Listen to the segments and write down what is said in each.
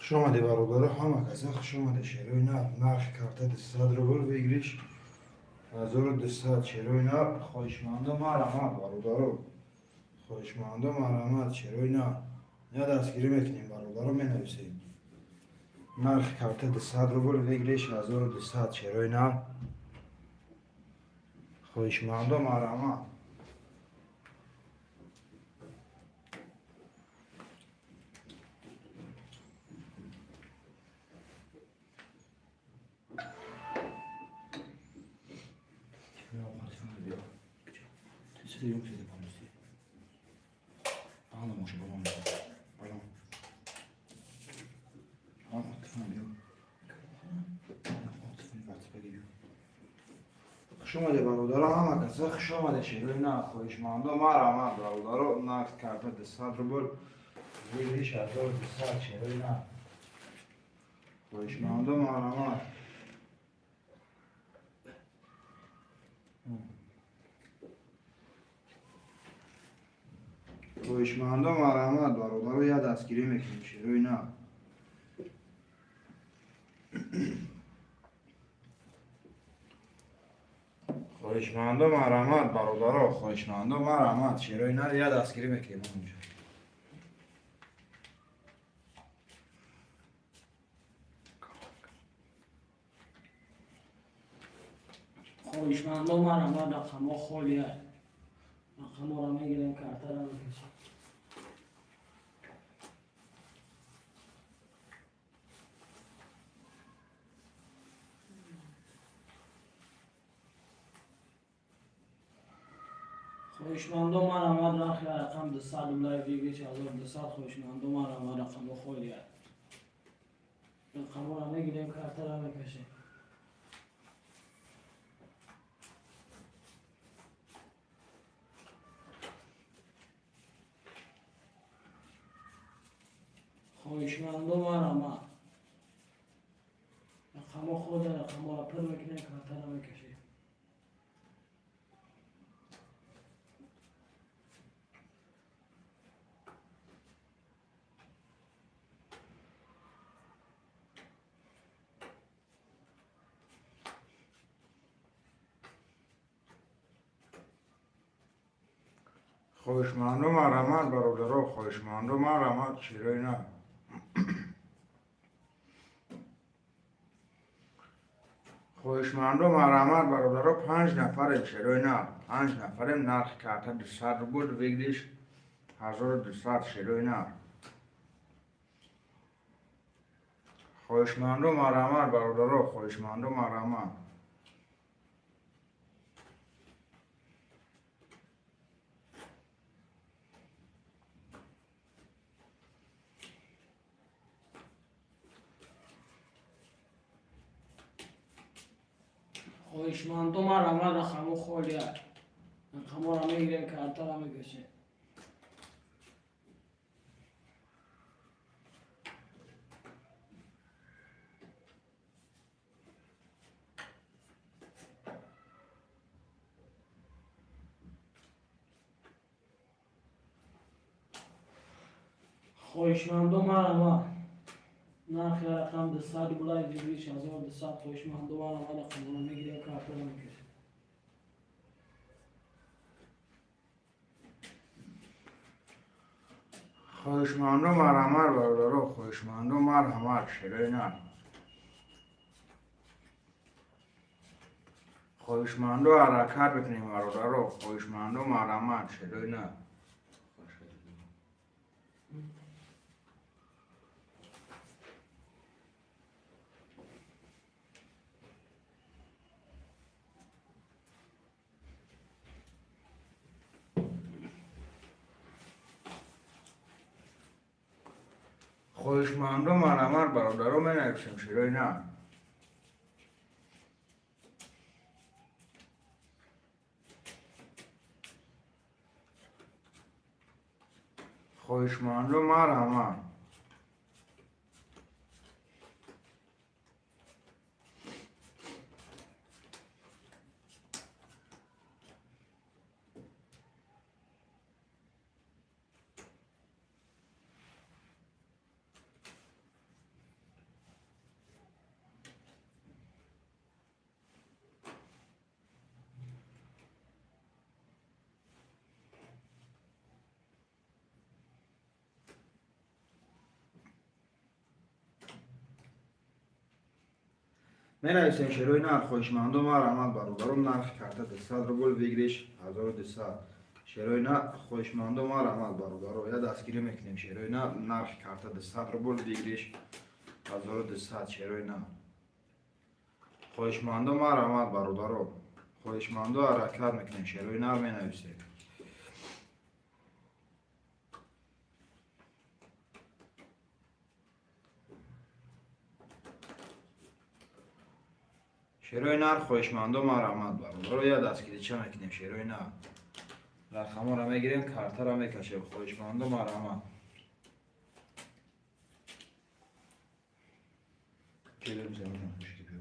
خوش آمده برادر همه کسا خوش آمده شیروی نرخ کارت 200 روبل بگیریش 1200 شیروی خواهشمندم مرحمت برادر خواهشمندم مرحمت شیروی یا دستگیری میکنیم برادر می نویسیم نرخ کارت 200 روبل بگیریش 1200 شیروی خواهشمندم مرحمت خوش آمده برادر همه کسا خوش آمده شیروی خواهشمندم مرحمت برادر نرخ کارت 200 روبل بگیریش 1200 شیروی خواهشمندم مرحمت خواهشمندم مرحمت برادر یا دستگیری میکنیم شیروی خواهشمندم مرحمت برادر خواهشمندم مرحمت شیروی یا دستگیری میکنیم اونجا خواهشمندم مرحمت رقم ها خالی هست رقم ها را میگیریم کارت را میکشیم خواهشمندم مرحمت رقم 200 دلار بگیرش 1200 خواهشمندم مرحمت رقم ها خالی هست رقم ها را میگیریم کارت را میکشیم خواهشمندم مرحمت رقم ها خود رقم ها را پر میکنیم کارت را میکشیم خواهشمندم مرحمت برادر خواهشمندم مرحمت شیروی خواهشمندم مرحمت برادر 5 نفر شیروی 5 نفریم نرخ کارت 200 روبل بگیریش 1200 شیروی خواهشمندم مرحمت برادر خواهشمندم مرحمت خواهشمندم مرحمت رقم ها خالی هست رقم ها را میگیریم کارت را میکشیم خواهشمندم مرحمت نرخ رقم 200 دلار بگیرش 1200 خواهشمندم مرحمت رقم را میگیریم کارت را میکشیم خواهشمندم مرحمت برادر خواهشمندم مرحمت شیروی خواهشمندم حرکت بکنیم برادر خواهشمندم مرحمت شیروی خواهشمندم مرحمت برادر می نویسیم شیروی خواهشمندم مرحمت می‌نویسیم شروع نرخ خویشمندم رحمت برادرم نرخ کارت 200 روبل ویگریش 1200 شروع نرخ خویشمندم رحمت برادرم یا دستگیری میکنیم شروع نرخ کارت 200 روبل ویگریش 1200 شروع نرخ خویشمندم رحمت برادرم خویشمندم حرکت میکنیم شروع نرخ می‌نویسیم شروع نرخ خویشمندم رحمت برادرم یا دستگیری چه میکنیم شروع نرخ رقم را میگیریم کارت را میکشیم خویشمندم رحمت چه بریم زمین کنیم خوشکی بیو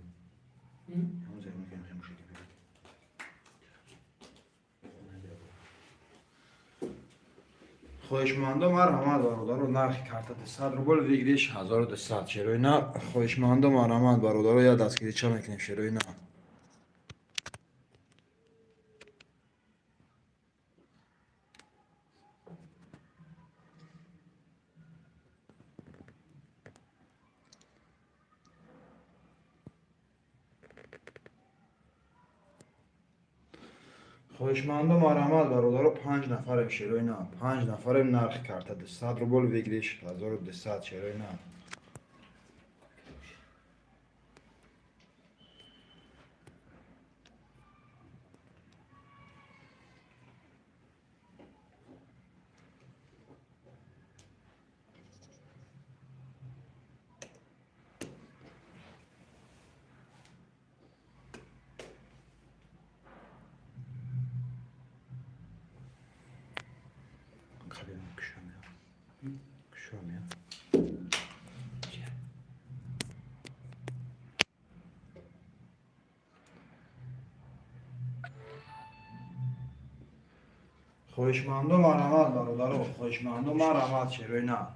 همون زمین کنیم خوشکی بیو خویشمندم رحمت برادرم نرخ کارت 200 روبل ویگریش 1200 شروع نرخ خویشمندم رحمت برادرم یا دستگیری چه میکنیم شروع نرخ خویشمندم رحمت برادرم 5 نفریم شروع نرخ 5 نفریم نرخ کارت 200 روبل ویگریش 1200 شروع نرخ خلينا نكشهم يا كشهم يا خویشمندم رحمت برادرم خویشمندم رحمت شروع نرخ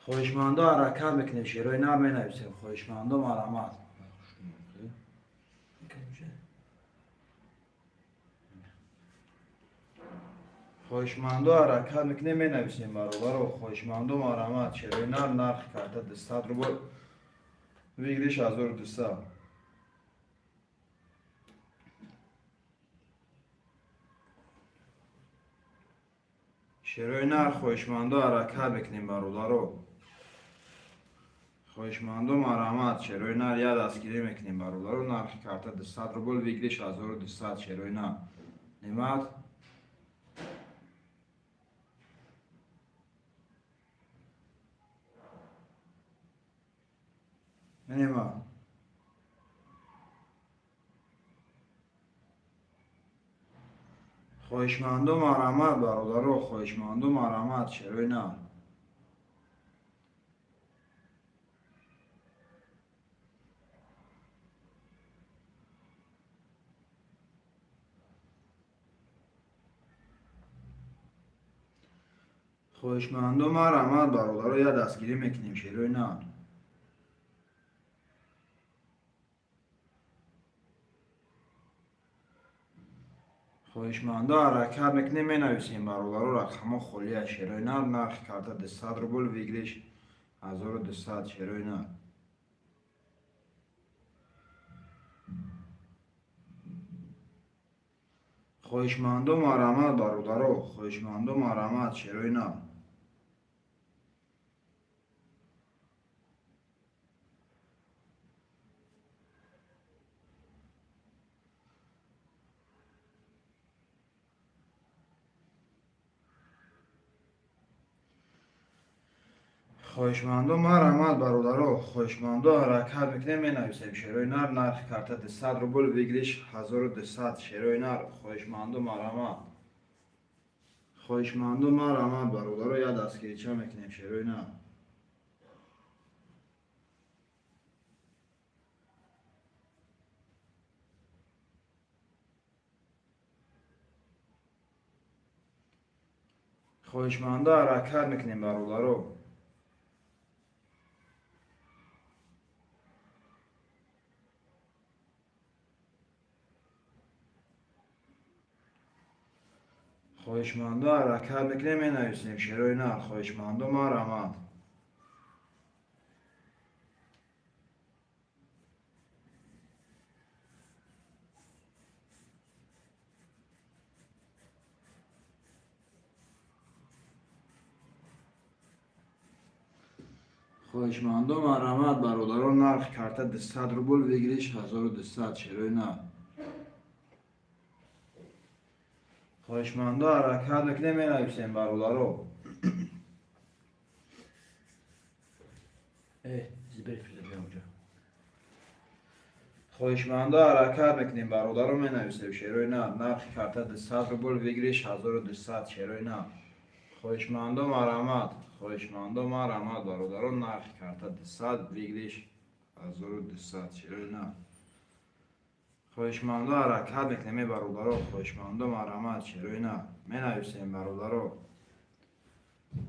خویشمندم حرکت میکنیم شروع نرخ مینویسیم خویشمندم رحمت خویشمندم حرکت میکنیم مینویسیم برادرم خویشمندم رحمت شروع نرخ کارت 200 روبل ویگریش 1200 شروع نرخ خویشمندم حرکت میکنیم برادرم خویشمندم رحمت شروع نرخ یا دستگیری میکنیم برادرم نرخ کارت 200 روبل ویگریش 1200 شروع نرخ نعمت نعمت خویشمندم رحمت برادرم خویشمندم رحمت شروع نرخ خویشمندم رحمت برادرم یا دستگیری میکنیم شروع نرخ خویشمندم حرکت میکنیم مینویسیم برادرم رقم خالی شروع نرخ کارت 200 روبل ویگریش 1200 شروع نرخ خویشمندم رحمت برادرم خویشمندم رحمت شروع نرخ خویشمندم رحمت برادرم خویشمندم حرکت میکنیم مینویسیم شروع نرخ کارت 200 روبل ویگریش 1200 شروع نرخ خویشمندم رحمت خویشمندم رحمت برادرم یا دستگیری چه میکنیم شروع نرخ خویشمندم حرکت میکنیم برادرم خواهشمندم حرکت میکنیم می نویسیم شروع نه خواهشمندم آرامد. خواهشمندم آرامد برادران نرخ کارت 200 روبل بگیریش 1200 شروع نه. خواهشمندم حرکت میکنیم می نویسیم برادران. خواهشمندم حرکت میکنیم برادران می نویسیم شروع نه نرخ کارت 200 روبل بگیریش 1200 شروع نه. خواهشمندم آرامد خواهشمندم آرامد برادران نرخ کارت 200 بگیریش 1200 شروع نه. خواهشمندم حرکت میکنیم برادران خواهشمندم آرامد شروع نه می نویسیم برادران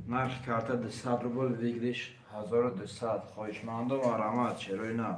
نرخ کارت 200 روبل بگیریش 1200 خواهشمندم آرامد شروع نه.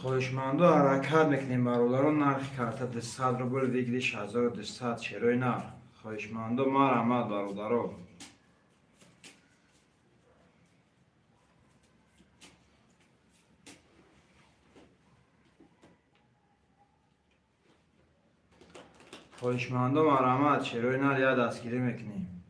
خواهشمندم حرکت میکنیم برادران نرخ کارت 200 روبل بگیریش 1200 شروع نه. خواهشمندم آرامد برادران خواهشمندم آرامد شروع نه یا دستگیری میکنیم.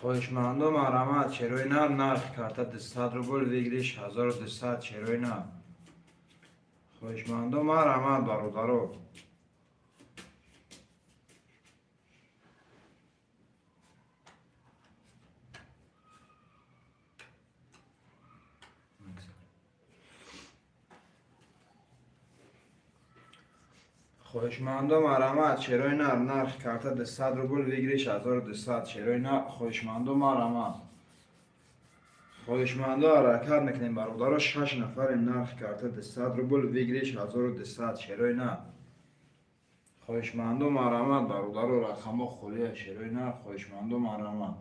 خواهشمندم آرامد شروع نه نرخ کارت 200 روبل بگیریش 1200 شروع نه. خواهشمندم آرامد برادران خواهشمندم آرامد شروع نه نرخ کارت 200 روبل بگیریش 1200 شروع نه. خواهشمندم آرامد خواهشمندم حرکت میکنیم برادران 6 نفر نرخ کارت 200 روبل بگیریش 1200 شروع نه. خواهشمندم آرامد برادران رقم خالی شروع نه. خواهشمندم آرامد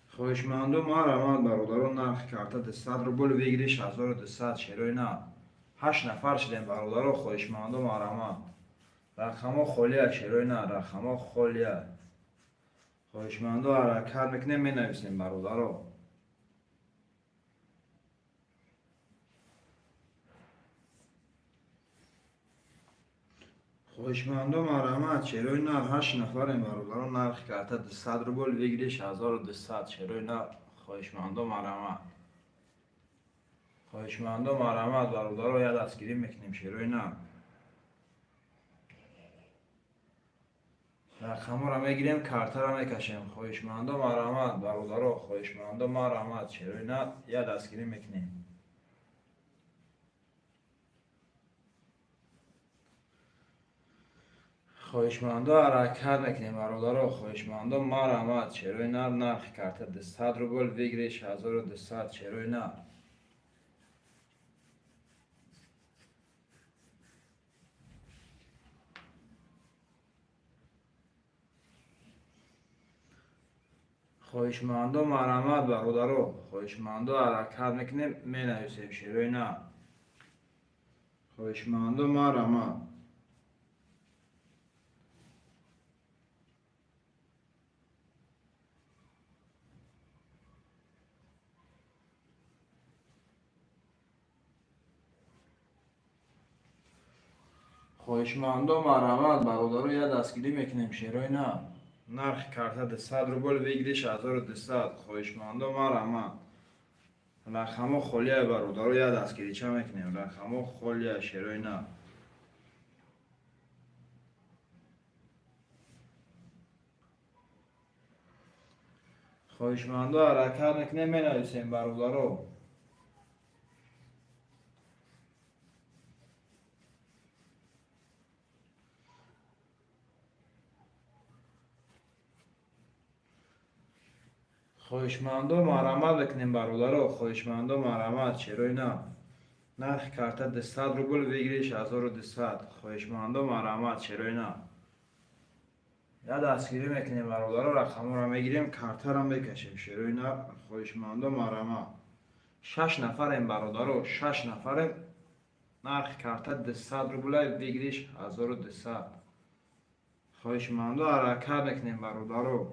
خواهشمندم آرامد برادران نرخ کارت 200 روبل بگیریش 1200 شروع نه. 8 نفر شدیم برادران خواهشمندم آرامد رقم خالی شروع نه رقم خالی خواهشمندم حرکت میکنیم می نویسیم برادران. خواهشمندم آرامد شروع نه 8 نفر برادران نرخ کارت 200 روبل بگیریش 1200 شروع نه. خواهشمندم آرامد خواهشمندم آرامد برادران یا دستگیری میکنیم شروع نه. رقم را میگیریم کارت را میکشیم. خواهشمندم آرامد برادران خواهشمندم آرامد شروع نه یا دستگیری میکنیم. خواهشمندم حرکت میکنیم برادران خواهشمندم آرامد شروع نه نرخ کارت 200 روبل بگیریش 1200 شروع نه. خواهشمندم آرامد برادران خواهشمندم حرکت میکنیم می نویسیم شروع نه. خواهشمندم آرامد خواهشمندم مرحمت برادر یه دستگیری میکنیم شیرای نه نرخ کرده 100 روبل بگیریش 1200 خواهشمندم مرحمت رقم خالیه برادر یه دستگیری چه میکنیم رقم خالیه شیرای نه خواهشمندم حرکت میکنیم می نویسیم برادر خواهشمندم مرحمت بکنیم برادر خواهشمندم مرحمت چرای نه نرخ کرده 100 روبل بگیریش 1200 خواهشمندم مرحمت چرای نه یا دستگیری میکنیم برادر رقم رو میگیریم کارت رو میکشیم شروع نه خواهشمندم مرحمت 6 نفریم برادر 6 نفریم نرخ کرده 100 روبل بگیریش 1200 خواهشمندم حرکت میکنیم برادر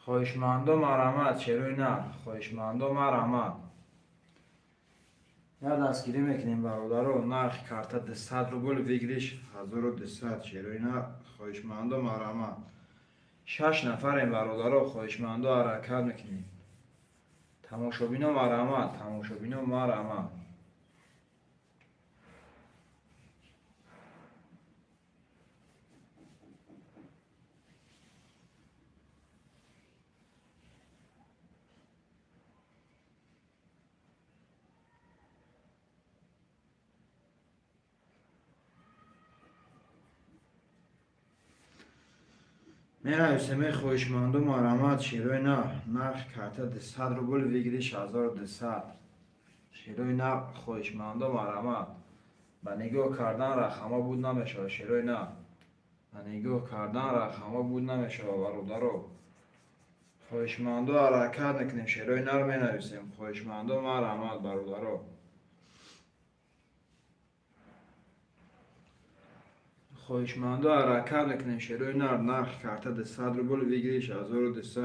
خواهشمندم مرحمت چروی نه خواهشمندم مرحمت یا دستگیری میکنیم برادر نرخ کرده 100 روبل بگیریش 1200 چروی نه خواهشمندم مرحمت 6 نفریم برادر خواهشمندم حرکت میکنیم تماشابینم مرحمت تماشابینم مرحمت می نویسیم خواهشمندم مرحمت شیروی نه نرخ کرده 100 روبل بگیریش 1200 شیروی نه خواهشمندم مرحمت به نگاه کردن رقم بود نمیشه شیروی نه به نگاه کردن رقم بود نمیشه برادر خواهشمندم حرکت میکنیم شیروی نه رو می نویسیم خواهشمندم مرحمت برادر خواهشمندم حرکت میکنیم شیروی نه نرخ کرده 100 روبل بگیریش 1200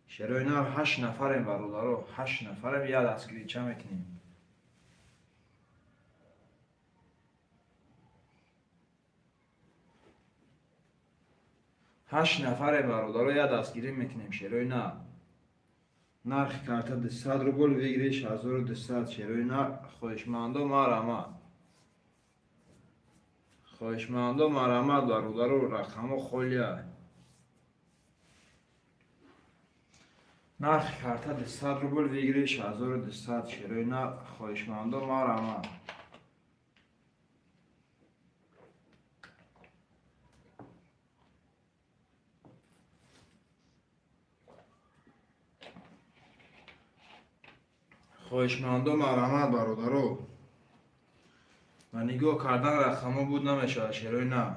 شیروی نه 8 نفریم برادر 8 نفریم یه دستگیری چه میکنیم 8 نفریم برادر یه دستگیری میکنیم شیروی نه نرخ کرده 100 روبل بگیریش 1200 شیروی نه خواهشمندم مرحمت خواهشمندم مرحمت برادر رقم خالیه نرخ کرده 100 روبل بگیریش 1200 شیروی نه خواهشمندم مرحمت خواهشمندم مرحمت برادر و نگاه کردن رقم بود نمیشه شیروی نه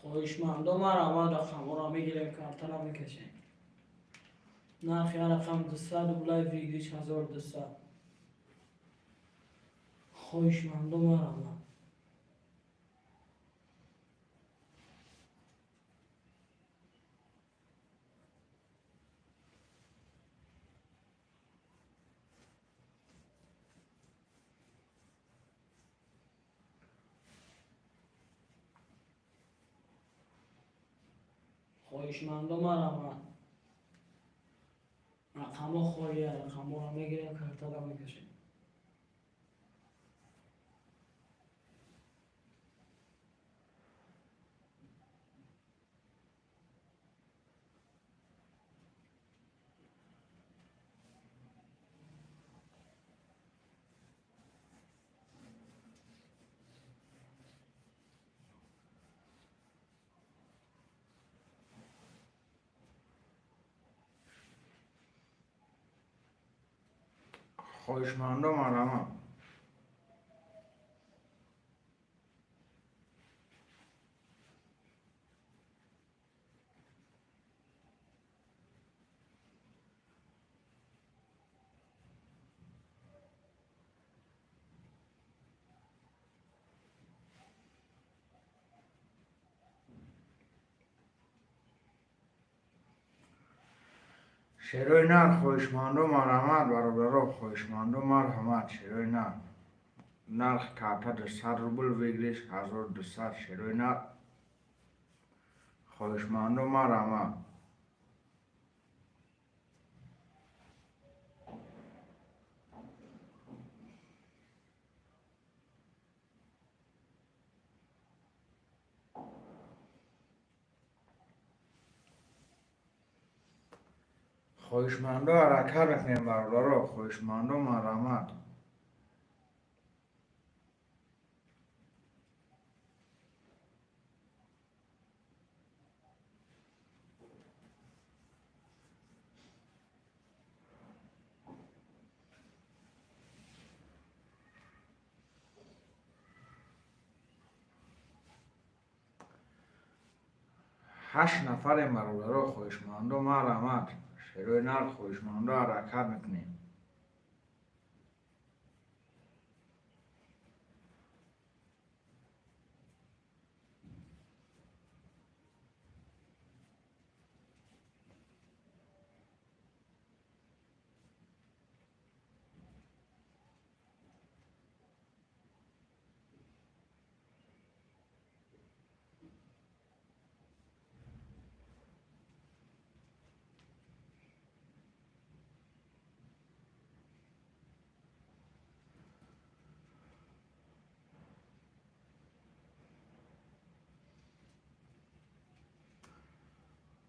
خواهشمندم مرحمت رقم را میگیریم کارت را میکشیم نرخ رقم 200 روبل بگیریش 1200 خواهشمندم مرحمت خواهشمندم مرحمت رقم خالیه رقم را میگیریم کارت را میکشیم خواهشمندم مرحمت شیروی نر خوشماندو مرحمت برادرو خوشماندو مرحمت شیروی نر نرخ کارتا 200 روبل بگیریش 1200 شیروی نر خوشماندو مرحمت خوشماندو حرکت میکنیم برادرو خوشماندو مرحمت هشت نفریم برادرو خوشماندو مرحمت شیروی نر خوشماندو حرکت میکنیم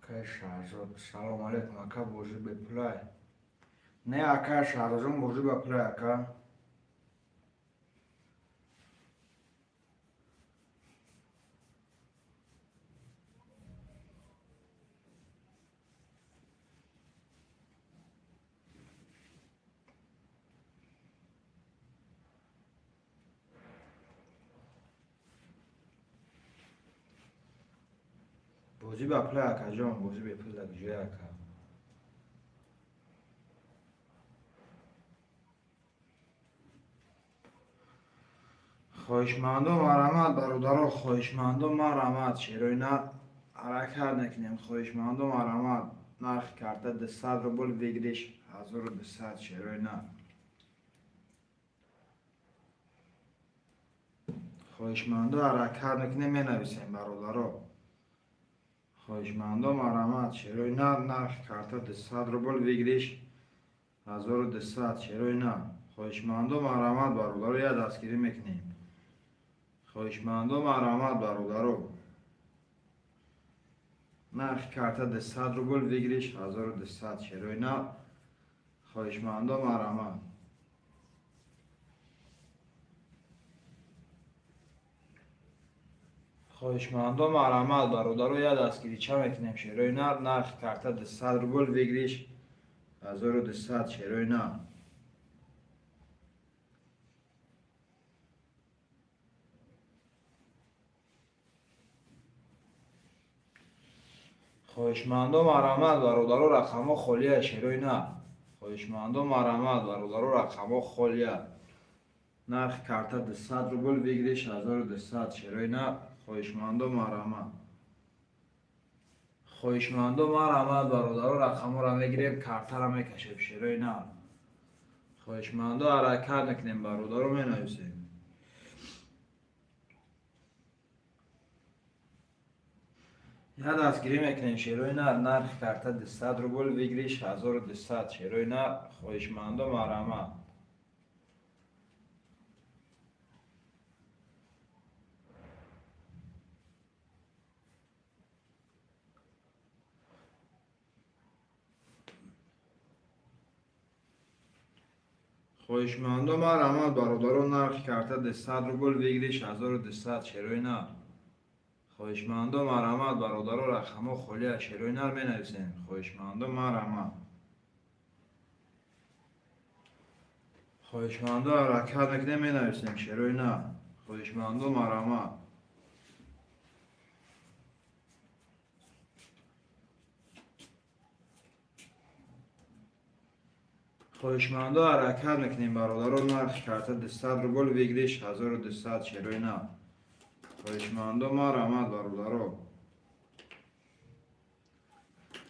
که شهرزاد سلام علیکم اکا بوزی بپلای نه اکا شهرزاد بوزی بپلای اکا بوزی بپلای اکا جان بوزی بپلای جای اکا خوشماندو مرحمت برادرو خوشماندو مرحمت شیروی نر حرکت نکنیم خوشماندو مرحمت نرخ کارتا 200 روبل بگیریش 1200 شیروی نر خوشماندو حرکت نکنیم می نویسیم برادرو خوشماندو مرحمت شیروی نر نرخ کارتا 200 روبل بگیریش 1200 شیروی نر خوشماندو مرحمت برادرو یا دستگیری میکنیم خوشماندو مرحمت برادرو نرخ کارتا 200 روبل بگیریش 1200 شیروی نر خوشماندو مرحمت خوشماندو مرحمت برادرو یا دستگیری چه میکنیم شیروی نر نرخ کارتا 200 روبل بگیریش 1200 شیروی نر خوشماندو مرحمت برادرو رقمو خالیه شیروی نر خوشماندو مرحمت برادرو رقمو خالیه نرخ کارتا 200 روبل بگیریش 1200 شیروی نر خوشماندو مرحمت خوشماندو مرحمت برادرو رقمو را میگیریم کارتا را میکشیم شیروی نر خوشماندو حرکت نکنیم برادرو می نویسیم یا دستگیری میکنیم شیروی نر نرخ کارتا 200 روبل بگیریش 1200 شیروی نر خوشماندو مرحمت خوشماندو مرحمت برادرو نرخ کارتا 200 روبل بگیریش 1200 شیروی نر خوشماندو مرحمت برادرو رقمو خالیه شیروی نر می نویسیم خوشماندو مرحمت خوشماندو حرکت نکنیم می نویسیم شیروی نر خوشماندو مرحمت خوشماندو حرکت نکنیم برادرو نرخ کارتا 200 روبل بگیریش 1200 شیروی نر خوشماندو مرحمت برادرو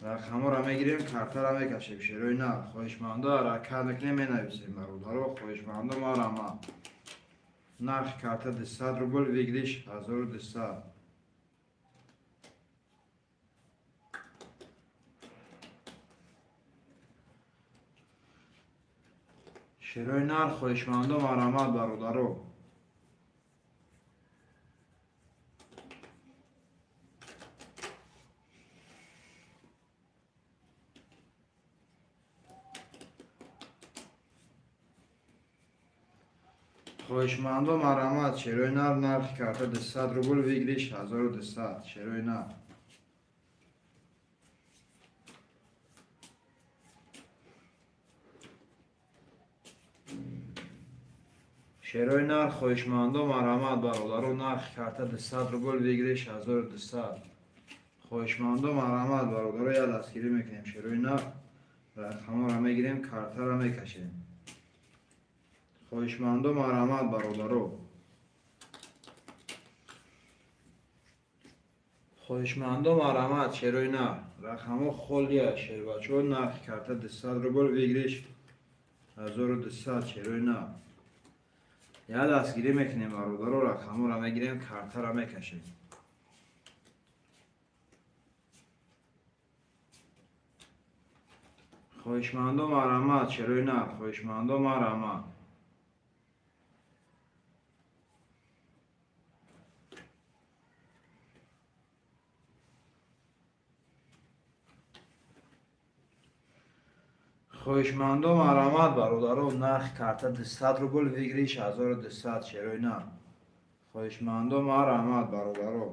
رقم را میگیریم کارت را میکشیم شروع نه خواهشمنده حرکت میکنیم مینویسیم برادر خواهشمنده ما رما نرخ کارت 200 روبل ویگلیش 1200 شروع نرخ خواهشمنده ما رما برادر خواهشمندم مرامت شروع نرخ کارت 200 روبل ویگلیش 1200 شروع نرخ خواهشمندم مرامت برادر نرخ کارت 200 روبل ویگلیش 1200 خواهشمندم مرامت برادر یا دستگیری میکنیم شروع نرخ رقم را میگیریم کارت را میکشیم خواهشمندم مرامت برادر خواهشمندم مرامت شروع نرخ رقم خلیه شیر بچه نرخ کارت 200 روبل ویگلیش 1200 شروع نرخ یا دستگیری میکنیم برادر رقم را میگیریم کارت را میکشیم خواهشمندم مرامت شروع نرخ خواهشمندم مرامت خواهشمندم مرامت برادر نرخ کارت 200 روبل ویگلیش 1200 شروع نرخ خواهشمندم مرامت برادر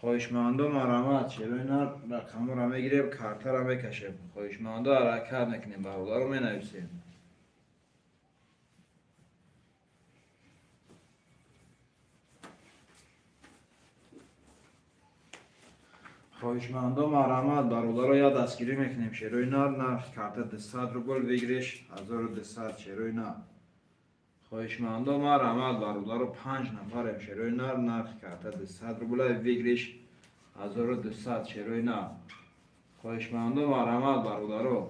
خواهشمندم مرامت شروع نرخ رقم را میگیریم کارت را میکشیم خواهشمنده حرکت میکنیم برادر مینویسیم خواهشمندم مرامت برادر یا دستگیری میکنیم شروع نرخ کارت 200 روبل ویگلیش 1200 شروع خواهشمندم مرامت برادر 5 نفریم شروع نرخ کارت 200 روبل ویگلیش 1200 شروع خواهشمندم مرامت برادر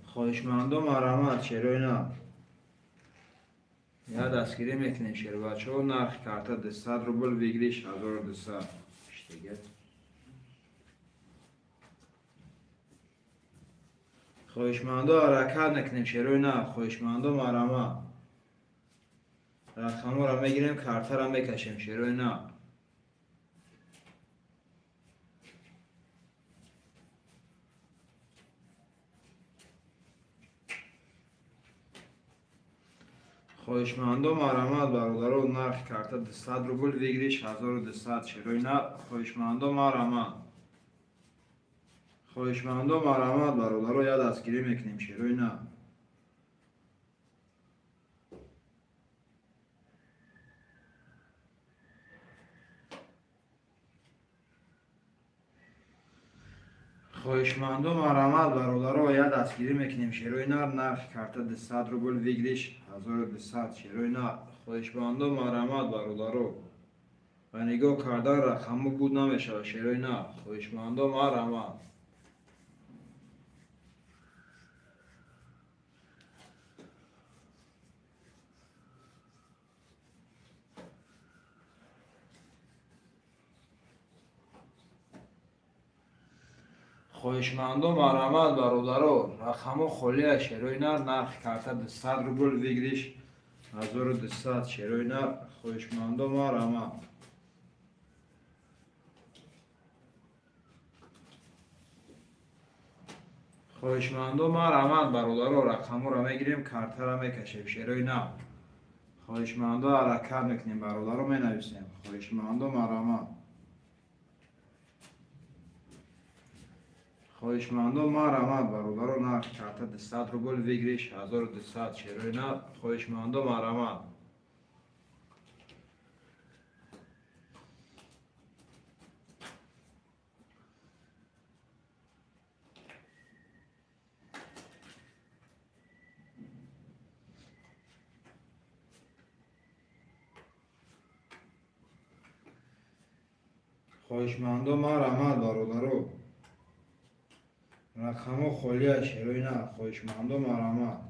خواهشمندم مرامت شروع یا دستگیری میکنیم شیر بچه ها نرخ کارت 200 روبل ویگلیش 1200 دیگه خواهشمنده حرکت میکنیم شروع نرخ خواهشمندم مرامت رقم را میگیریم کارت را میکشیم شروع خواهشمندم مرامت برادر نرخ کارت 200 روبل ویگلیش 1200 شروع خواهشمندم مرامت خواهشمندم مرامت برادر یا دستگیری میکنیم شروع خواهشمندم مرامت برادر یا دستگیری میکنیم شروع نرخ کارت 200 روبل ویگلیش 1200 شروع خواهشمندم مرامت برادر و نگاه کردن رقم بود نمیشه شروع خواهشمندم مرامت خواهشمندم مرامت برادر رقم خلیه شروع نرخ کارت 200 روبل ویگلیش 1200 شروع خواهشمندم مرامت خواهشمندم مرامت برادر رقم را میگیریم کارت را میکشیم شروع خواهشمنده حرکت میکنیم برادر رو مینویسیم خواهشمندم مرامت خواهشمندم مرامت برادر نرخ کارت 200 روبل ویگلیش 1200 شروع خواهشمندم مرامت خواهشمندم رحمت برادرو. رقم خالی شروع نه. خواهشمندم رحمت.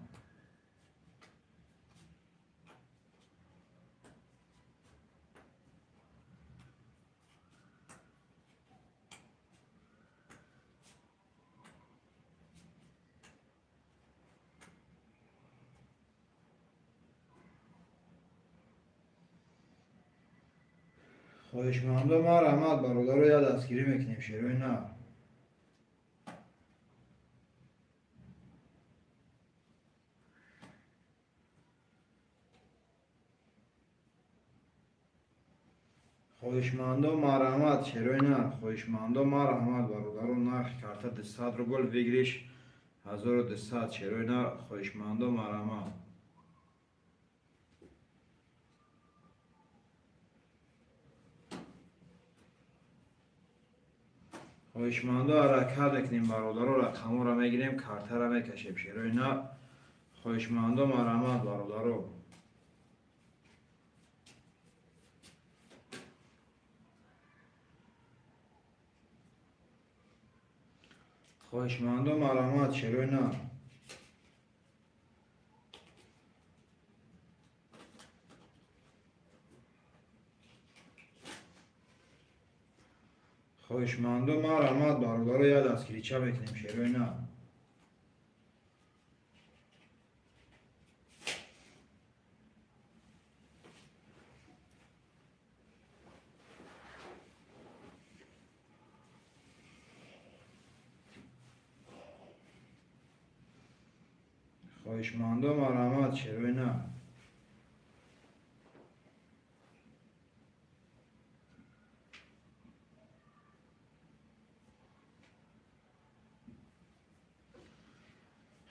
خواهشمندم رحمت برادرو یا دستگیری میکنیم شروع نه. خواهشمندم رحمت شروع نه. خواهشمندم رحمت برادرو نرخ کارت 200 روبل بگیریش 1200 شروع نه. خواهشمندم رحمت. خواهشمندم حرکت میکنیم برادرو. رقم را میگیریم کارت را میکشیم شروع نه. خواهشمندم رحمت برادرو. خواهشمندم رحمت شروع نه. خواهشمندم رحمت برادرو یا دستگیری چه میکنیم شروع نه. خواهشمندم رحمت شروع نه.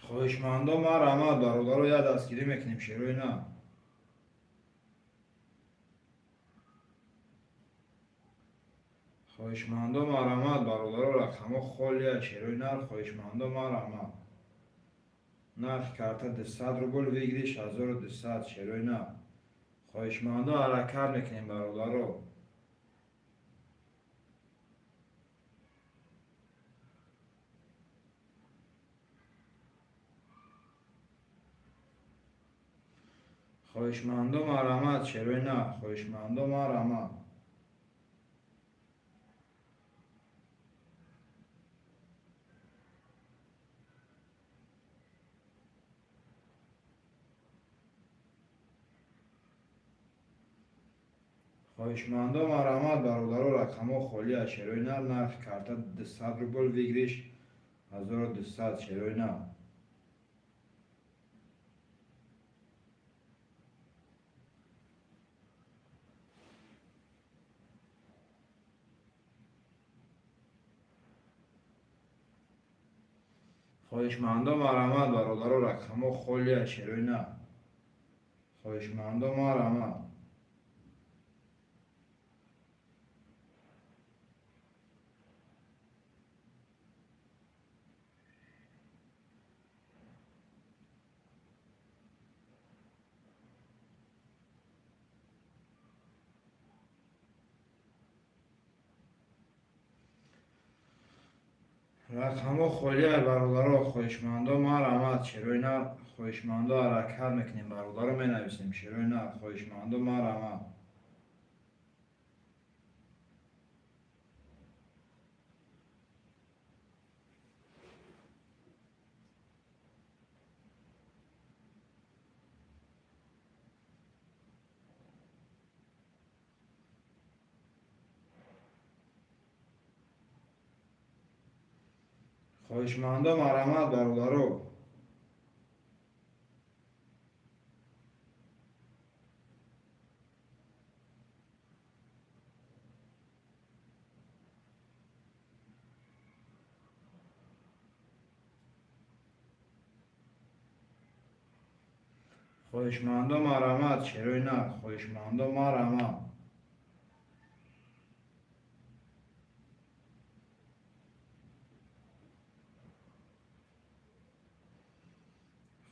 خواهشمندم رحمت برادرو یا دستگیری میکنیم شروع نه. خواهشمندم رحمت برادرو رقم خالی شروع نه. خواهشمندم رحمت. نرخ کارت 200 روبل بگیریش 1200 شروع نه. خواهشمندم حرکت میکنیم برادرو. خواهشمندم رحمت شروع نه. خواهشمندم رحمت. خواهشمندم رحمت برادرو رقم خالی شروع نه. نرخ کارت 200 روبل بگیریش 1200 شروع نه. خواهشمندم رحمت برادرو رقم خالی شروع نه. خواهشمندم رحمت. رقم خالی برادرو. خواهشمندم رحمت شروع نه. خواهشمندم حرکت میکنیم برادرو می نویسیم شروع نه. خواهشمندم رحمت. خواهشمندم رحمت برادرو. خواهشمندم رحمت شروع نه. خواهشمندم رحمت.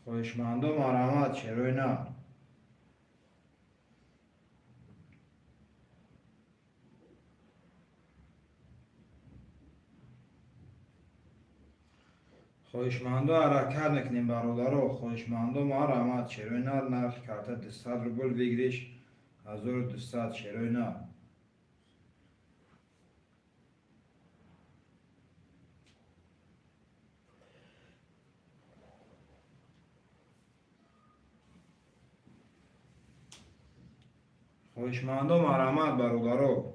خواهشمندم رحمت شروع نه. خواهشمندو حرکت میکنیم برادرو. خواهشمندو ما رحمت چروی نر نرخ کارت 200 روبل بگیریش 1200 چروی نر. خواهشمندو مرحمت برادرو.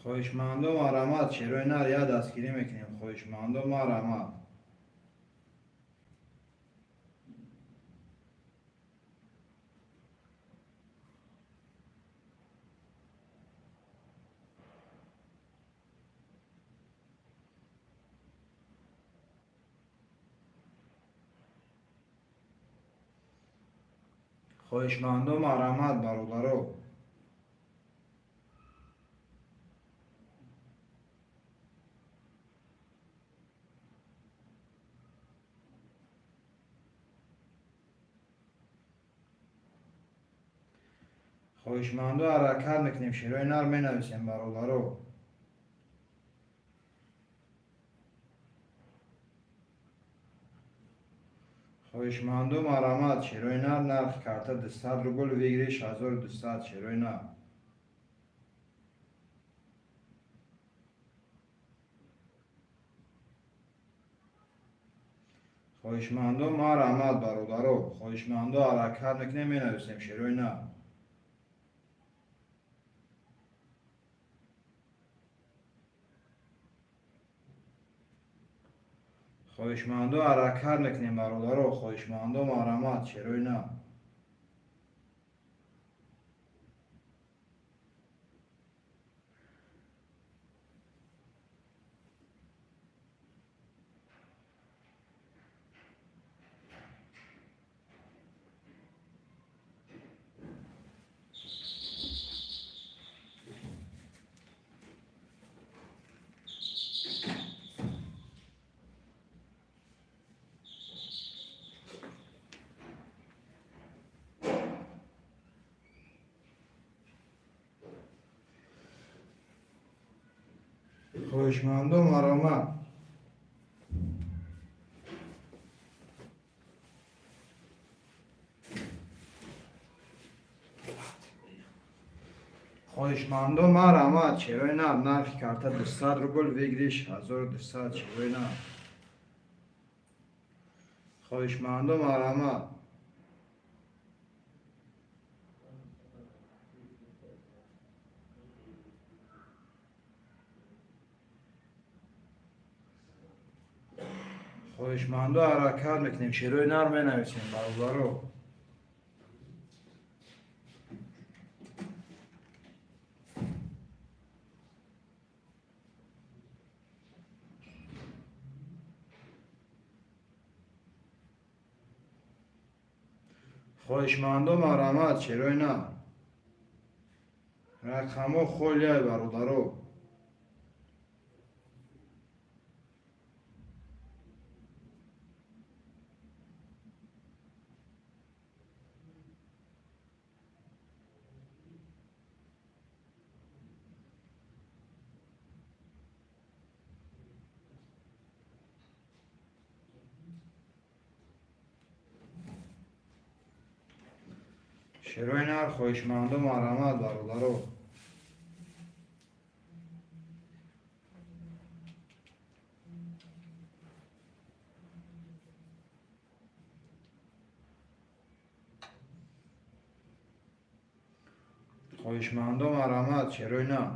خواهشمندو مرحمت چروی نر یا دستگیری میکنیم. خواهشمندو مرحمت. خواهشمندو مرحمت برادرو. خواهشمندو حرکت میکنیم شیروی نر می نویسیم برادرو. خواهشمندو مرحمت شیروی نر نرخ کارت 200 روبل بگیریش 1200 شیروی نر. خواهشمندو مرحمت برادرو. خواهشمندو حرکت میکنیم می نویسیم شیروی نر. خواهشمندو حرکت میکنیم برادرو. خواهشمندو مرحمت شیروی نر. خواهشمندو مرحمت. خواهشمندو مرحمت چروی نر نرخ کارت 200 روبل بگیریش 1200 چروی نر. خواهشمندو مرحمت. خواهشمندو حرکت میکنیم شیروی نر می نویسیم برادرو. خواهشمندو مرحمت شیروی نر رقمو خولیای برادرو. شیروی نر خواهشمندو مرحمت برادرو. خواهشمندو مرحمت شیروی نر.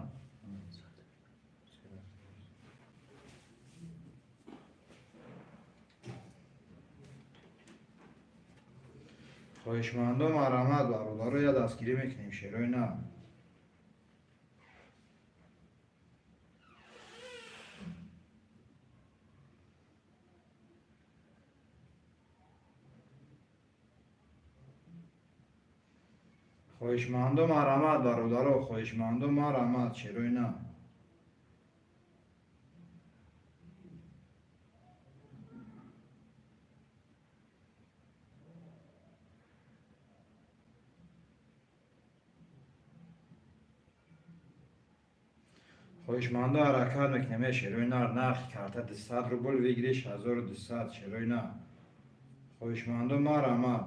خواهشمندو مرحمت برادرو یا دستگیری میکنیم شیروی نر. خواهشمندو مرحمت برادرو. خواهشمندو مرحمت شیروی نر. خواهشمندم حرکت میکنیم شیروی نر نرخ کارت 200 روبل بگیریش 1200 شیروی نر خواهشمندم مرحمت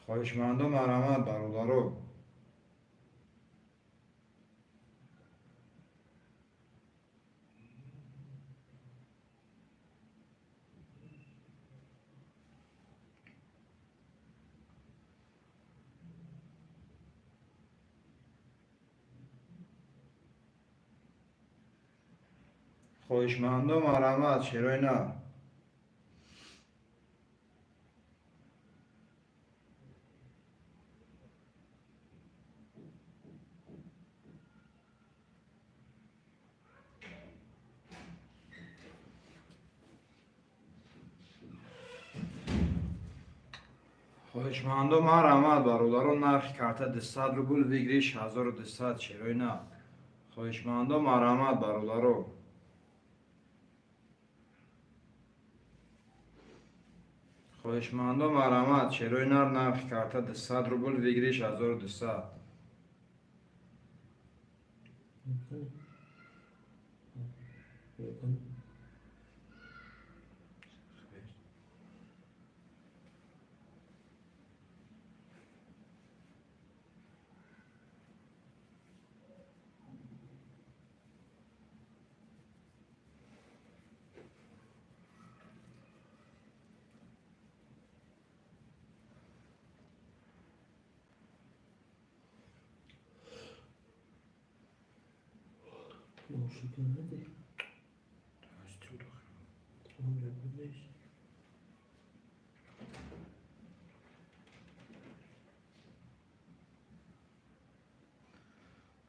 خواهشمندم مرحمت برادرو خواهشمندم مرحمت شیروی نر خواهشمندم مرحمت برادرو نرخ کارت 200 روبل بگیریش 1200 شیروی نر خواهشمندم مرحمت برادرو خواهشمندم مرحمت شیروی نر نرخ کارت 200 روبل بگیریش 1200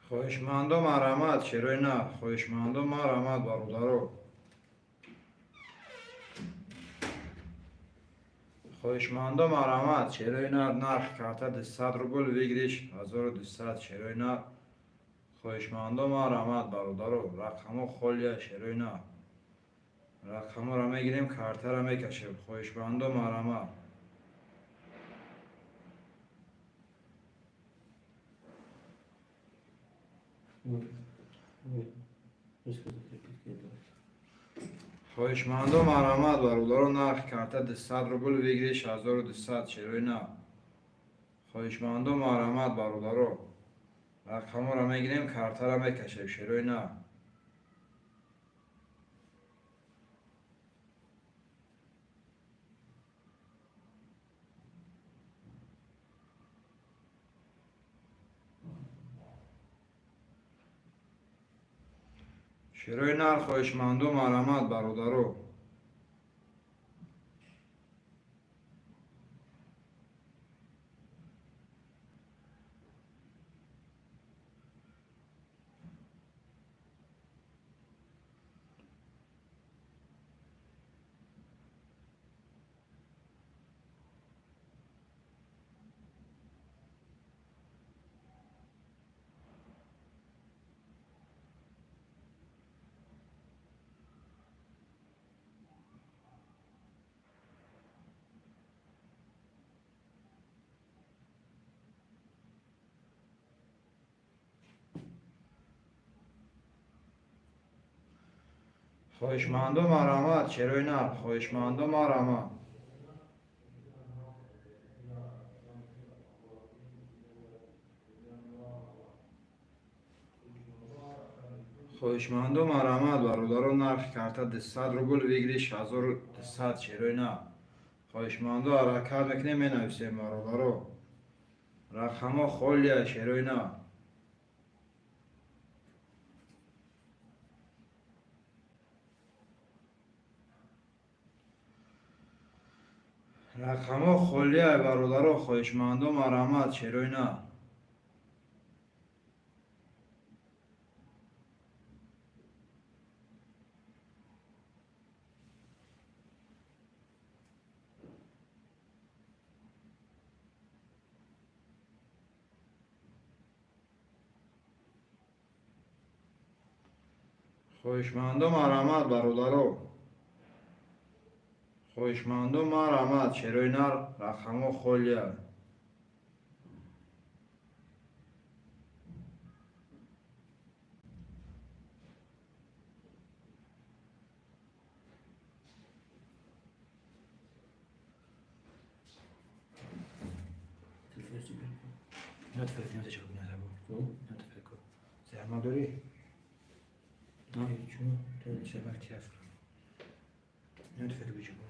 خواهشمندم مرحمت شیروی نر خواهشمندم مرحمت برادرو خواهشمندم مرحمت شیروی نر نرخ کارت 200 روبل بگیریش 1200 شیروی نر خواهشمندم مرحمت برادرو رقمو خالیه شیروی نر رقمو را میگیریم کارت را میکشیم خواهشمندم مرحمت خواهشمندم مرحمت برادرو نرخ کارت 200 روبل بگیریش 1200 شیروی نر خواهشمندم مرحمت برادرو رقمو را میگیریم کارت را میکشیم شیروی نر شیروی نر خواهشمندم مرحمت برادرو خواهشمندم مرحمت شیروی نر خواهشمندم مرحمت خواهشمندم مرحمت برادرو نرخ کارت 200 روبل بگیریش 1200 شیروی نر خواهشمندم حرکت میکنیم مینویسیم برادرو رقمو خالیه شیروی نر رقمو خالیه برادرو خواهشمندم مرحمت شیروی نر خواهشمندم مرحمت برادرو خواهشمندم مرحمت شیروی نر رقمو خالیه نه تفکر نیازه چرا کنی ازبو نه تفکر زحمه داری؟ نه چون تو چه وقتی هست نه تفکر بیچه کن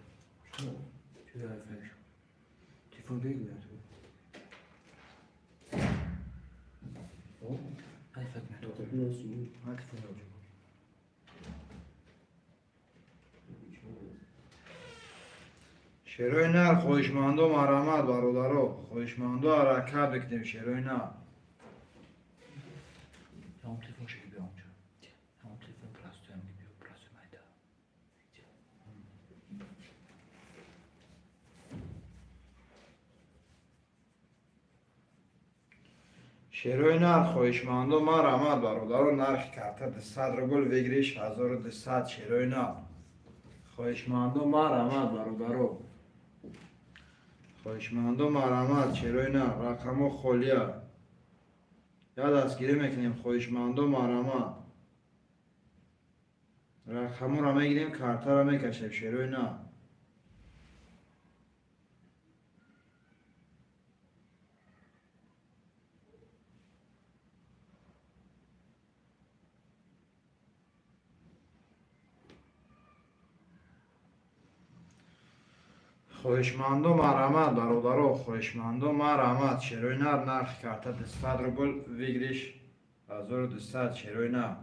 چه داره فکر تلفن بگو یا تو نه تفکر نه تلفن نوجه شیروی نر خوشماندو مرامت برادرو خوشماندو حرکت بکنیم شیروی نر همون تلفن شکل بیا اونجا همون تلفن پلاستو هم بیا پلاستو مایده شیروی نر خوشماندو مرامت برادرو نرخ کرده 100 روبل بگیریش 1200 شیروی نر خوشماندو مرامت برادرو خوشماندو مرامت چیروی نه رقمو خولیا یا دستگیری میکنیم خوشماندو مرامت رقمو را میگیریم کارتا را میکشیم شیروی نه خوشماندو مرامت برادرو خوشماندو مرامت شیروی نه نرخ کارتا 200 روبل ویگریش 1200 شیروی نه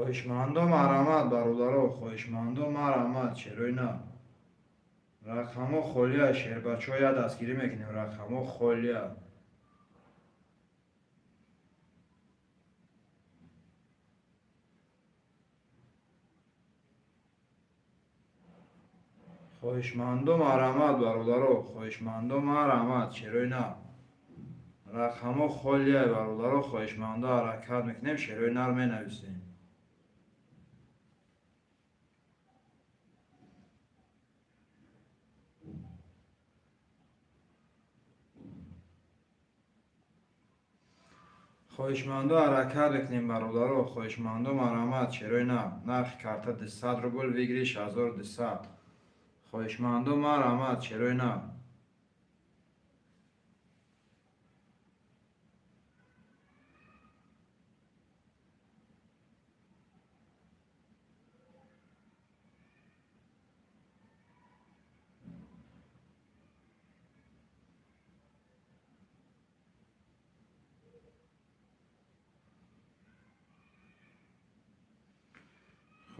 خوشماندو مرامت برادرو خوشماندو مرامت شیروی نه رقمو خولیا شیر بچه ها یا دستگیری میکنیم رقمو خولیا خوشماندو مرامت برادرو خوشماندو مرامت شیروی نه رقمو خولیا برادرو خوشماندو حرکت میکنیم شیروی نه رو مینویسیم خوشماندو حرکت بکنیم برادرو خوشماندو مرامت شیروی نه نرخ کارتا 200 روبل ویگریش 1200 خوشماندو مرامت شیروی نه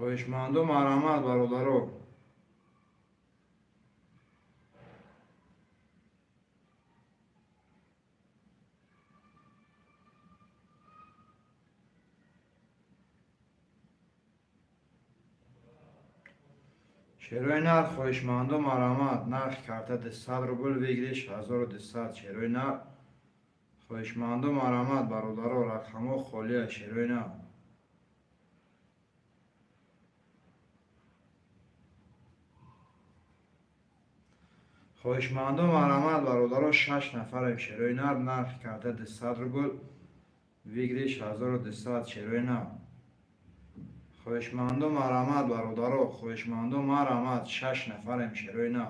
خوشماندو مرامت برادرو شیروی نه خوشماندو مرامت نرخ کارتا 200 روبل ویگریش 1200 شیروی نه خوشماندو مرامت برادرو رقمو خولیا شیروی نه خوشماندو مرامت برادرو 6 نفریم شیروی نه نرخ کارتا 200 روبل ویگریش 1200 شیروی نه خوشماندو مرامت برادرو خوشماندو مرامت 6 نفریم شیروی نه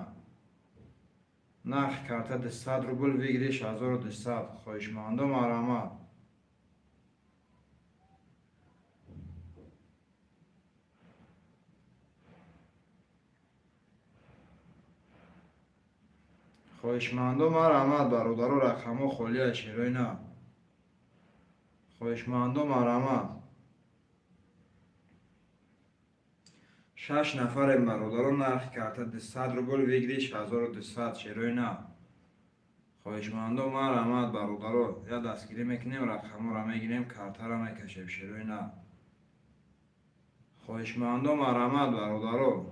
نرخ کارتا 200 روبل ویگریش 1200 خوشماندو مرامت خوشماندو مرامت برادرو رقمو خولیا شیروی نه خوشماندو مرامت 6 نفریم برادرو نرخ کارتا 200 روبل ویگریش 1200 شیروی نه خوشماندو مرامت برادرو یا دستگیری میکنیم رقمو را میگیریم کارتا را میکشیم شیروی نه خوشماندو مرامت برادرو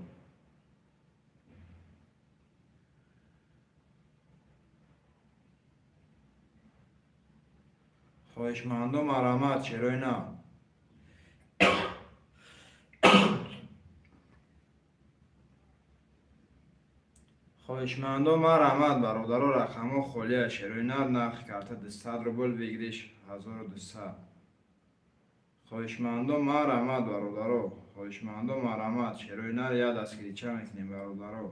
خوشماندو مرامت شیروی نه خواهشمندم ما رحمت برادر و رقم و خالی شروع نرخ کرده 200 روبل بگیریش 1200. خواهشمندم ما رحمت برادر، خواهشمندم ما رحمت شروع نر یاد از کلیچه میکنیم برادر.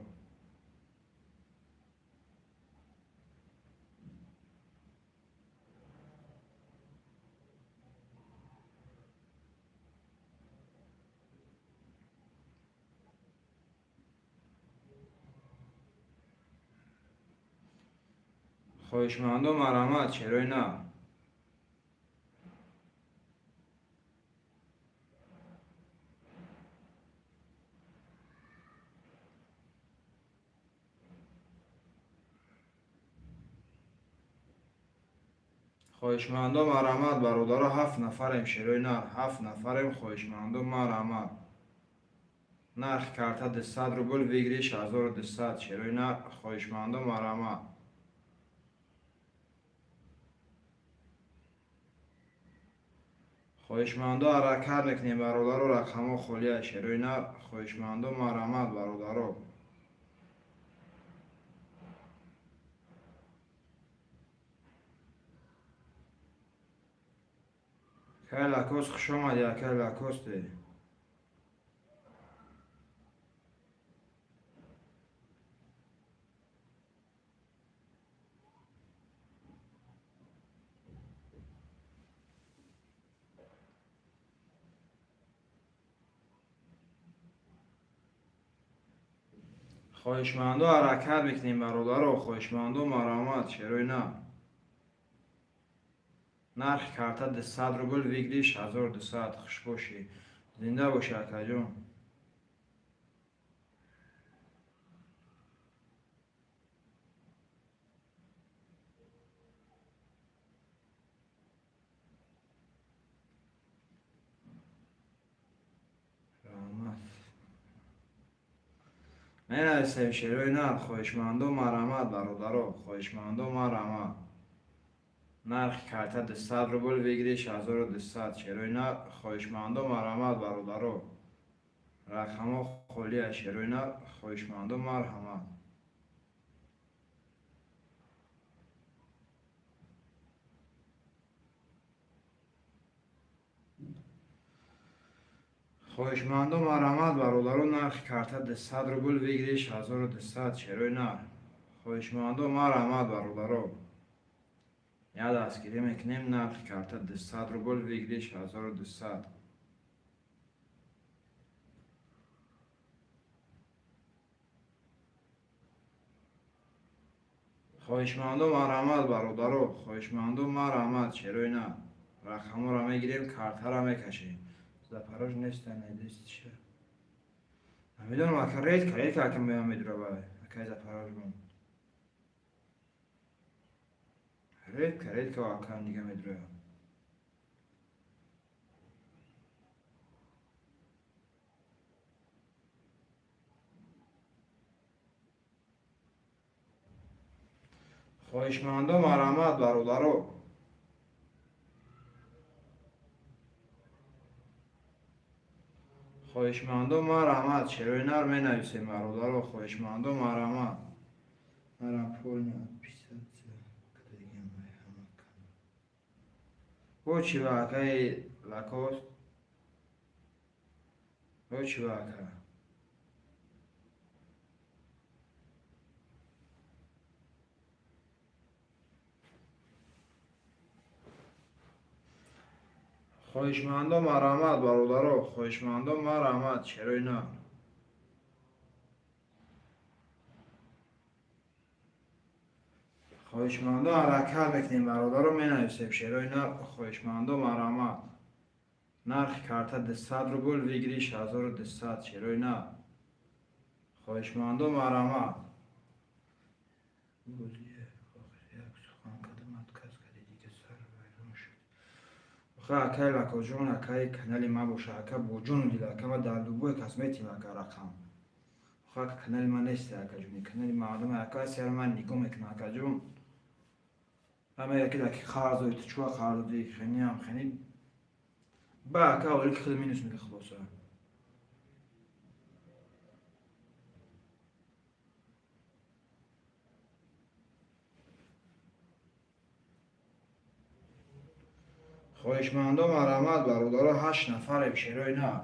خواهشمندم ما رحمت شروع نر. خواهشمندم ما رحمت برادر 7 نفریم شروع نر 7 نفریم خواهشمندم ما رحمت نرخ کرده 200 روبل بگیریش 1200 شروع نر خواهشمندم ما رحمت. خواهشمندم حرکت میکنیم برادر و رقم و خالی شروع نر خواهشمندم ما رحمت برادر. که لکوس خوش آمدی که لکوس دی. خواهشمندم حرکت میکنیم برادر و خواهشمندم ما رحمت شروع نر نرخ کرده 200 روبل بگیریش 1200 خوش باشی زنده باشی اکا جون. رحمت من نرسیم شروع نر خواهشمندم ما رحمت برادر خواهشمندم ما رحمت نرخ کرده 200 روبل بگیریش 1200 شروع نر خواهشمندم ما رحمت برادر رقم خالی شروع نر خواهشمندم ما رحمت. خواهشمندم ما رحمت برادر نرخ کرده 200 روبل بگیریش 1200 شروع نر خواهشمندم ما رحمت برادر یاد از گیری میکنیم نرخ کرده 200 روبل بگیریش 1200. خواهشمندم ما رحمت برادر خواهشمندم ما رحمت شروع نر رقم را میگیریم کارت را میکشیم زپاروژ نیست نیست چه نمیدونم اکا رید که اکا میام میدره بای اکا زپاروژ بون رید که اکا دیگه میدره. خواهشمندم ما رحمت برادر خواهشمندم ما رحمت شروع نر می نویسیم برادر خواهشمندم ما رحمت مرم پول نه پیست او چی واقعی لکوست او چی واقعی خواهشمندم ما رحمت برادر خواهشمندم ما رحمت شروع نر خواهشمندم حرکت میکنیم برادر می نویسیم شروع نر خواهشمندم ما رحمت نرخ کرده 200 روبل بگیریش 1200 شروع نر خواهشمندم ما رحمت. خواهی اکای لکو جون اکای کنالی ما باشه اکا بوجون دیده اکا ما در دوبوی کسمیتی اکا رقم خواهی کنالی ما نیستی اکا جونی کنالی مردم اکا سیر من نیگو میکنه اکا جون همه یکی دکی خارزوی تچوا خارزوی خینی هم خینی با اکا اولی که خیلی مینوس میگه خلاصه خواهشمندم مرحمت برادر 8 نفر شیرای نه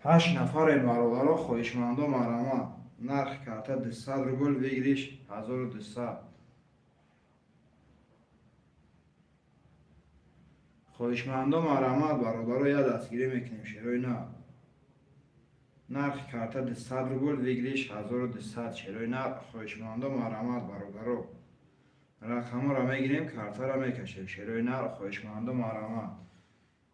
8 نفر برادر خواهشمندم مرحمت نرخ کرده 200 روبل بگیریش 1200 خواهشمندم مرحمت برادر یه دستگیری میکنیم شیرای نه نرخ کرده 200 روبل بگیریش 1200 شیرای نه خواهشمندم مرحمت برادر رقم را میگیریم کارت را میکشیم شیرای نه خواهشمندم مرحمت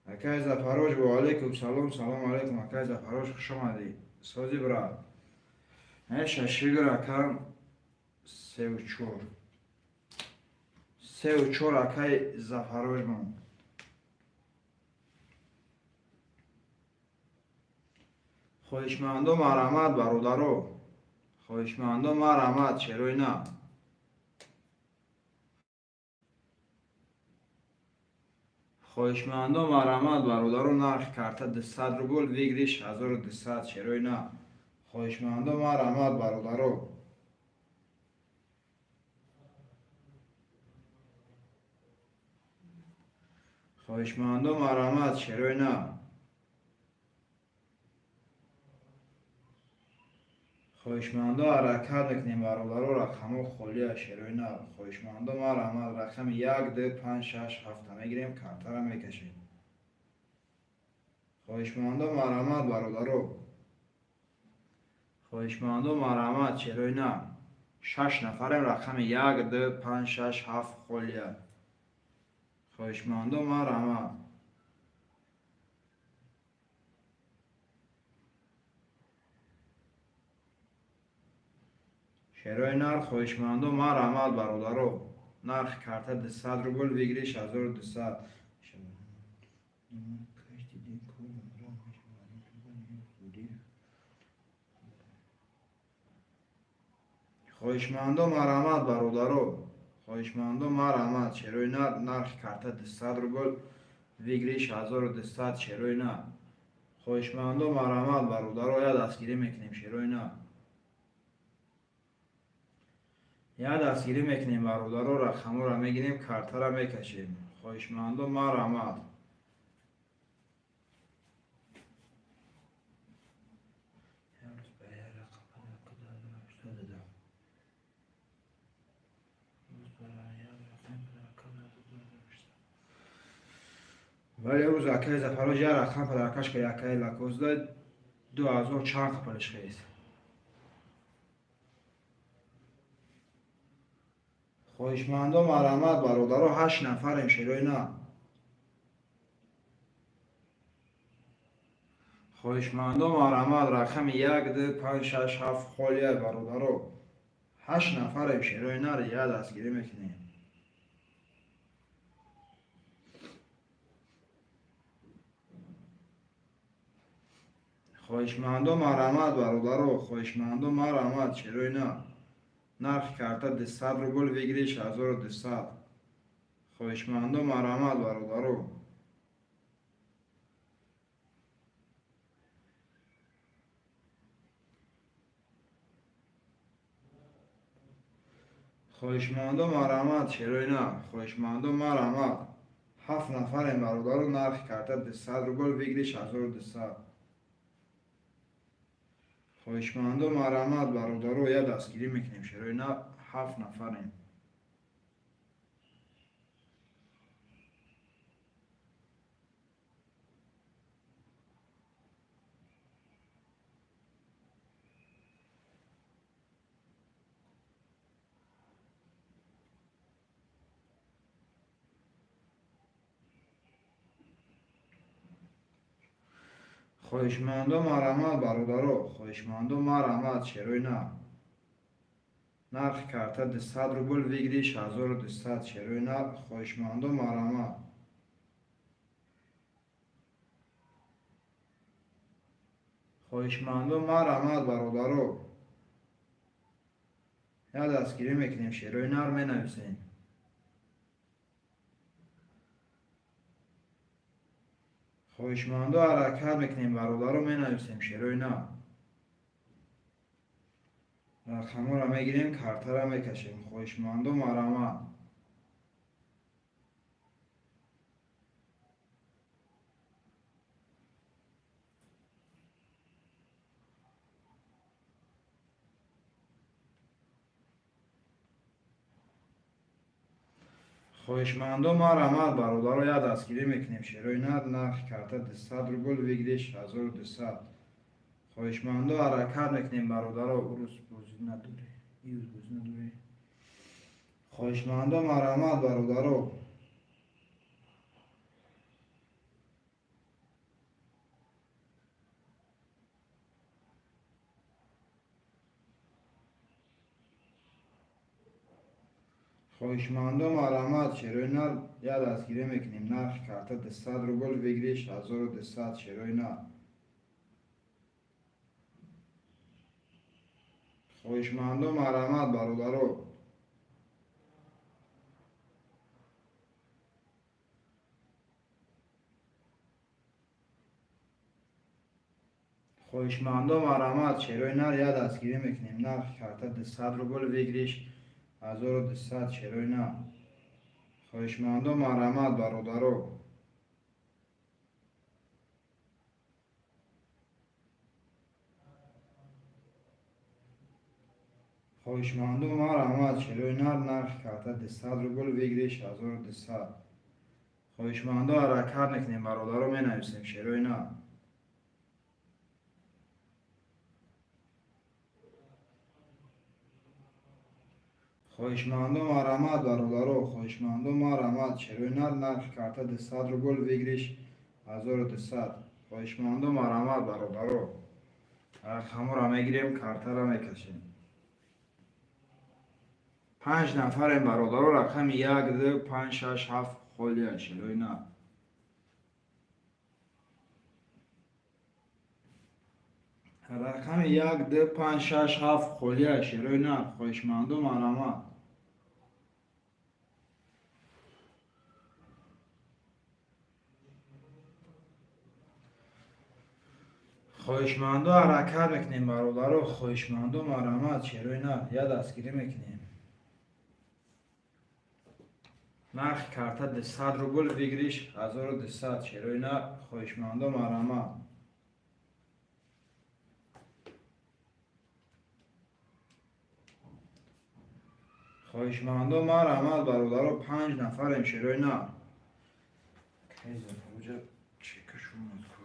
اکای زفروش و علیکم سلام سلام علیکم اکای زفروش خوش آمدی سازی براد ششیگ رقم 34 34 اکای زفروش من خواهشمندم مرحمت برادرو خواهشمندم مرحمت شیرای نه خواهشمندم مرحمت برادر نرخ کرده 200 روبل بگیریش 1200 شیرای نه خواهشمندم مرحمت برادر خواهشمندم مرحمت شیرای نه خواهشمندم حرکت میکنیم برادر رقم خالی شیرای نه خواهشمندم مرحمت رقم 1 2 5 6 7 میگیریم کارت را میکشیم خواهشمندم مرحمت برادر خواهشمندم مرحمت شیرای نه 6 نفریم رقم 1 2 5 6 7 خالیه خواهشمندم مرحمت شیرای نر خواهشمندم مرحمت برادر نرخ کرده 200 روبل بگیریش 1200 خواهشمندم مرحمت برادر خواهشمندم مرحمت شیرای نر نرخ کرده 200 روبل بگیریش 1200 شیرای نه خواهشمندم مرحمت برادر یا دستگیری میکنیم شیرای نه یا دستگیری میکنیم برادر رقم را میگیریم کارت را میکشیم خواهشمندم مرحمت ولی روز اکای زفراج یه رقم پدرکش که یکای لکوز داد 2000 چند خپلش خیست خواهشمندم مرحمت برادر 8 نفریم شیرای نه خواهشمندم مرحمت رقم 1 2 5 6 7 خالیه برادر 8 نفریم شیرای نه رو یه دستگیری میکنیم خواهشمندم مرحمت برادر خواهشمندم مرحمت شیرای نه نرخ کرده 200 روبل بگیریش 1200 خواهشمندم مرحمت برادر خواهشمندم مرحمت شیرای نه خواهشمندم مرحمت 7 نفریم برادر نرخ کرده 200 روبل بگیریش 1200 خواهشمندم مرحمت برادر یا دستگیری میکنیم شیرای نه 7 نفریم خواهشمندم مرحمت برادر خواهشمندم مرحمت شیرای نه نرخ کرده 200 روبل بگیریش 1200 شیرای نه خواهشمندم مرحمت خواهشمندم مرحمت برادر یا دستگیری میکنیم شیرای نر می نویسیم خواهشمندم حرکت میکنیم برادر رو می نویسیم شیرای نه رقم را میگیریم کارت را میکشیم خواهشمندم مرحمت خواهشمندم ما رحمت برادر رو یاد دستگیری میکنیم شیروی نرخ کرده 200 روبل بگیریش 1200. خواهشمندم حرکت میکنیم برادر رو روز بوزی نداره یوز بوزی نداره. خواهشمندم رحمت برادر رو خواهشمندم رحمت شیروی یاد دستگیری میکنیم نرخ کرده 200 روبل بگیریش 1200 شیروی خواهشمندم رحمت برادر رو خواهشمندم رحمت شیروی یاد دستگیری میکنیم نرخ کرده 200 روبل بگیریش 1200 شیروی خواهشمندم رحمت برادر رو خواهشمندم رحمت شیروی نرخ کرده 200 روبل بگیریش 1200. خواهشمندم حرکت میکنیم برادر رو مینویسیم شیروی خواهشمندم رحمت برادر رو خواهشمندم رحمت شیروی نرخ کرده 200 روبل بگیریش 1200. خواهشمندم رحمت برادر رو رقم را میگیریم کارت را میکشیم 5 نفر این برادر رو رقم 1 2 5 6 7 خالی شیروی رقم 1 2 5 6 7 خالی شیروی خواهشمندم رحمت خواهشمندم حرکت میکنیم برادر رو خواهشمندم رحمت شیروی یا دستگیری میکنیم نرخ کرده 200 روبل بگیریش 1200 شیروی خواهشمندم رحمت خواهشمندم رحمت برادر رو 5 نفر شیروی کیزه کجا چکشون میکنم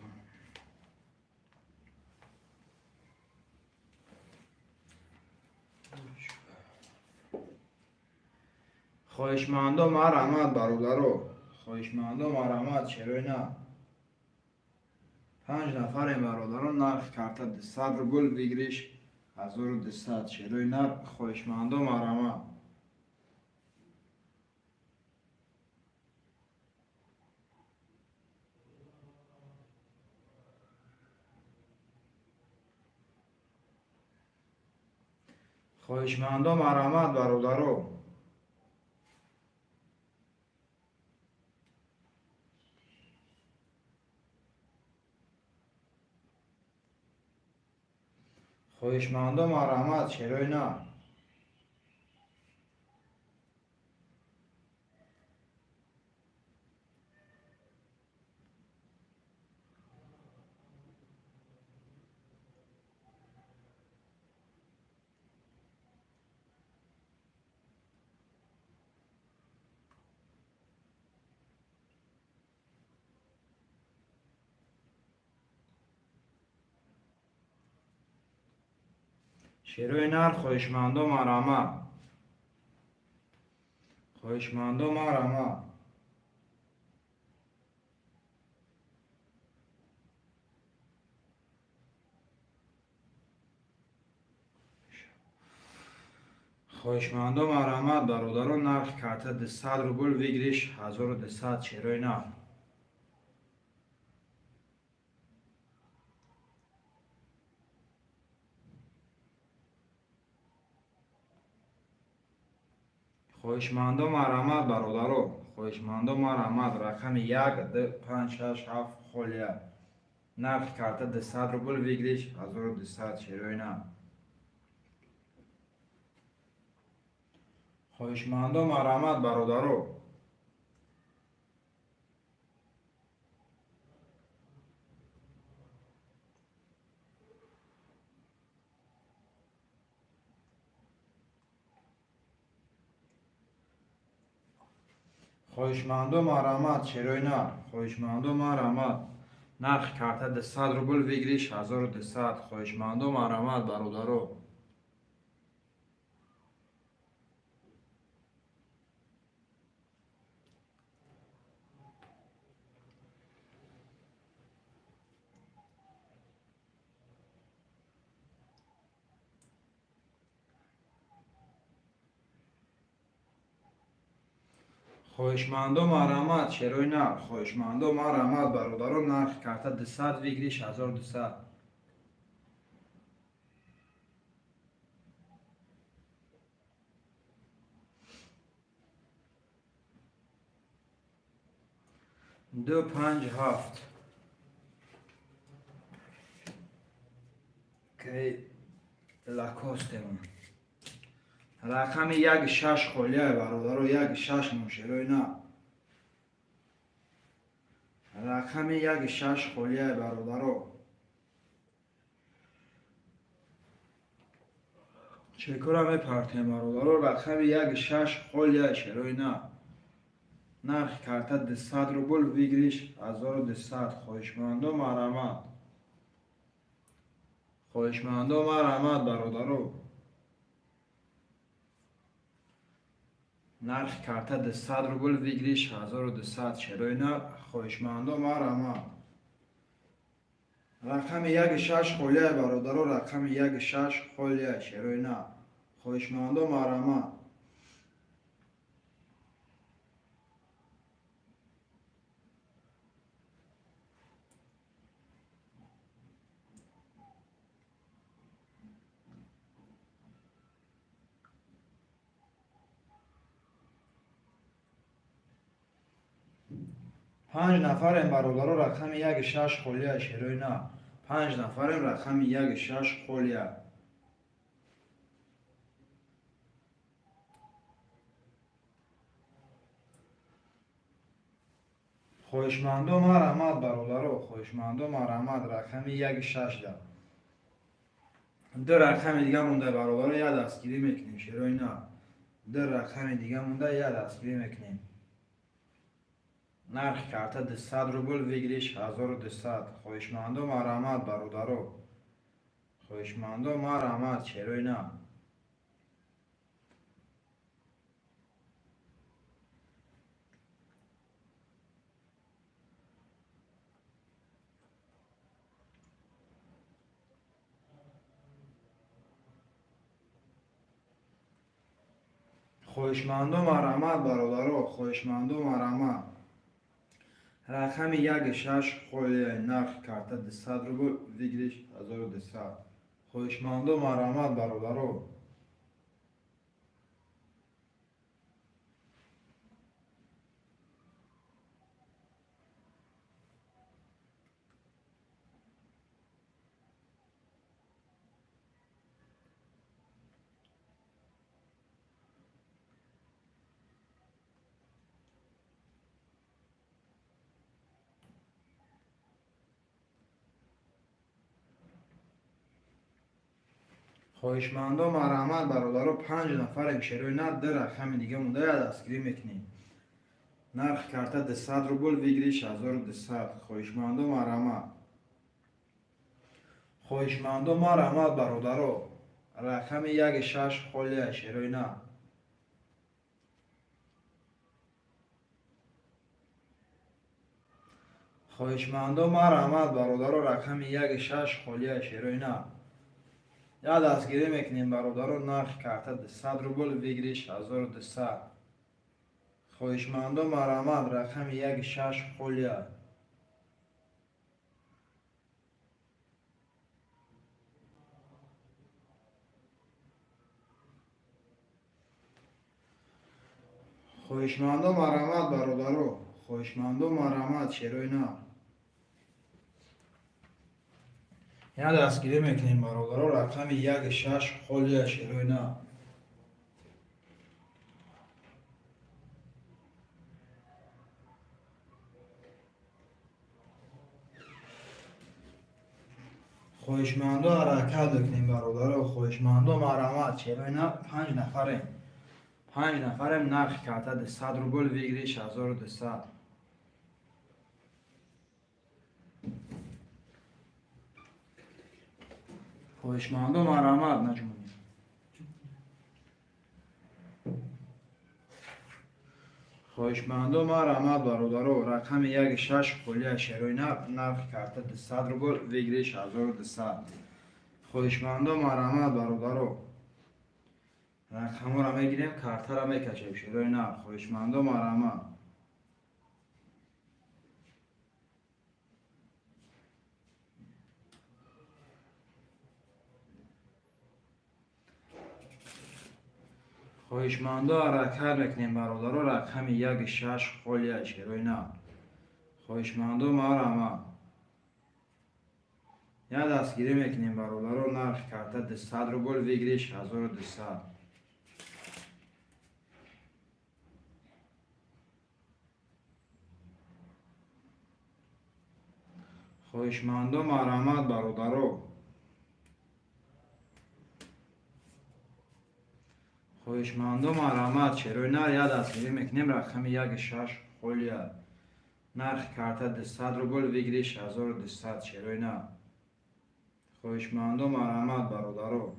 خواهشمندم رحمت برادر رو خواهشمندم رحمت شیروی 5 نفر این برادر رو نرخ کرده 200 روبل بگیریش 1200 شیروی خواهشمندم رحمت خواهشمندم رحمت برادر رو خواهشمندم رحمت شیروی شیروی خواهشمندم رحمت خواهشمندم رحمت خواهشمندم رحمت برادر رو نرخ کرده 200 روبل بگیریش 1200 شیروی خواهشمندم رحمت برادر رو خواهشمندم رحمت رقم 1 2 5 6 7 خالی نرخ کرده 200 روبل بگیریش 1200 شیروی خواهشمندم رحمت برادر رو خواهشمندم آرامد چرای نه خواهشمندم آرامد نرخ کارت 200 روبل بگیریش 1200 خواهشمندم آرامد برادرو خواهشمندم آرامد چرای نه خواهشمندم آرامد برادرو نرخ کارت 200 بگیریش 1200 257 که لاکوستمون رقم 16 خولیه برادرو 16 نوشروی نه رقم 16 خولیه برادرو چکرم پارتیم برادرو رقم 16 خولیه شروی نه نرخ کارت 200 روبل بگیریش 1200 خواهشمندم آرامد خواهشمندم آرامد برادرو نرخ کارت 200 روبل بگیریش 1200 شروی نه خواهشمندم آرامد رقم 16 خولیه برادرو رقم 16 خولیه شروی نه خواهشمندم آرامد پنج نفریم برادرو رقم 16 خولیه شروی نه 5 نفریم رقم 16 خولیه خواهشمندم آرامد برادرو خواهشمندم آرامد رقم 16 ده دو رقم دیگه مونده برادرو یه دستگیری میکنیم شروی نه دو رقم دیگه مونده یه دستگیری میکنیم نرخ کارت 200 روبل بگیریش 1200 خواهشمندم آرامد برادرو خواهشمندم آرامد چروی نه خواهشمندم آرامد برادرو خواهشمندم آرامد رقم 16 خولیه نرخ کارت 200 روبل بگیریش 1200 خواهشمندم آرامد برادرو خواهشمندم آرامد برادرو 5 نفریم شروی نه دو رقم دیگه مونده یه دستگیری میکنیم نرخ کارت 200 روبل بگیریش 1200 خواهشمندم آرامد خواهشمندم آرامد برادرو رقم 16 خولیه شروی نه خواهشمندم آرامد برادرو رقم 16 خولیه شروی نه یه دستگیری میکنیم برادرو نرخ کارت 200 روبل بگیریش 1200 خواهشمندم آرامد رقم 16 خولیه خواهشمندم آرامد برادرو خواهشمندم آرامد شروی نه یه دستگیری میکنیم برادرو رقم 16 خولیه شروی نه خواهشمندم حرکت بکنیم برادرو خواهشمندم آرامد شروی نه 5 نفریم 5 نفرم نرخ کرده 200 روبل ویگریش 1200. خواهشمندم مرحمت نجمونی. خواهشمندم مرحمت برادرو رقم 16 خلیه شروع نرخ کرده 200 روبل ویگریش 1200. خواهشمندم مرحمت برادرو رقم را میگیریم کارت را میکشیم شروع نرخ. خواهشمندم مرحمت. خواهشمندم حرکت میکنیم برادرو رقم 16 خلیه شروع نرخ. خواهشمندم مرحمت. یک دستگیری میکنیم برادرو نرخ کرده 200 روبل ویگریش 1200. خواهشمندم مرحمت برادرو. خواهشمندم مرحمت شروع نر یک دستگیری میکنیم رقم 16 خلیه نرخ کرده 200 روبل ویگریش 1200 شروع نر. خواهشمندم مرحمت برادرو.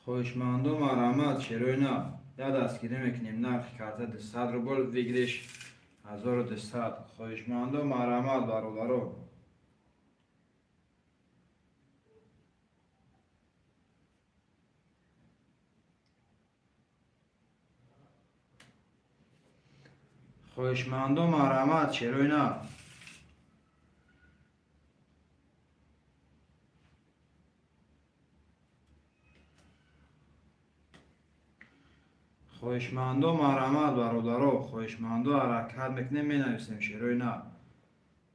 خواهشمندم مرحمت شروع نر یک دستگیری میکنیم نرخ کرده 200 روبل ویگریش 1200. خواهشمندم مرحمت برادرو. خواهشمندم مرحمت شروع نر. خواهشمندم مرحمت برادرو خواهشمندم حرکت میکنیم می نویسیم شروع نر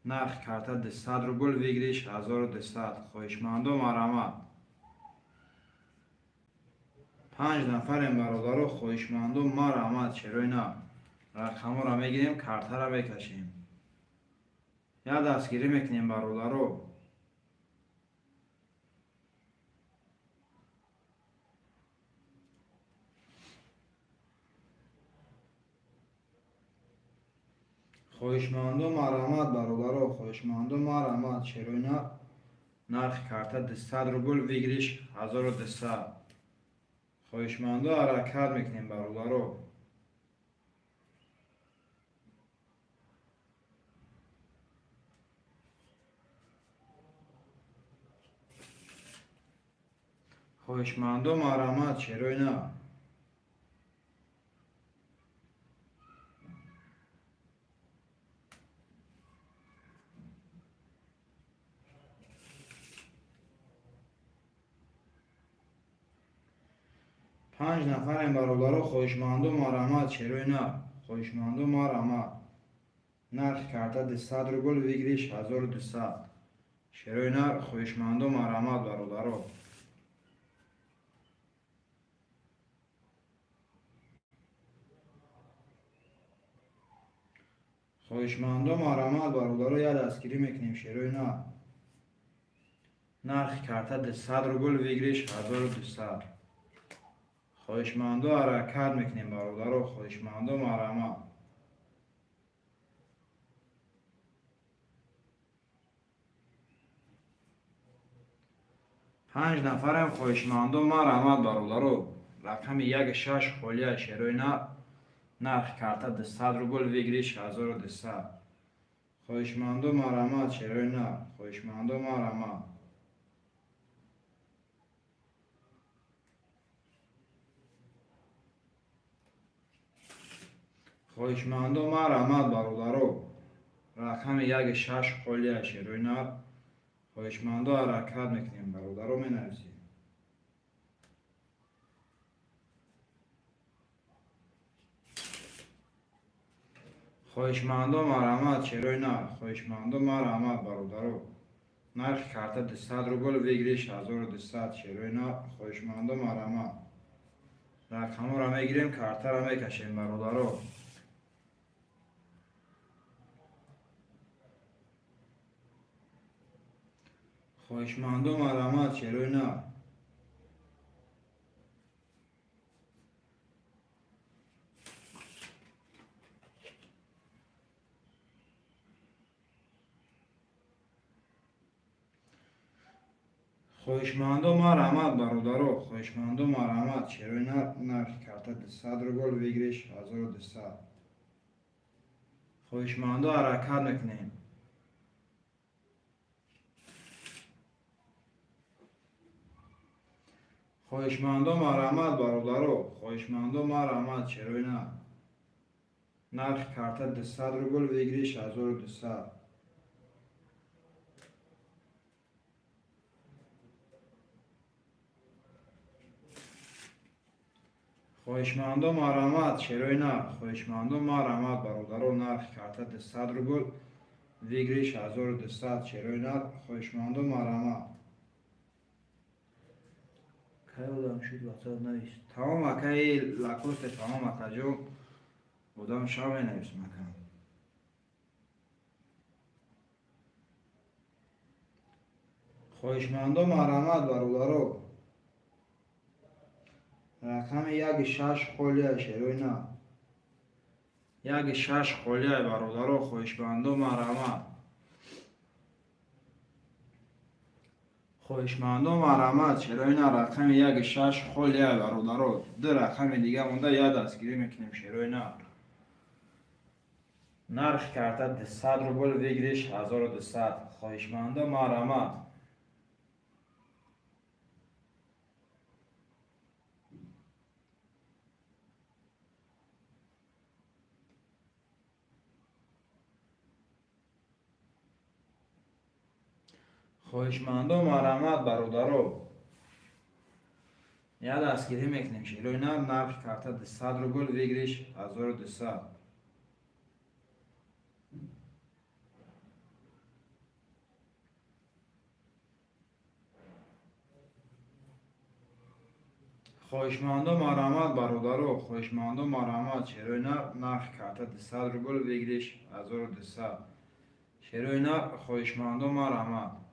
نرخ کرده 200 روبل ویگریش 1200. خواهشمندم مرحمت. 5 نفریم برادرو خواهشمندم مرحمت شروع نر رقم را میگیریم کارت را میکشیم یک دستگیری میکنیم برادرو. خواهشمندم مرحمت برادرو خواهشمندم مرحمت شروع نر نرخ کرده 200 روبل ویگریش 1200. خواهشمندم حرکت میکنیم برادرو. خواهشمندم مرحمت شروع نر. 5 نفریم برادرو خواهشمندم مرحمت شروع نر خواهشمندم مرحمت نرخ کرده 200 روبل ویگریش 1200 شروع نر. خواهشمندم مرحمت برادرو. خواهشمندم مرحمت برادرو یک دستگیری میکنیم شروع نر نرخ کرده 200 روبل ویگریش 1200. خواهشمندم حرکت میکنیم برادرو خواهشمندم مرحمت. 5 نفرم خواهشمندم مرحمت برادرو رقم 16 خلیه شروع نرخ کرده 200 روبل ویگریش 1200. خواهشمندم مرحمت شروع نر خواهشمندم مرحمت. خواهشمندم مرحمت برادرو رقم 16 خلیه شروع نر خواهشمندم حرکت میکنیم برادرو می نویسیم. خواهشمندم مرحمت شروع نر خواهشمندم مرحمت برادرو نرخ کرده 200 روبل ویگریش 1200 شروع نر. خواهشمندم مرحمت. رقم را میگیریم کارت را میکشیم برادرو. خواهشمندم مرحمت چرا نه. خواهشمندم مرحمت برادرو، خواهشمندم مرحمت چرا نه نرخ کارت 100 روبل بگیریش 1200. خواهشمندم حرکت میکنین. خواهشمندم مرحمت برادرو، خواهشمندم مرحمت چرا نه نرخ کارت 100 روبل بگیریش 1200. خواهشمندم مرحمت چرا نه خواهشمندم مرحمت برادرو نرخ کارت 100 روبل بگیریش 1200 چرا نه خواهشمندم مرحمت. کی بودم شد وقتا نویست تمام اکای لاکوست تمام اکا جو بودم شاوه نویست مکان. خواهشمندم مرحمت برادرو رقم 16 خالیه شروع نه 16 خالیه برادرو خواهشمندم مرحمت. خواهشمندم مرحمت چرا اینا رقم 16 خالیه برادرو دو رقم دیگه مونده یا دستگیری میکنیم شروع نه نرخ کارت 100 روبل بگیریش 1200. خواهشمندم مرحمت. خواهشمندم مرحمت برادرو یا دستگیری میکنیم شروع نه نرخ کارت 100 روبل بگیریش 1200. خواهشمندم مرحمت برادرو خواهشمندم مرحمت چرا نه نرخ کارت 100 روبل بگیریش 1200 چرا نه خواهشمندم مرحمت.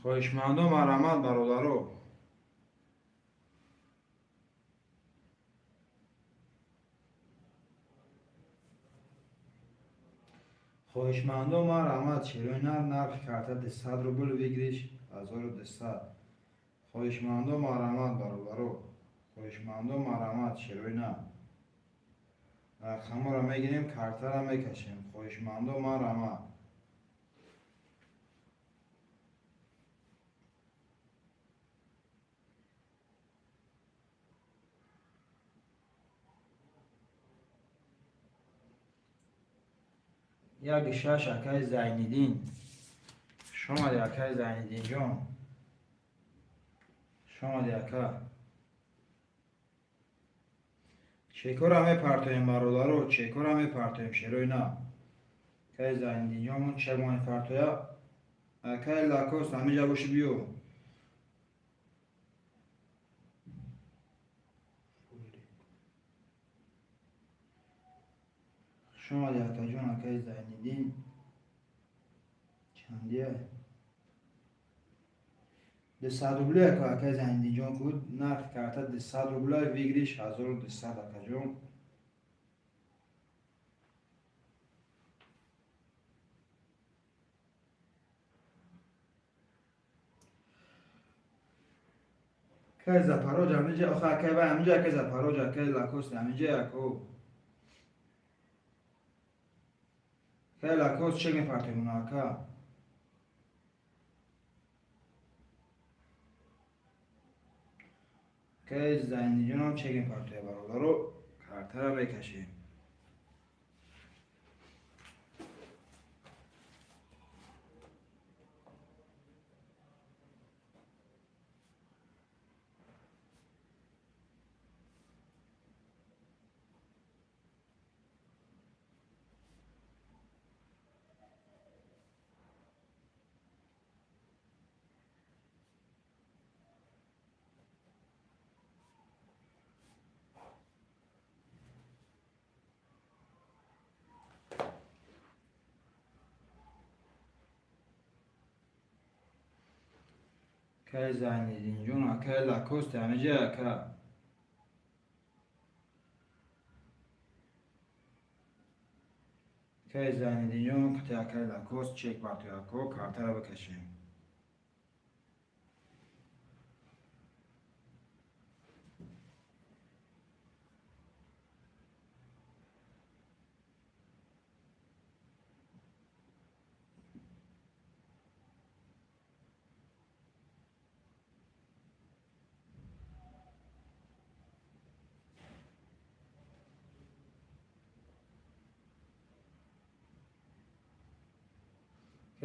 خواهشمندم مرحمت برادرو خواهشمندم مرحمت چرا نه نرخ کارت 100 روبل بگیریش 1200. خواهشمندم مرحمت برادرو خواهشمندم مرحمت چرا نه رقم را میگیریم کارت را میکشیم. خواهشمندم مرحمت. یک شش اکای زینیدین شما دی اکای زینیدین جان شما دی اکا چکور همه پرتویم برادرو چکور همه پرتویم شروع نه اکای زینیدین جان چه ماه پرتویا اکای لاکوست همه جا باشه بیو شما دی اکا جان اکای زینیدین چندیه 200 روبله اکا زینیدین جان بود نرخ کارت 200 روبله بگیریش 1200 اکا جان. که زپاروج همینجا آخه که با همینجا که زپاروج که لاکوست همینجا اکو که لاکوست چه میپرته اونا که که زنی جونم چه میپرته برادرو کارت را بکشیم. که زنیدین جون اکه لاکوست همیجه اکه که زنیدین جون کتی اکه لاکوست چک باتو اکو کارت را بکشیم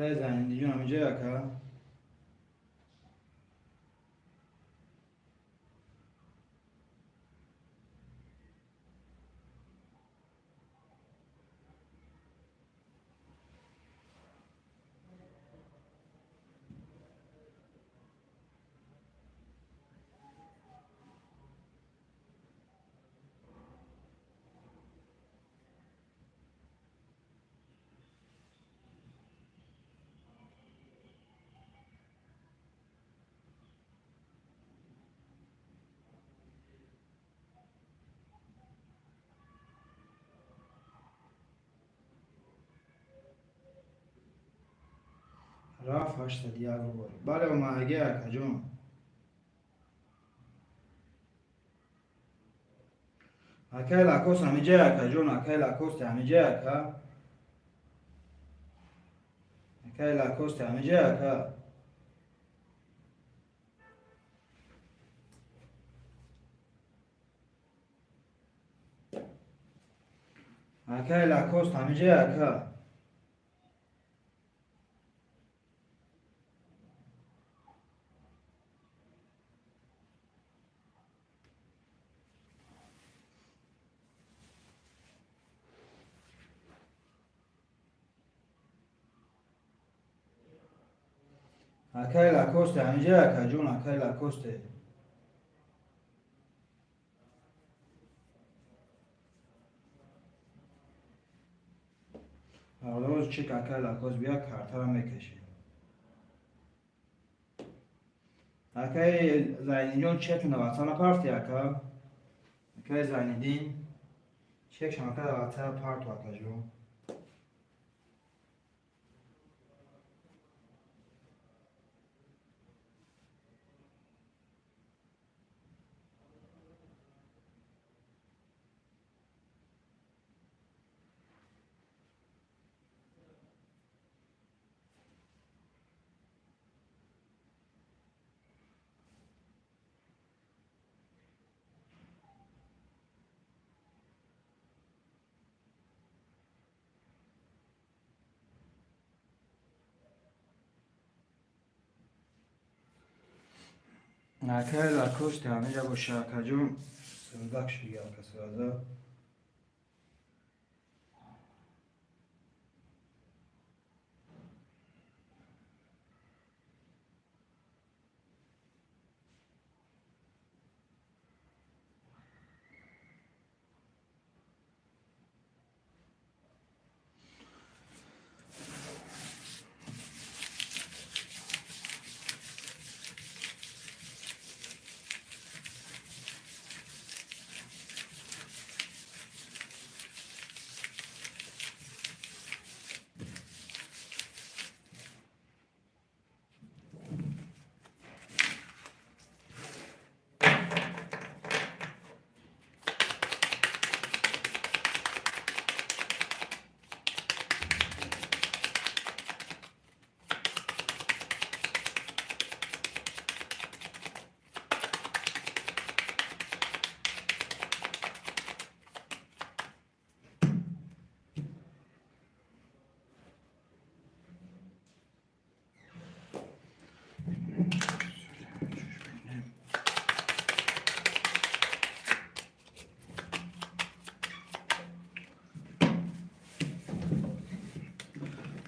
که زنیدین جون همیجه اکه رفت 81 رو برو بله اومد اگه اکه جون اکه لاکوست همیجه اکه جون اکه لاکوست همیجه اکه اکه لاکوست همیجه اکه اکه لاکوست همیجه اکه اکه لاکوست همیجه اکه جون اکه لاکوست حالا چک اکه لاکوست بیا کارت را میکشیم اکه زنیدین جون چک نواتانا پارتی اکه زنیدین چک شمکه نواتانا پارت اکه جون اکه لاکوست همیجه باشه اکه جون سردک شویه اکه سرده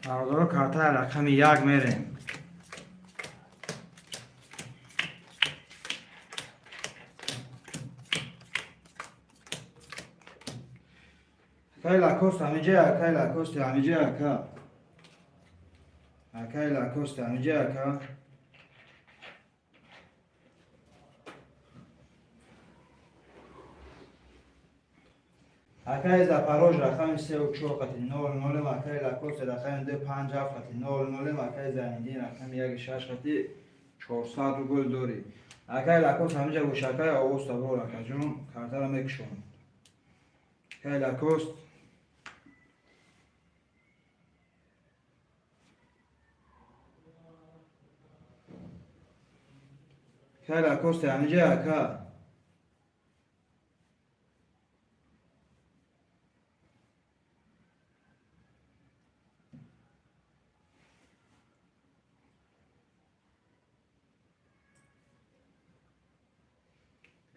حالا کارت رقم 1 میریم اکه لاکوست همیجه اکه لاکوست همیجه اکه لاکوست همیجه اکه Акай Запорож рақами 34 қати 00, акай Лакост рақами 257 қати 00, акай Зайнидин рақами 16 қати 400 рубл дори. Акай Лакост ҳамиҷа гӯшакай овоз табро акаҷон картара мекушон. Акай Лакост Акай Лакост ҳамиҷа ака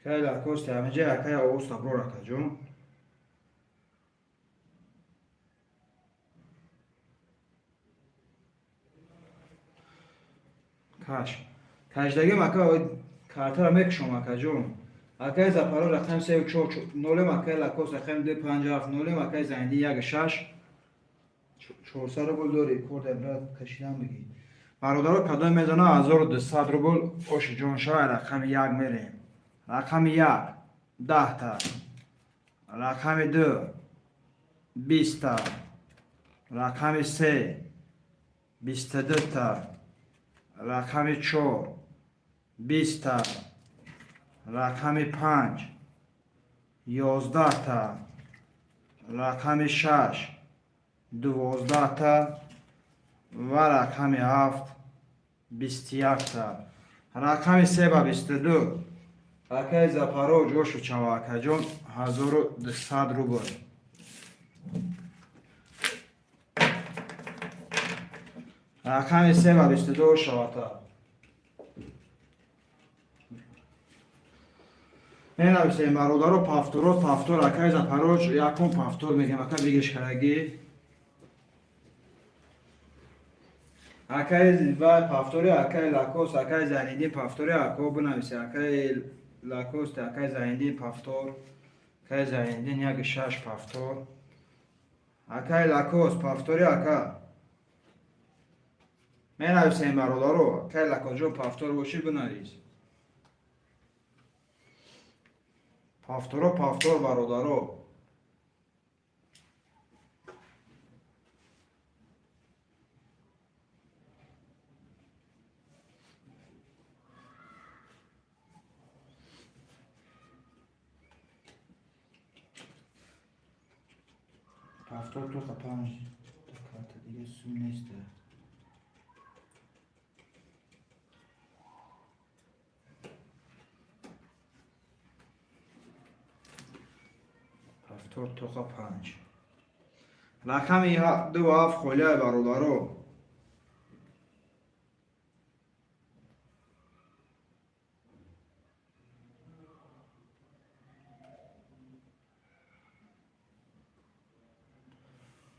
Акай Лакост ҳамиҷа акай овоз табро акаҷон. Каждагим ака картара мекушом акаҷон. Акай Запорож рақами 34 акай Лакост рақами 257 акай Зайнидин 16 400 рубл дори. Корда ибрат кашидан бигӣ. Бародаро кадом мезана 1200 рубл оши ҷон шавай рақами 1 мерем. Рақами 1 10 та. Рақами 2 20 та. Рақами 3 22 та. Рақами 4 20 та. Рақами 5 11 та. Рақами 6 12 та. ва рақами 7 21 та. Рақами 3 ба 22 акай Запорож ошу чава акаҷон 1200 рубл. Рақами 3 ба 22 шавата. менависем бародаро пафтур акай Запорож якум пафтур мегем ака бигишкарагӣ. Акай вай пафтури акай Лакост акай Зайнидин пафтури ако бинависе акай Лакост акай Зайнидин пафтур акай Зайнидин 16 пафтур акай Лакост пафтури ака менависем бародаро акай Лакост ҷон пафтур боши бинавис. Пафтур бародаро. Пафтур то қапанҷ карта дига сум нест. Пафтур то қапанҷ. Рақами 2 холияй бародаро.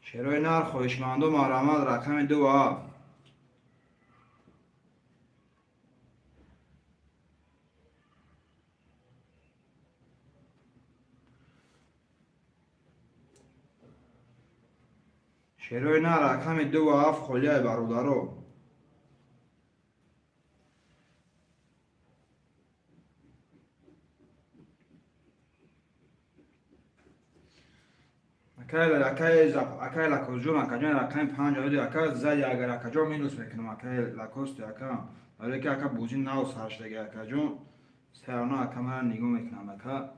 шерои нар хоҳишмандум марамад рақами 2 шерои нар рақами 2 холияй бародаро. акай Лакостҷон акаҷон рақами 5 ака зади агар акаҷон минус мекунам акай Лакости ака вале ки ака бӯзи нав саршдаги акаҷон саёна ака мара нигоҳ мекунам ака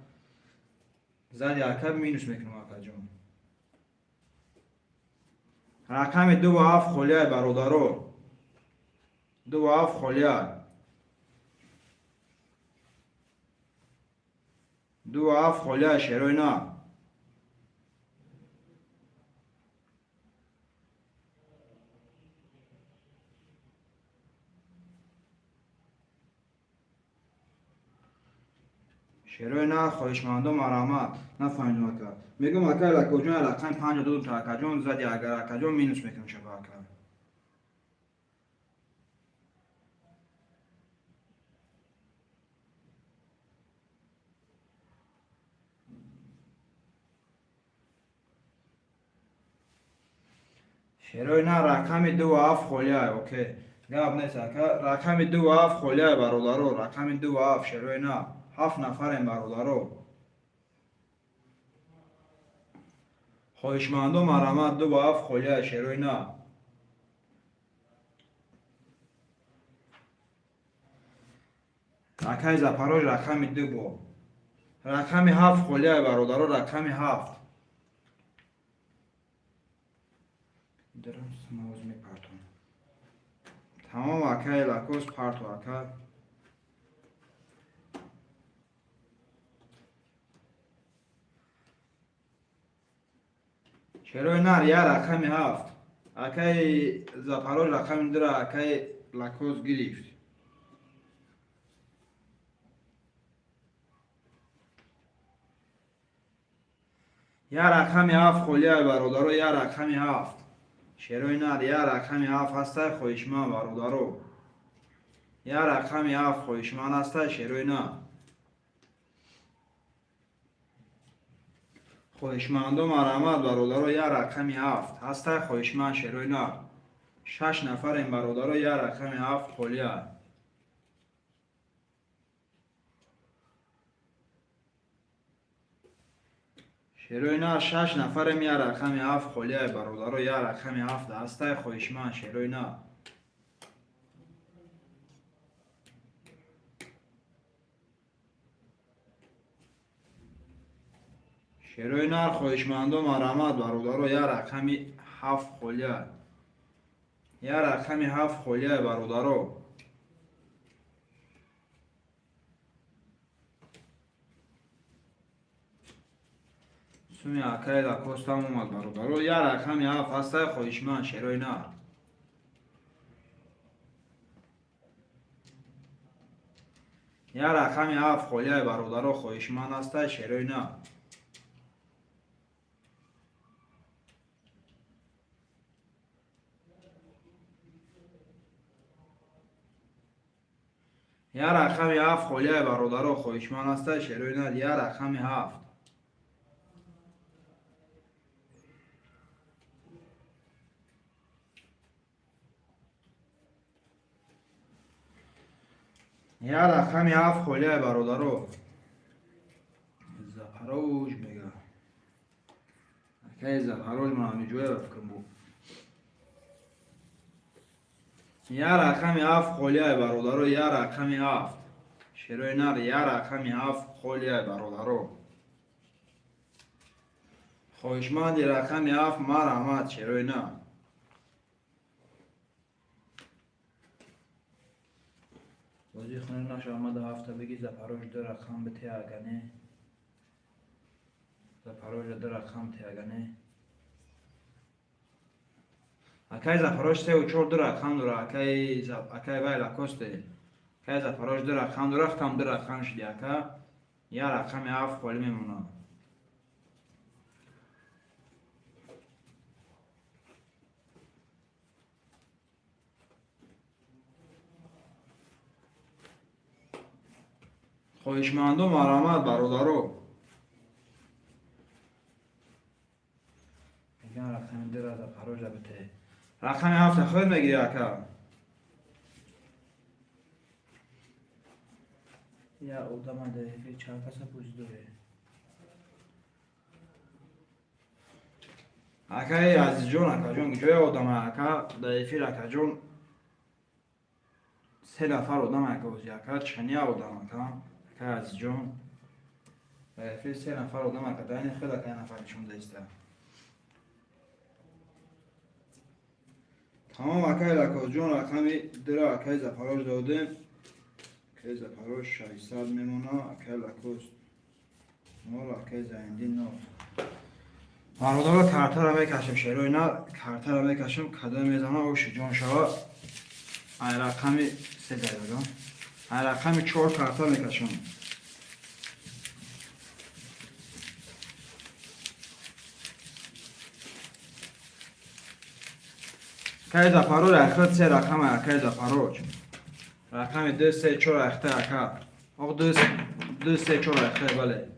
зади ака минус мекунам акаҷон. рақами 2 холияй бародаро. 2 холияй 2 холияй шерои нар. шерои нар хоҳишмандум марамад нафаҳмидум ака мегӯм акай Лакостҷон рақами 5 додум то акаҷон зади агар акаҷон минус мекунам шаба ака. шерои нар рақами 2 холияй окей гап нест ака рақами 2 холияй бародаро. рақами 2 шерои нар 7 нафарем бародаро. خواهشمندم مرحمت دو با اف خلیه شیروی نه. رکای زپاروژ رقم دو با رقم 7 خلیه برادر رقم 7 درم سماوز می پرتون تمام اکای لاکوس پرتو اکای شیروی نر یا رقم 7 اکای زپاروژ رقم در اکای لاکوس گرفت. یا رقم 7 خلیه برادر یا رقم 7 شیروی نر یا رقم 7 هسته خویشمن برادرو یا رقم 7 خویشمن هسته شیروی نه. خویشمندم مرحمت برادرو یا رقم 7 هسته خویشمن شیروی نه. 6 نفر این برادرو یا رقم 7 خلیه شیروی نه 6 نفر یا رقم 7 خلیه برادرو یا رقم 7 هسته خویشمن شیروی نه. شیروی نر خویشمندم مرحمت برادرو یا رقم 7 خلیه یا رقم 7 خلیه برادرو سومی اکای لاکوستم اومد برادرو یا رقم 7 هسته خویشمن شیروی نر. یا رقم 7 خلیه برادرو خویشمن هسته شیروی نه. یا رقم 7 خلیه برادرو خویشمن هسته شیروی نه. یا رقم 7 یا رقم 7 خلیه برادرو زپاروژ میگه اکای زپاروژ من همیجوه بفکرم بود. یا رقم 7 خلیه برادرو یا رقم 7 شیروی نر یا رقم 7 خلیه برادرو خویشمند رقم 7 مرحمت شیروی نه. بازی خونه نش آمده هفته بگی زپاروژ دو رقم به تیاگنه زپاروژ دو رقم تیاگنه اکای زپاروژ 3 و 4 دو رقم داره اکای بای لاکوسته اکای زپاروژ دو رقم داره رفتم دو رقم شدی اکا یا رقم 7 خالی میمونه. خویشمندم مرحمت برادرو میگن رقم در از زپاروژ بته رقم 7 خود میگیری اکا یا او دماده فی چند کسا پوچ دوره اکای عزیز جون اکا جون جوی آدم اکا دایفیر اکا جون 3 نفر آدم اکا بزی اکا چنی آدم اکا اکا عزیز جون دایفیر 3 نفر آدم اکا داینی خود اکا نفرشون دیسته تمام اکای لکا جون رقمی در اکای زپاروژ دادیم اکای زپاروژ 600 میمونه اکای لکوست نول اکای زایندی نول برادر کارتا را میکشم شیروی نه کارتا را میکشم کده میزنه او شجون شوا این رقمی 3 دقیقه این رقمی 4 کارتا میکشم اکای زپاروژ اخت 3 رقم اکای زپاروژ رقم 2 3 4 اخته اکا آق 2 3 4 اخته بله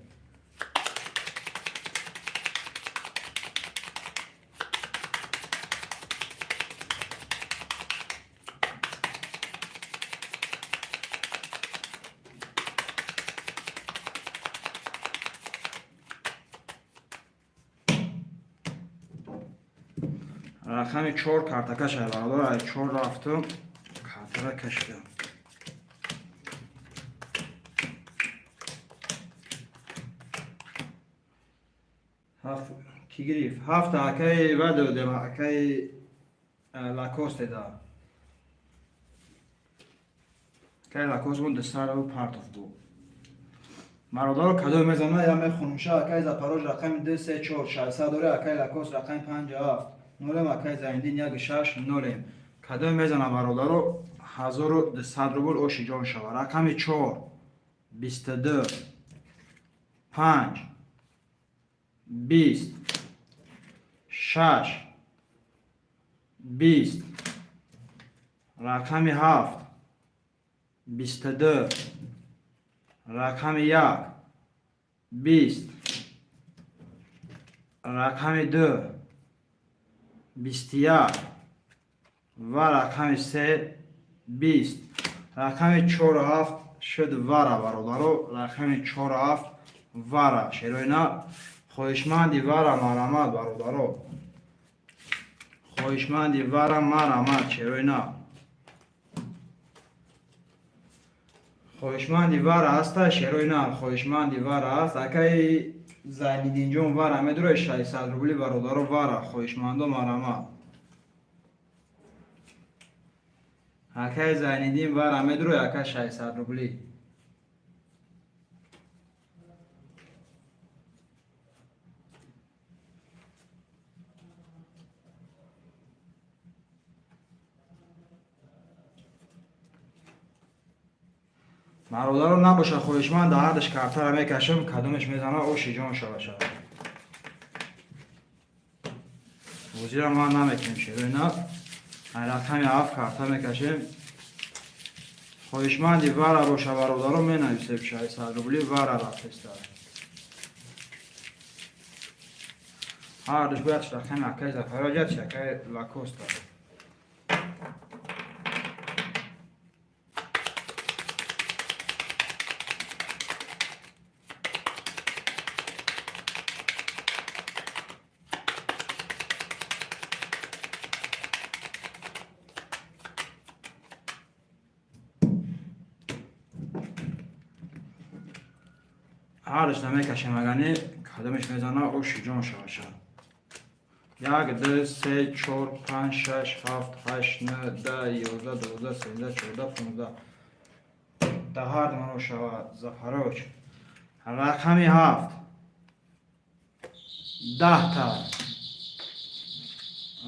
رقم 4 کارتکش برادر 4 رفتم کارت را کشیدم. هفت کی گرفت؟ هفت اکای و دادم اکای لاکوست دا. اکای لاکوست بود دستار او پارتوف بود. مرادار کدوم میزنه یا میخونمشه اکای زپاروژ رقم 2 3 4 600 داره اکای لاکوست رقم 57 نولم اکای زایندین 1 6 نولم کدوم میزنه مرادارو 1200 روبل اوشی جان شوه رقم 4 22 5 20 6 20 رقم 7 22 رقم 1 20 رقم 2 21 و رقم 3 20 رقم 4 و 7 شد وره برادرو رقم 4 و 7 وره شیروینا خوشمندی وره مرامد برادرو خوشمندی وره مرامد شیروینا خوشمندی وره هسته شیروینا خوشمندی وره هست اکای زایندین جون وره میدروی 600 روبلی برادرو وره خوشمندو مرامد اکای زایندین وره میدروی اکای 600 روبلی مرادارو نباشه خوشمند دهدش کارتا را میکشم کدومش میزنه او شیجان شده شده وزیر ما نمیکنیم شیروینا رقم 7 کارتا میکشیم خوشمندی وره باشه برادارو می نویسیم 600 روبلی وره رفته هردش باید رقم اکای زفراجت شکای لاکوست داره هرش نمیکشیم اگرنی کدومش میزنه او شیجان شده شد 1 2 3 4 5 6 7 8 9 10 11 12 13 14 15 دهر منو شود زفروج رقمی 7 10 تا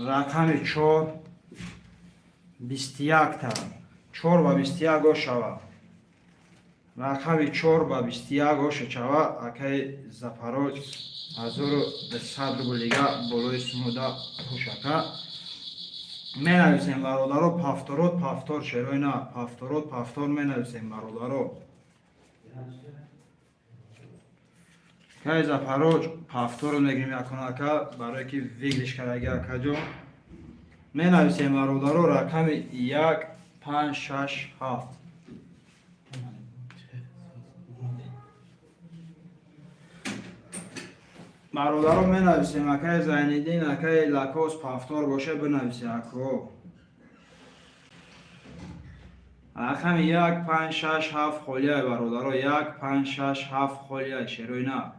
رقمی 4 21 تا 4 و 21 گو شود رقمی 4 و 21 گو شود اکای زفروج 1200 روبلیگه بلوی سموده خوشکه می نویسیم برادرو پافتورود پافتور شیروینا پافتورود پافتور می نویسیم برادرو که زفروج پافتور رو میگیم یکونه که برای که ویگلش کرده اکا جو می نویسیم برادرو رقم 1 5 6 7 برادرو می نویسیم اکای زایندین اکای لاکوس پافتور باشه بنویسیم اکو رقم 1 5 6 7 خولیه برادرو 1 5 6 7 خولیه شیروینا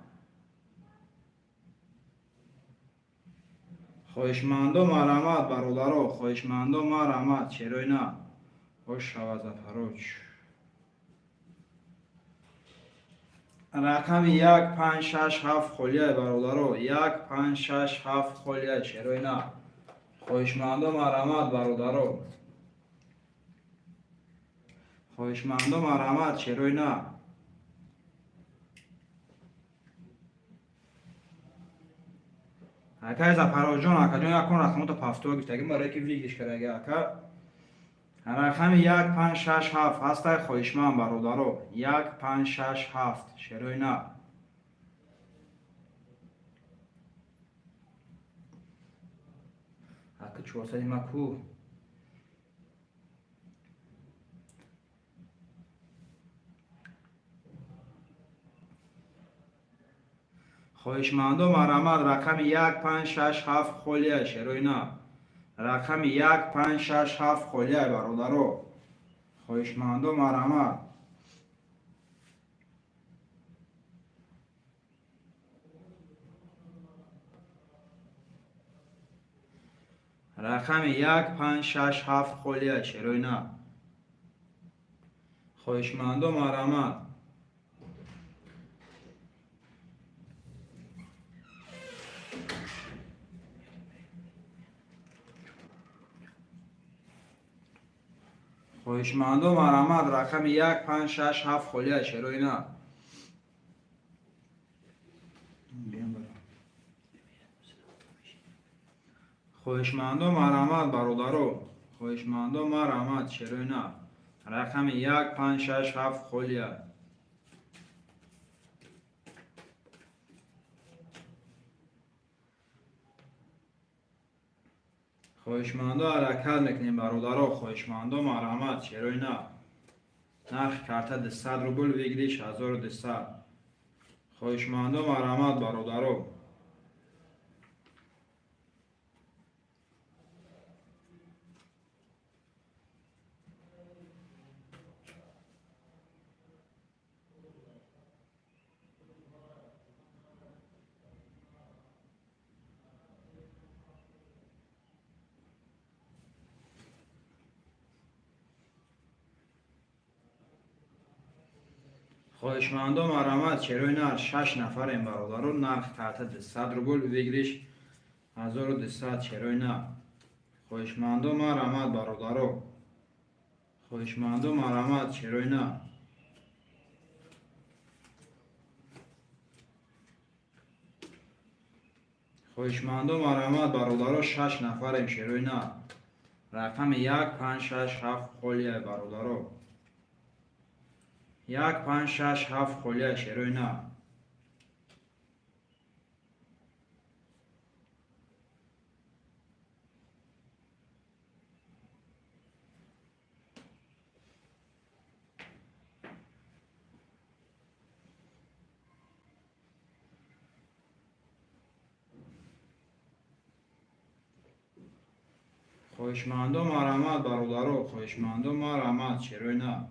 خوشمندو مرامت برادرو خوشمندو مرامت شیروینا خوش شود زفروج رقم 1 5 6 7 خولیه برادرو 1 5 6 7 خولیه شیروینا خوشمندو مرامت برادرو خوشمندو مرامت شیروینا اکای زفروج جان اکا جان یکون رقمات پافتو گفتگیم برای که ویگش کرده اکا رقم 1 5 6 7 هسته خوشمند برادرو 1 5 6 7 شیروینا اکا 400 مکو خوشمندو مرامت رقم 1 5 6 7 خولیه شیروینا رقم 1567 خلیه برادرو. خواهشمند و مرحمت. رقم 1567 خلیه شیروی نه. خواهشمند و مرحمت. خواهشمند و مرحمت. رقم 1567 خلیه شیروی نه. خواهشمند و مرحمت برادرو. خواهشمند و مرحمت شیروی نه. رقم 1567 خلیه. خواهشمند و حرکت میکنیم برادرو. خواهشمند و مرحمت شیروی نه. نرخ کارت 100 روبل بگیریش 1200. خواهشمند و مرحمت برادرو. خواهشمند و مرحمت چروی نر 6 نفریم برادرو. نرخ کارت 100 روبل بگیریش 1200 چروی نه. خواهشمند و مرحمت برادرو. خواهشمند و مرحمت چروی نه. خواهشمند و مرحمت برادرو 6 نفریم شیروی نه. رقم 1567 خلیه برادرو. 1567 خلیه شیروی نه. خواهشمند و مرحمت برادرو. خواهشمند و مرحمت شیروی نه.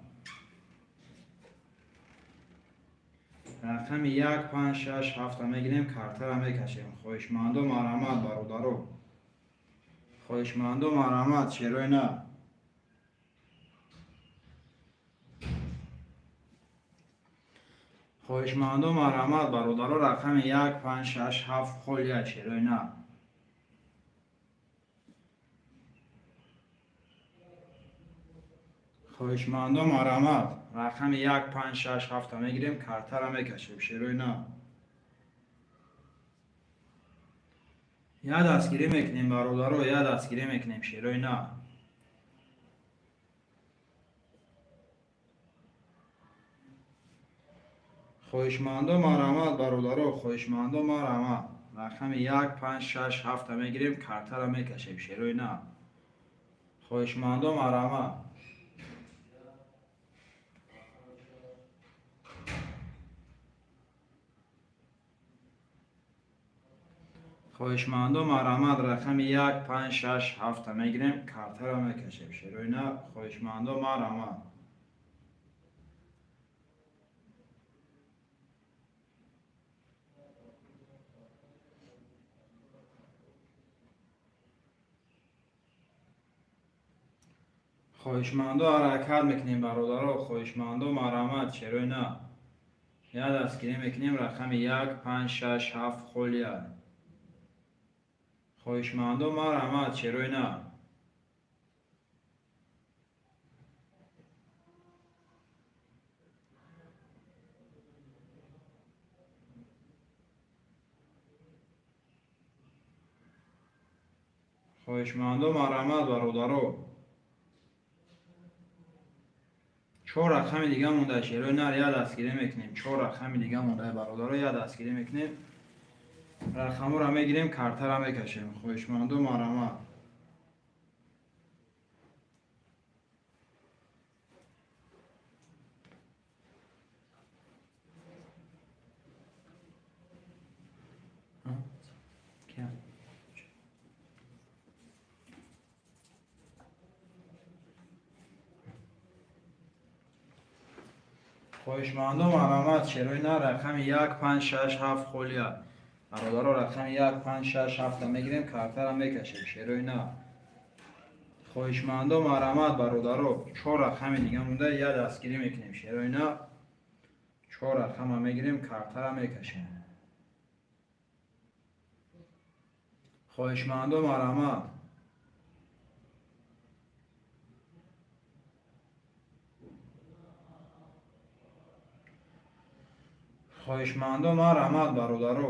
رقم 1567 میگیریم کارتر هم میکشیم. خواهشمند و مرحمت برادرو. خواهشمند و مرحمت شیروی نه. خواهشمند و مرحمت برادرو. رقم 1567 خلیه شیروی نه. خواهشمند و مرحمت. رقم 1567 میگیریم کارتر هم میکشیم شیروی نه. یا دستگیری میکنیم برادرو. یا دستگیری میکنیم شیروی نه. خواهشمند و مرحمت برادرو. خواهشمند و مرحمت. رقم 1567 میگیریم کارتر هم میکشیم شیروی نه. خواهشمند و مرحمت. خواهشمند و مرحمت. رقم 1567 میگیریم کارتر هم میکشیم شیروی نه. خواهشمند و مرحمت. خواهشمند و حرکت میکنیم برادرو. خواهشمند و مرحمت شیروی نه. یا دستگیری میکنیم رقم 1567 خلیه. خواهشمند و مرحمت شیروی نه. خواهشمند و مرحمت برادرو. 4 رقم دیگه مونده شیروی نر. یا دستگیری میکنیم. 4 رقم دیگه مونده برادرو. یا دستگیری میکنیم. رقم رو میگیریم کارتر هم میکشیم. خواهشمند و مرحمت. خواهشمندم علامت شیروی نه رقم 1567 خولیا برادر رقم 1567 میگیریم کارتر هم میکشیم شیروی نه خواهشمندم علامت برادر 4 رقم دیگه مونده یه دستگیری میکنیم شیروی نه 4 رقم هم میگیریم کارتر هم میکشیم خواهشمندم علامت خواهشمندم علامت برادر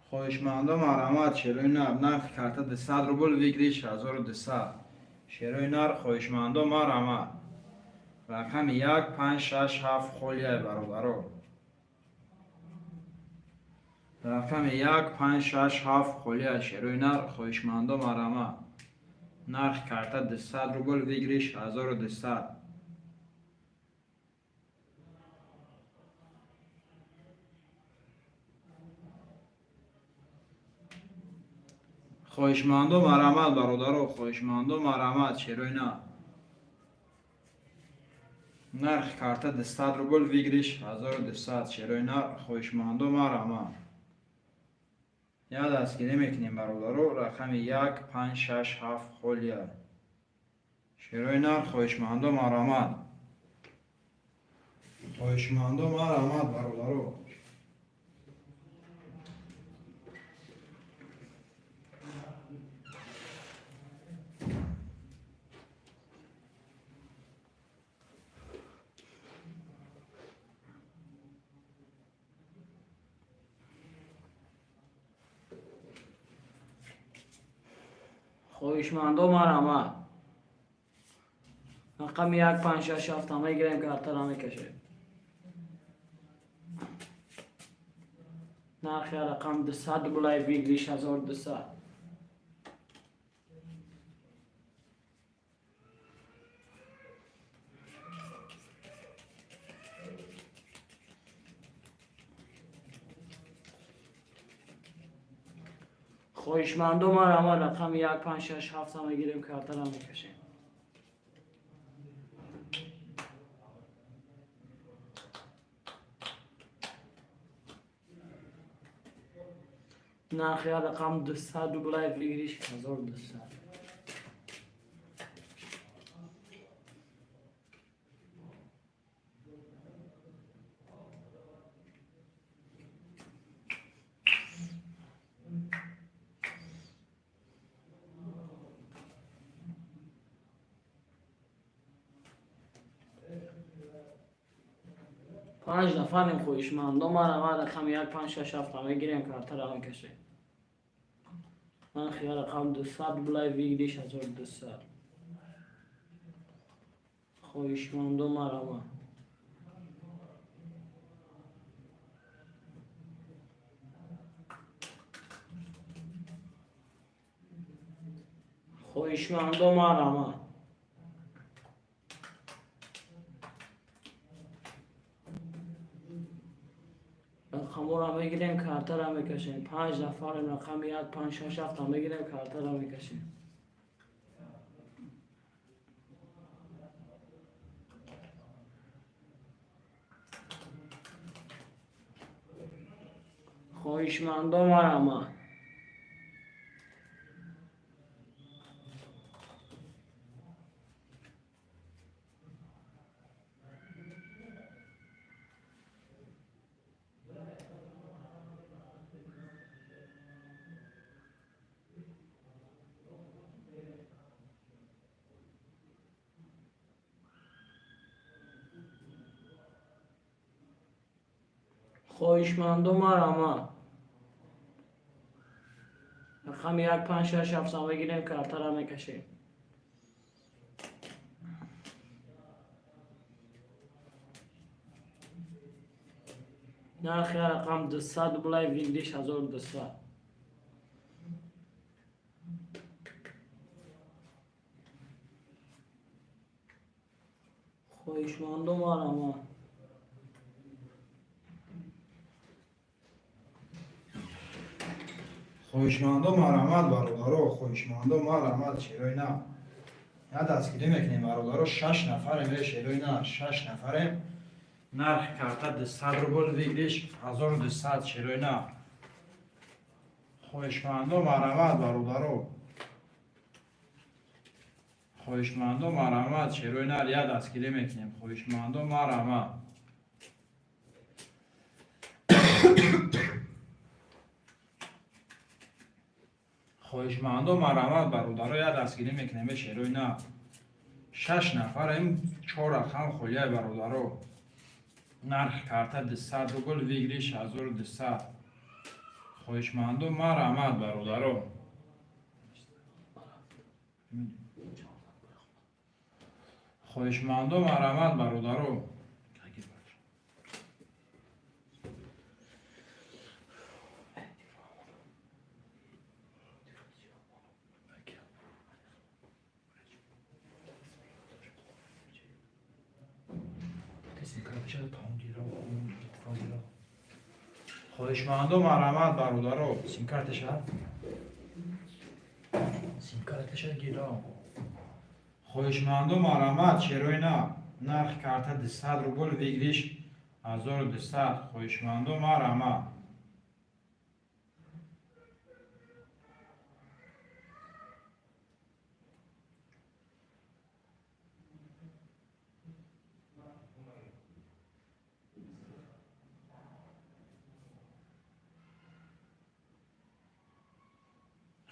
خواهشمندم علامت شیروی نر نرخ کارت 200 روبل ویگریش 1200 شیروی نر خواهشمندم علامت رقم 1567 خولیه برادر رقم 1567 خولیه شیروی نر خواهشمندم علامت نرخ کارت 200 روبل ویگریش 1200 خواهشمندم علامت برادر خواهشمندم علامت شیروی نر نرخ کارت 200 روبل ویگریش 1200 شیروی نر خواهشمندم علامت یه دستگیری میکنیم برادر رقم 1567 خولیه شیروی نر خواهشمندم علامت خواهشمندم علامت برادر خواهشمندم علامت رقم 1567 هم میگیریم کارتر هم میکشیم نرخ رقم 200 بلای ویگلیش 1200 خواهشمندم علامت رقم 1567 هم میگیریم کارتر هم میکشیم نرخ رقم 200 بلای ویگلیش 1200 5 نفریم خواهشمندم علامت رقم 1567 هم میگیریم کارتر هم میکشیم نرخ رقم 200 بلای ویگلیش 1200 خواهشمندم علامت خواهشمندم علامت رقم را میگیریم کارتر را میکشیم 5 نفر رقم 1567 هم میگیریم کارتر را میکشیم خواهشمندم علامت خواهشمندم علامت رقم 1567 هم میگیریم کارتر را میکشیم نرخ رقم 200 بلای ویگلیش 1200 خواهشمندم علامت خواهشمندم مرحمت برادرها، خواهشمندم مرحمت شیرای نه. یا دستگیری میکنیم برادرها، 6 نفریم به شیرای نه، 6 نفریم. نرخ کرده 200 روبل ویگریش 1200 شیرای نه. خواهشمندم مرحمت برادرها، خواهشمندم مرحمت شیرای نه. یا دستگیری میکنیم، خواهشمندم مرحمت. خواهشمندم مرحمت برادرها، یا دستگیری میکنیم به شیرای نه. 6 نفریم، 4 رقم خولیه برادرها. نرخ کرده 200 روبل ویگریش 1200. خواهشمندم مرحمت برادرها. خواهشمندم مرحمت برادرها. خواهشمندم مرحمت برادرها. سیم کارتش گیرا. خواهشمندم مرحمت شیرای نه. نرخ کرده 200 روبل ویگریش 1200. خواهشمندم مرحمت.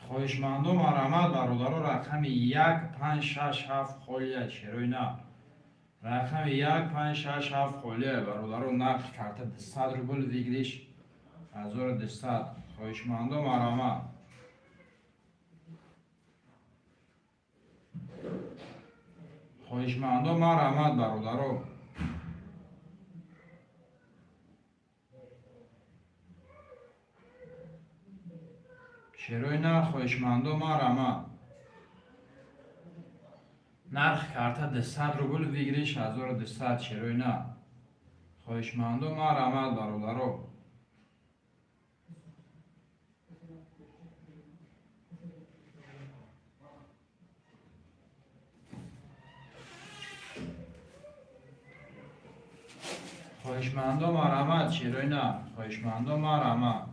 خواهشمندم مرحمت برادرها. رقم 1567 خولیه شیرای نه. رقم 1567 خولیه برادرها. نرخ کرده 200 روبل ویگریش 1200. خواهشمندم مرحمت. خواهشمندم مرحمت برادرها. شیرای نه. خواهشمندم مرحمت. نرخ کرده 200 روبل ویگریش 1200 شیرای نه. خواهشمندم مرحمت برادرها. خواهشمندم مرحمت شیرای نه. خواهشمندم مرحمت.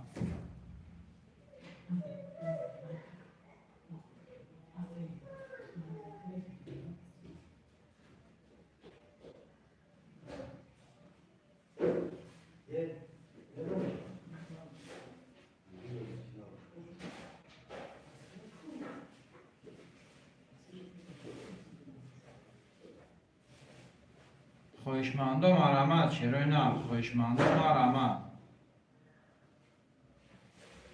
خواهشمندم مرحمت شیرای نه. خواهشمندم مرحمت.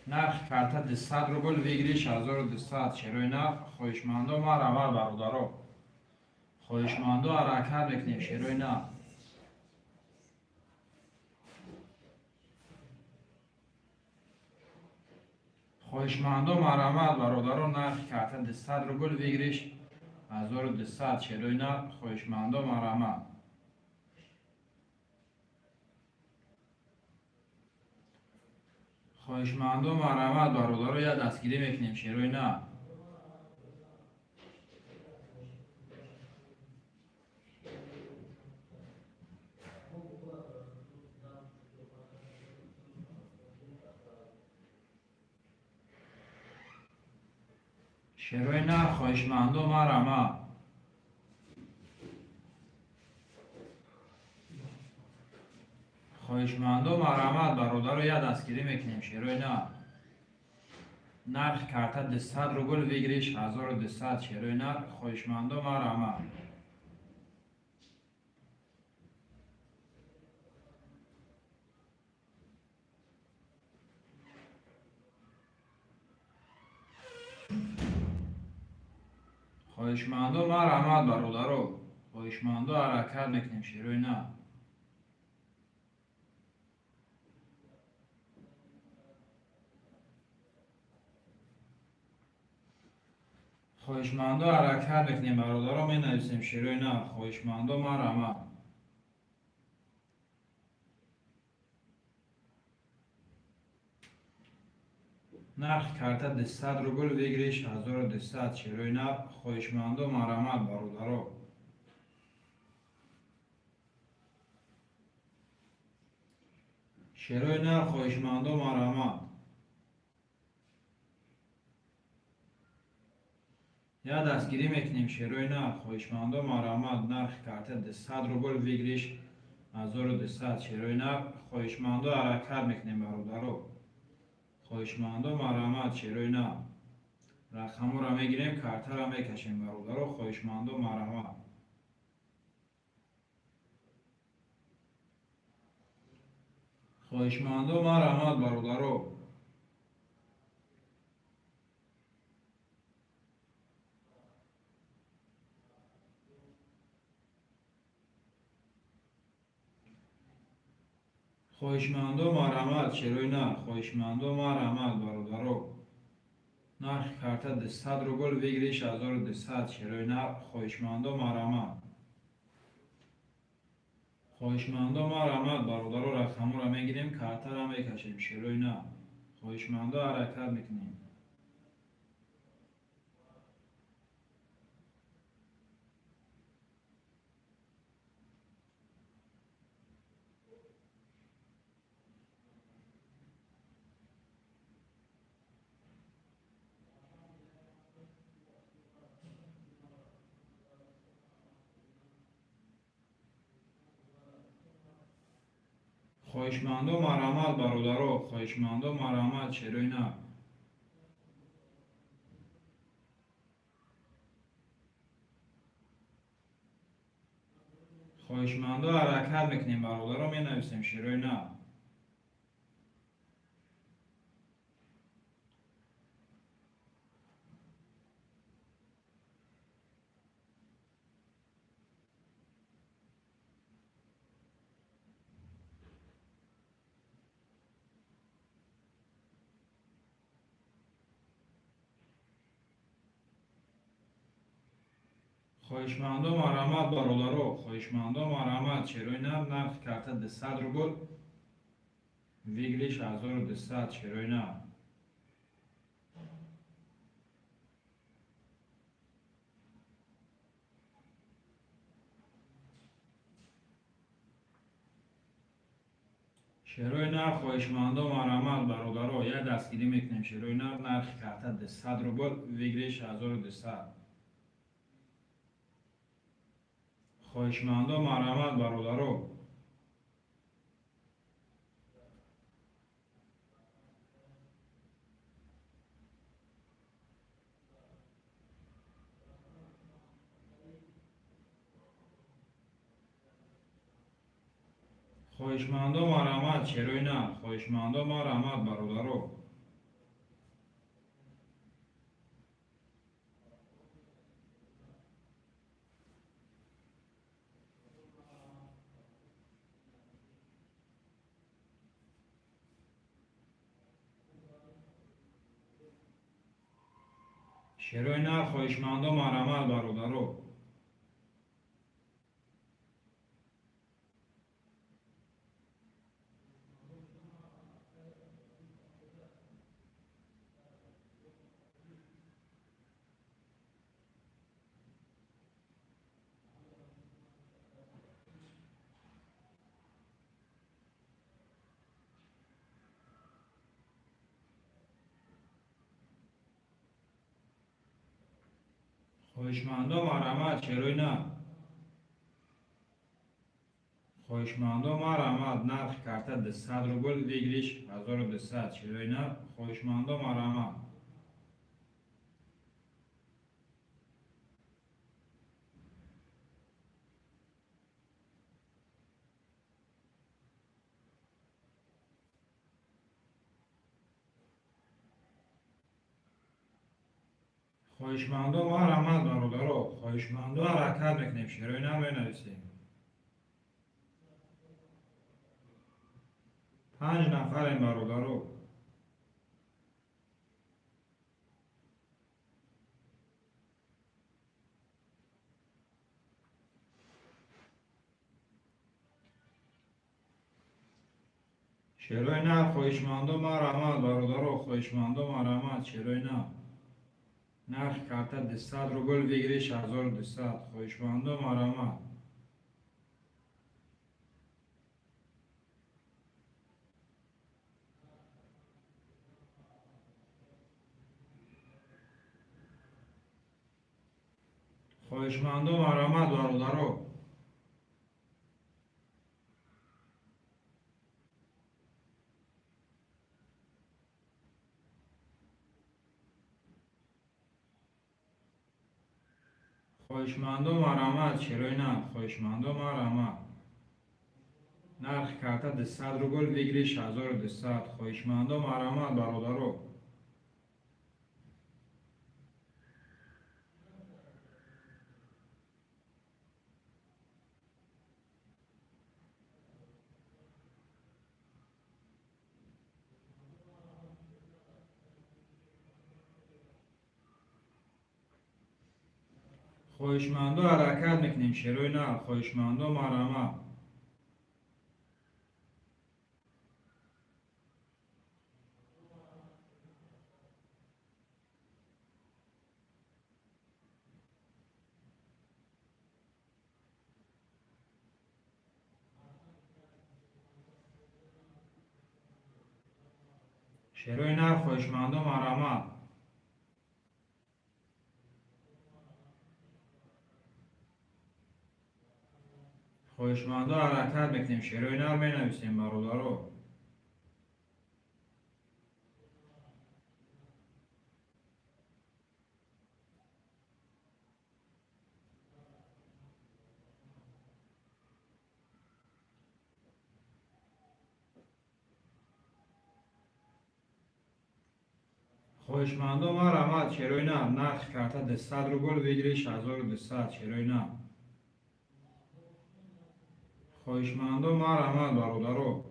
نرخ کرده 200 روبل ویگریش 1200 شیرای نه. خواهشمندم مرحمت برادرها. خواهشمندم حرکت میکنیم شیرای نه. خواهشمندم مرحمت برادرها. نرخ کرده 200 روبل ویگریش 1200 شیرای نه. خواهشمندم مرحمت. خواهشمندم مرحمت برادرها. یا دستگیری میکنیم شیرای نه. شیرای نه. خواهشمندم مرحمت. خواهشمندم مرحمت برادرها. یا دستگیری میکنیم شیرای نه. نرخ کرده 200 روبل ویگریش 1200 شیرای نه. خواهشمندم مرحمت. خواهشمندم مرحمت برادرها. خواهشمندم حرکت میکنیم شیرای نه. خواهشمندم حرکت میکنیم برادرها. می نویسیم شیرای نه. خواهشمندم مرحمت. نرخ карта 200 рубль بگیریش 1200 شیروی نب خویشمند و مرامت برادرو شیروی نب خویشمند و مرامت یا دستگیری میکنیم شیروی نب خویشمند و مرامت نرخ карта 200 рубль بگیریش 1200 شیروی نب خویشمند و حرکت میکنیم برادرو خویشمند و مرامت شیروی نب رقم را میگیریم карта را میکشیم برادرو خویشمند و مرامت خویشمند و مرامت برادرو خویشمند و مرامت شیروی نه خویشمند و مرامت برادرو نرخ карта 200 рубль بگیریش 1200 شیروی نه خویشمند و مرامت خویشمند و مرامت برادرو رقم را میگیریم карта را میکشیم شیروی نه خویشمند و حرکت میکنیم خویشمند و مرامت برادرو خویشمند و مرامت شیروی نه خویشمند و حرکت میکنیم برادرو می نویسیم شیروی نه خویشمند و مرامت برادرو خویشمند و مرامت شیروی نه نرخ карта 200 рубль بگیریش 1200 شیروی نه شیروی نه خویشمند و مرامت برادرو یا دستگیری میکنیم شیروی نه نرخ карта 200 рубль بگیریش 1200 خویشمند و مرامت برادرو خویشمند و مرامت شیروی نه خویشمند و مرامت برادرو شیروی نه خویشمند و مرامت برادرو خویشمند و مرامت شیروی نه خویشمند و مرامت نرخ карта 200 рубль بگیریش 1200 شیروی نه خویشمند و مرامت خویشمند و مرامت برادرو خویشمند و حرکت میکنیم شیروی نه می نویسیم 5 نفریم برادرو شیروی نه خویشمندو مرامد برادرو خویشمندو مرامد شیروی نه نرخ کارت 200 روبل بگیریش 1200 خویشمندو مرامد خویشمندو مرامد برادرو خویشمندو مرامد شیروی نه خویشمندو مرامد نرخ کارت 200 روبل بگیریش 1200 خویشمندو مرامد برادرو خویشمندو حرکت میکنیم شیروی نه خویشمندو مرامد شیروی نه خویشمندو مرامد خویشمندو حرکت میکنیم شیروی نه می نویسیم برادرو خویشمندو مرامد شیروی نه نرخ کارت 200 روبل بگیریش 1200 شیروی نه خویشمندو مرامد برادرو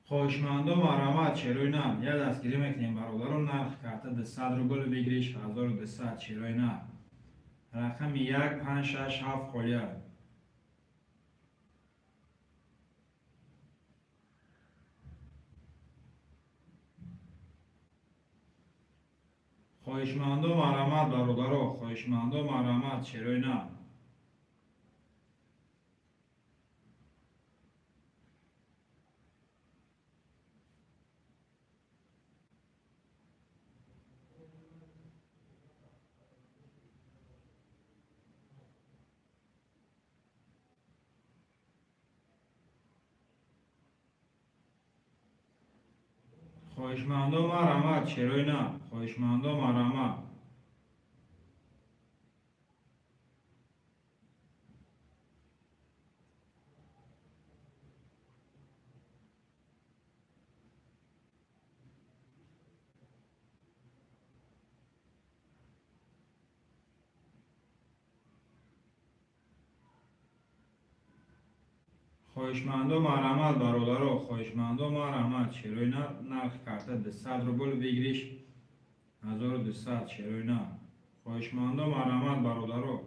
خویشمندو مرامد شیروی نه یه دستگیری میکنیم برادرو نرخ کارت 200 روبل بگیریش 1200 شیروی نه رقم 1567 خولیا خویشمندو مرامد برادرو خویشمندو مرامد شیروی نه خویشمندو مرامد شیروی نه خویشمندو مرامد خویشمندو مرامد برادرو خویشمندو مرامد شیروی نه نرخ کارت 200 روبل بگیریش 1200 شیروی نه خویشمندو مرامد برادرو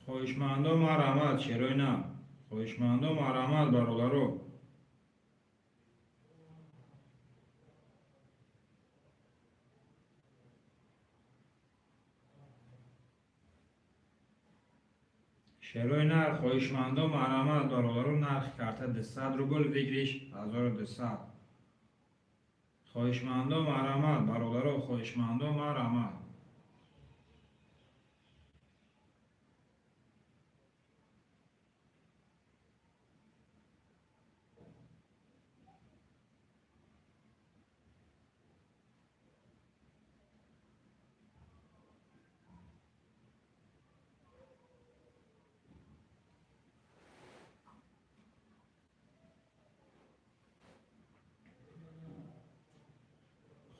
خویشمندو مرامد شیروی نه خویشمندو مرامد برادرو شیروی نه خویشمندو مرامد برادرو نرخ کارت 200 روبل بگیریش 1200 خویشمندو مرامد برادرو خویشمندو مرامد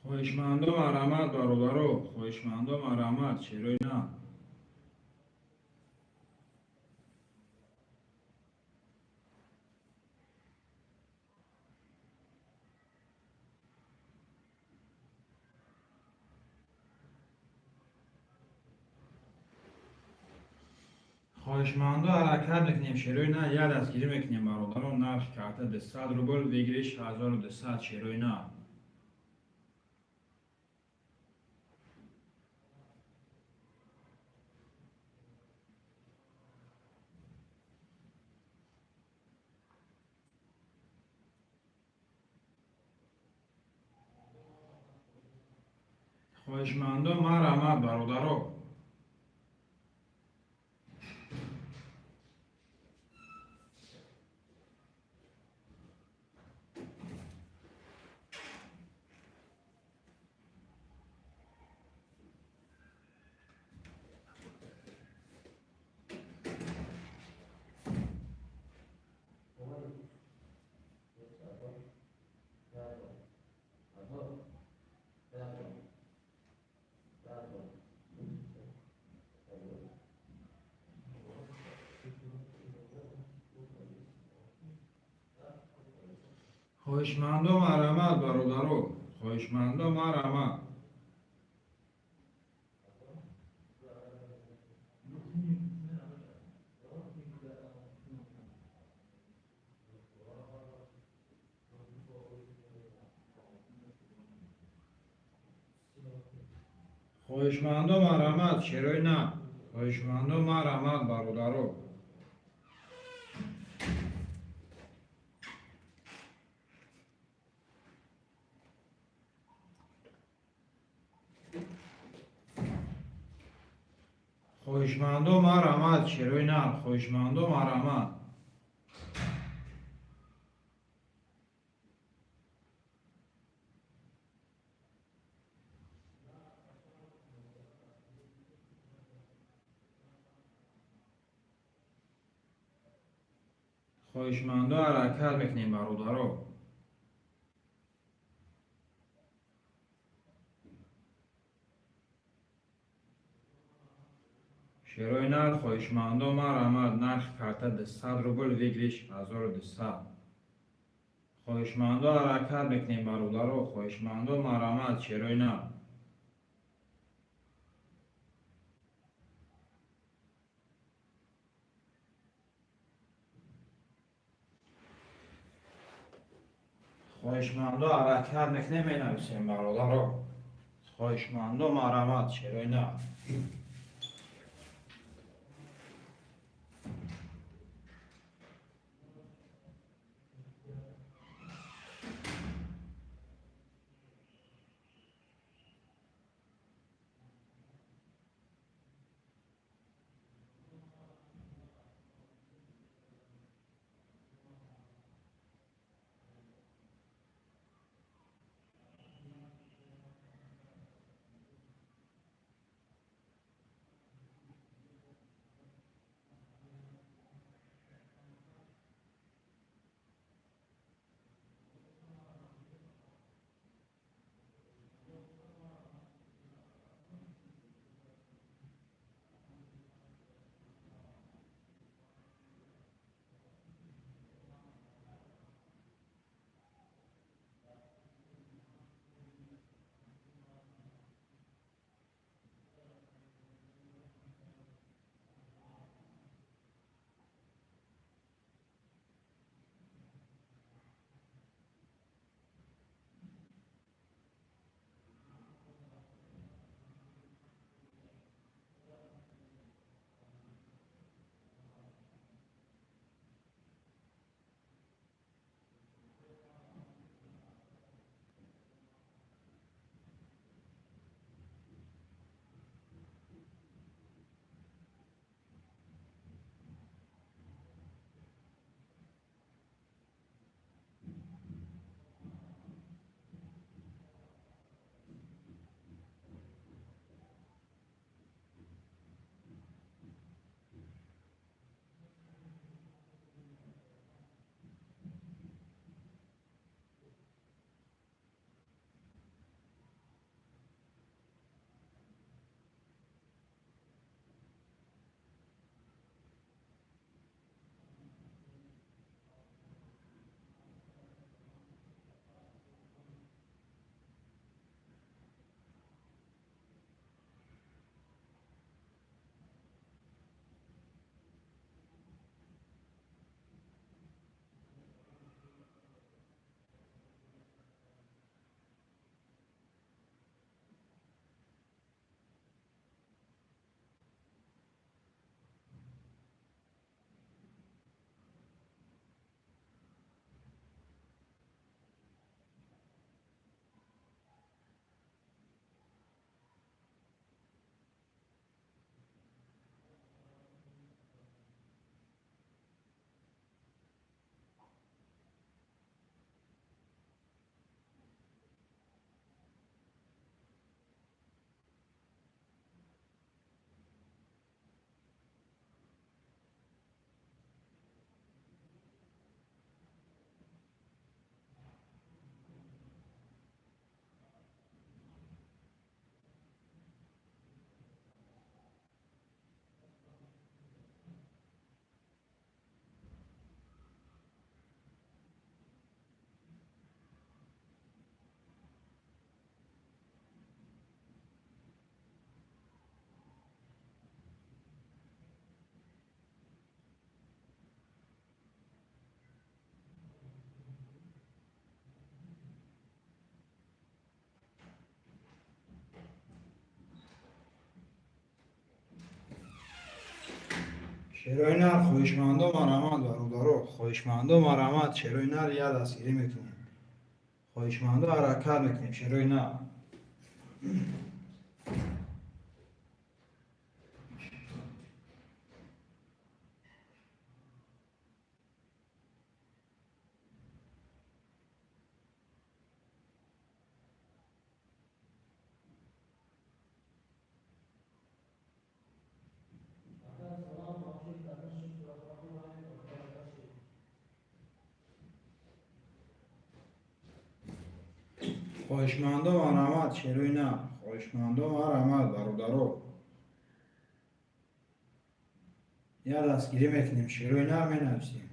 خواهشمندم مرحمت برادرو، خواهشمندم مرحمت چرا نه؟ خواهشمندم حرکت میکنیم چرا نه؟ یه دستگیری میکنیم برادرو، نرخ کارت 100 روبل بگیریش 1200 چرا نه؟ خواهشمندم مرحمت برادرو. خواهشمندم مرحمت برادرو، خواهشمندم مرحمت. خواهشمندم مرحمت چرا نه؟ خواهشمندم مرحمت برادرو. خواهشمندم مرحمت چرا نه؟ خواهشمندم مرحمت. خواهشمندم حرکت میکنیم برادرو. چرا نه؟ خواهشمندم مرحمت نرخ کارت 100 روبل بگیریش 1200. خواهشمندم حرکت میکنیم برادرو، خواهشمندم مرحمت چرا نه؟ خواهشمندم حرکت میکنیم مینویسیم برادرو. خواهشمندم مرحمت چرا نه؟ شیروی نر خویشمندو مرامت برادرو خویشمندو مرامت شیروی نر یا دستگیری میکنیم خویشمندو حرکت میکنیم شیروی نر خویشمندو مرامت شیروی نر خویشمندو مرامت برادرو یا دستگیری میکنیم شیروی نر مینویسیم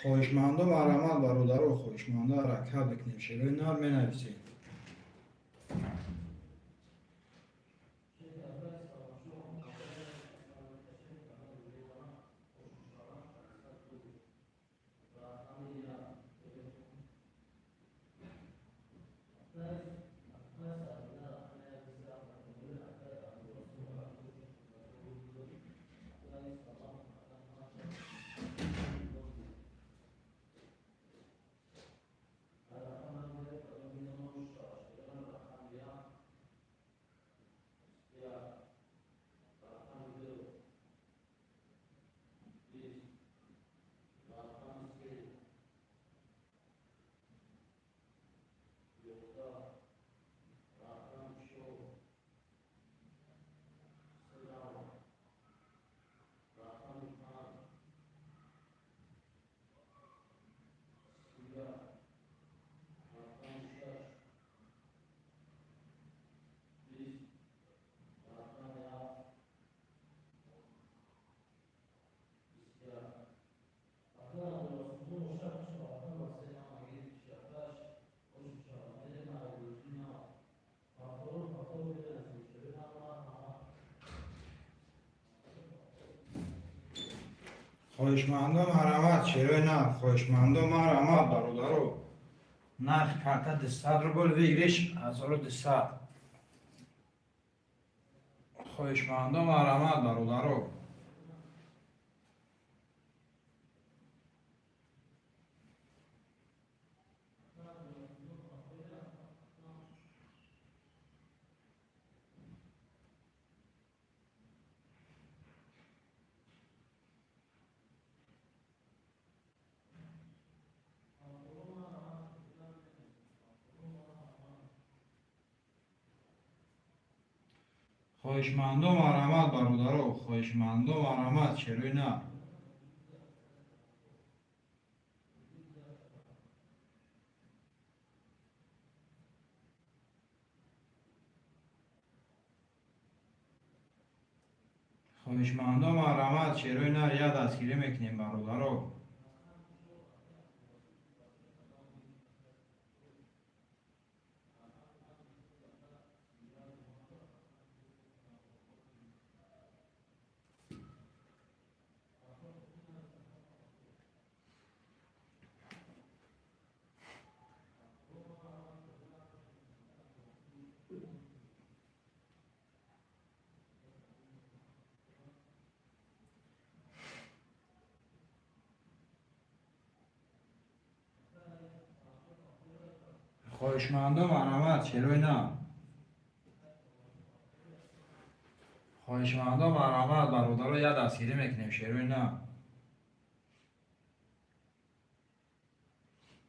خویشمندو مرامت برادرو خویشمندو حرکت میکنیم شیروی نر مینویسیم خواهشمندم مرحمت چرا نه خواهشمندم مرحمت برادرو نرخ کارت 200 روبل بگیریش 1200. خواهشمندم مرحمت برادرو. خواهشمندم مرحمت برادرو خواهشمندم مرحمت چرا نه. خواهشمندم مرحمت چرا نه یه دستگیری میکنیم برادرو. خواهشمندم مرحمت چرا نه. خواهشمندم مرحمت برادرو یه دستگیری میکنیم چرا نه.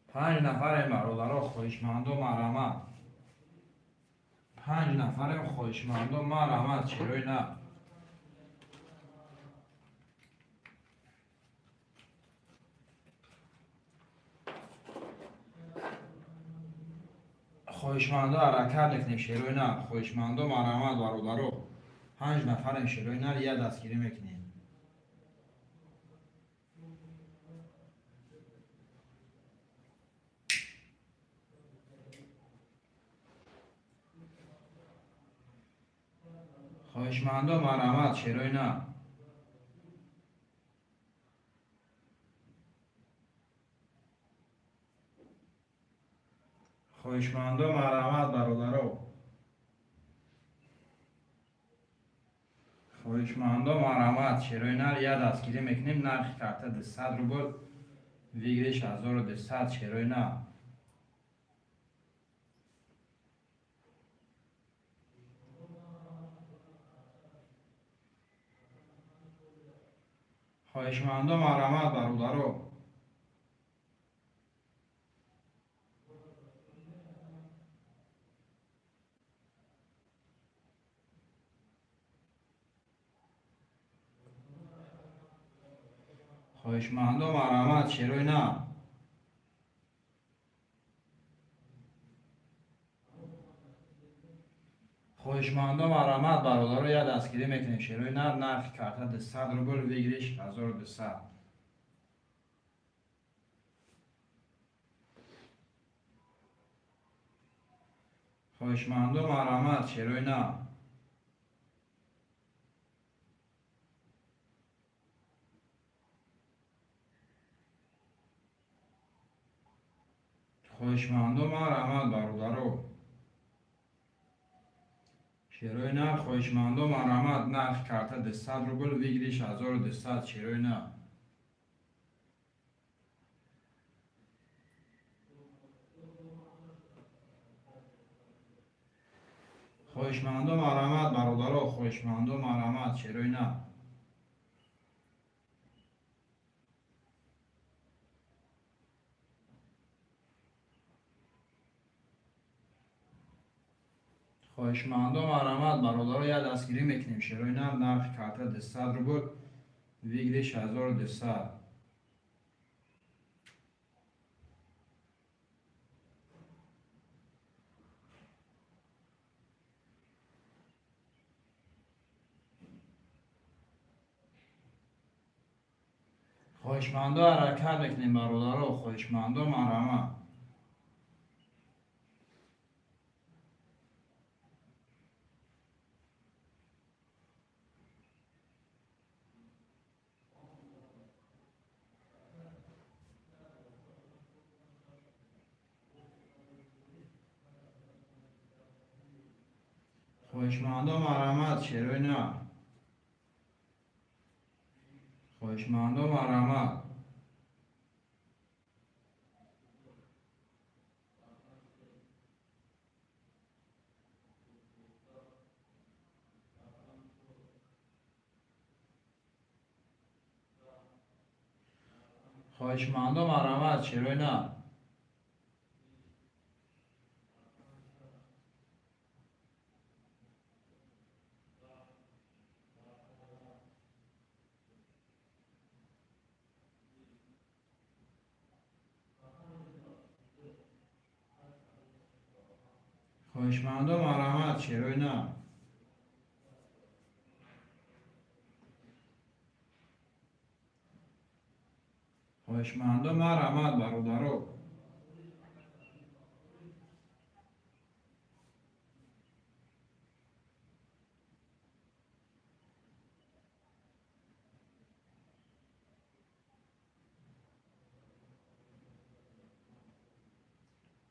5 نفر برادرو خواهشمندم مرحمت. 5 نفر خواهشمندم مرحمت چرا نه. خواهشمندم حرکت میکنیم چرا نه. خواهشمندم مرحمت برادرو 5 نفر چرا نه یه دستگیری میکنیم. خواهشمندم مرحمت چرا نه. خواهشمندم مرحمت برادرو خواهشمندم مرحمت چرا نه یه دستگیری میکنیم. نرخ کارت 200 روبل ویگریش 1200 چرا نه. خواهشمندم مرحمت برادرو خواهشمندم مرحمت چرا نه. خواهشمندم مرحمت برادرو یه دستگیری میکنیم چرا نه. نرخ کارت 200 روبل ویگریش 1200. خواهشمندم مرحمت چرا نه. خواهشمندم مرحمت برادرو چرا نه. خواهشمندم مرحمت نرخ کارت 200 روبل ویگریش 1200 چرا نه. خواهشمندم مرحمت برادرو خواهشمندم مرحمت چرا نه. خواهشمندم مرحمت برادرو یه دستگیری میکنیم چرا نه. نرخ کارت 200 روبل ویگریش 1200. خواهشمندم حرکت میکنیم برادرو خواهشمندم مرحمت. خواهشمندم مرحمت شیروی نه. خواهشمندم مرحمت. خواهشمندم مرحمت شیروی نه. خواهشمندم مرحمت شیروی نه. خواهشمندم مرحمت برادرو.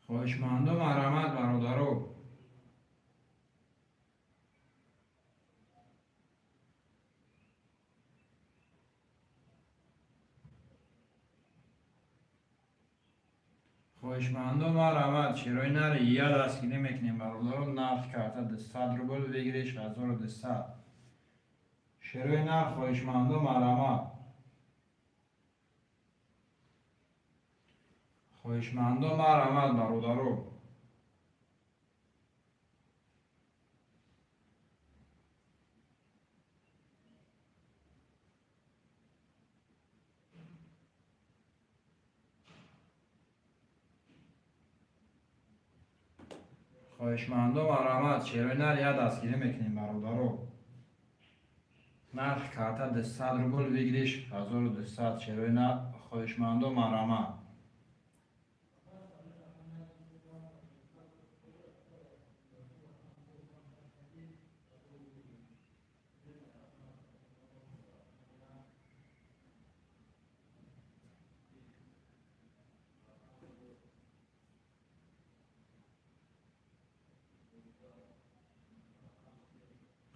خواهشمندم مرحمت برادرو. خواهشمندم مرحمت شیروی نره یه دستگیری میکنیم برادرو. نرخ کرده ده 100 روبل بگیریش 1200. شیروی نره خواهشمندم مرحمت. خواهشمندم مرحمت برادرو. خواهشمندم مرحمت شیروی نره یه دستگیری میکنیم برادرو. نرخ کرده ده 100 روبل بگیریش 1200. شیروی نره خواهشمندم مرحمت.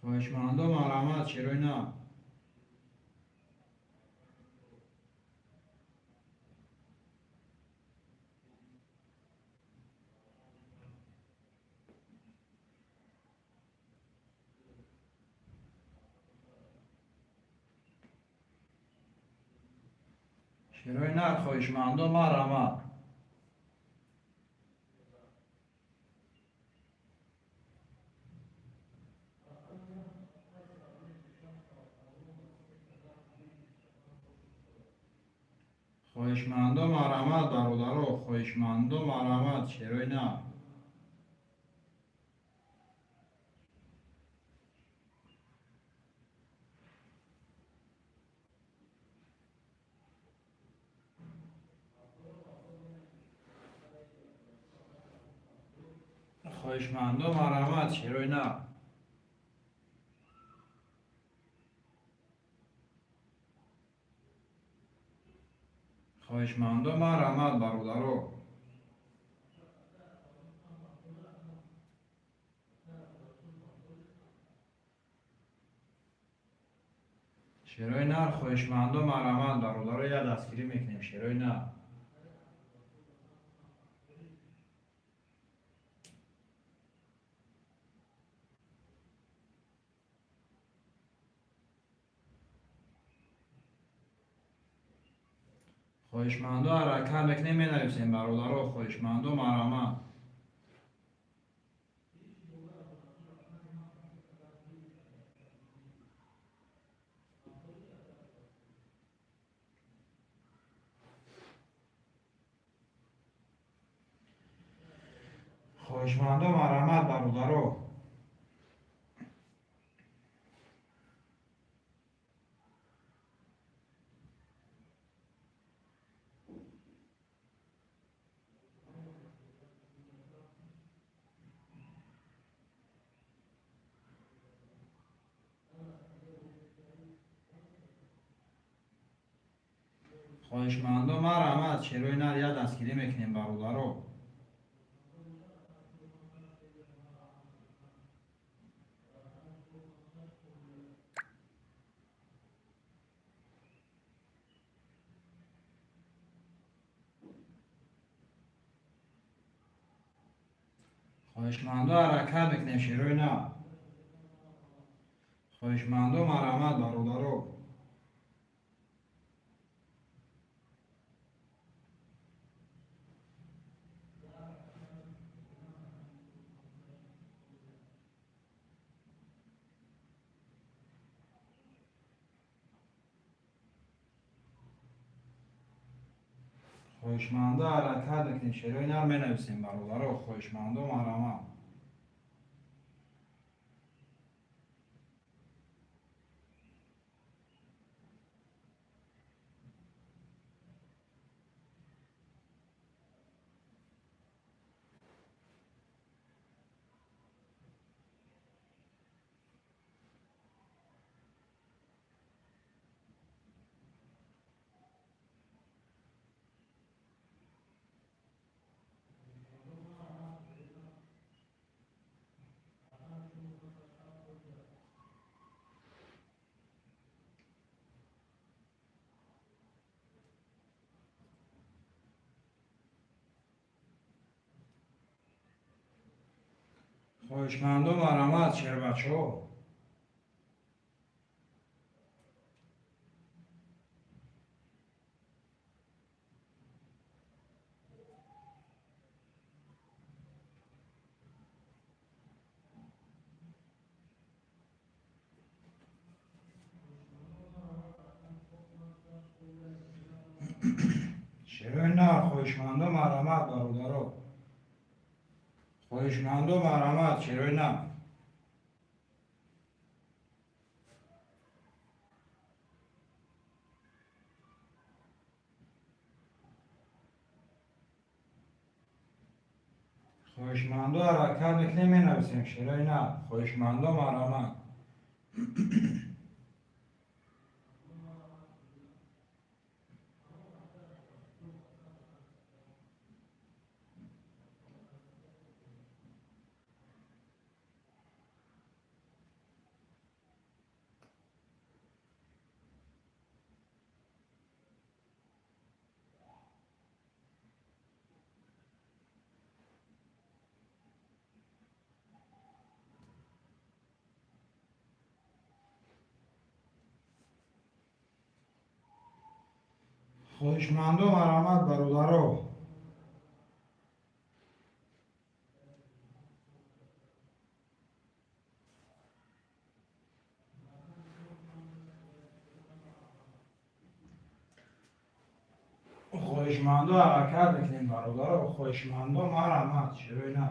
خواهشمندم مرحمت شیروی نه. شیروی نه خواهشمندم مرحمت. خواهشمندم مرحمت برادرو. خواهشمندم مرحمت شیروی نه. خواهشمندم مرحمت شیروی نه. خواهشمندم مرحمت برادرو. شیروی نه خواهشمندم مرحمت برادرو. یه دستگیری میکنیم شیروی نه. خواهشمندم حرکت میکنیم مینویسیم برادرو. خواهشمندم مرحمت. خواهشمندم مرحمت برادرو. خواهشمندم مرحمت شیروی نر یه دستگیری میکنیم برادرو. خواهشمندم حرکت میکنیم شیروی نه. خواهشمندم مرحمت برادرو. خواهشمندم حرکت میکنیم شیروی نه می نویسیم برادرو. خواهشمندم مرحمت. خواهشمندم مرحمت شیر بچه ها. شیروی نه خواهشمندم مرحمت برادرو. خواهشمندم مرحمت شیروی نه. خواهشمندم حرکت میکنیم می نویسیم شیروی نه. خواهشمندم مرحمت. خواهشمندم مرحمت برادرو. خواهشمندم حرکت میکنیم برادرو. خواهشمندم مرحمت شیروی نه.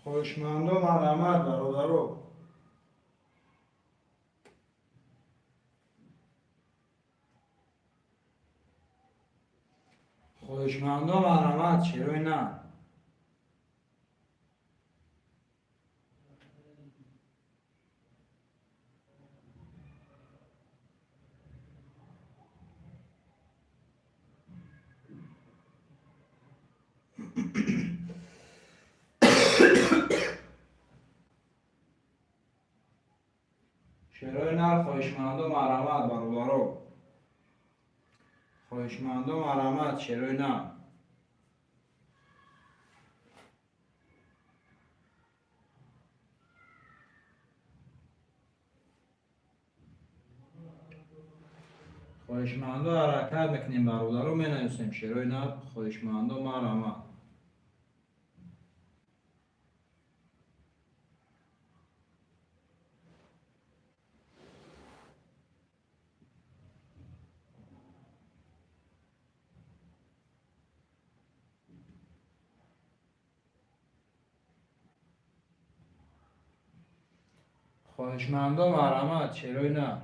خواهشمندم مرحمت برادرو. خواهشمندم مرحمت شیروی نه. شیروی نه خواهشمندم مرحمت برادرو. خواهشمندم مرحمت شیروی نه. خواهشمندم حرکت میکنیم برادرو می نویسیم شیروی نه. خواهشمندم مرحمت. خواهشمندم مرحمت شیروی نه.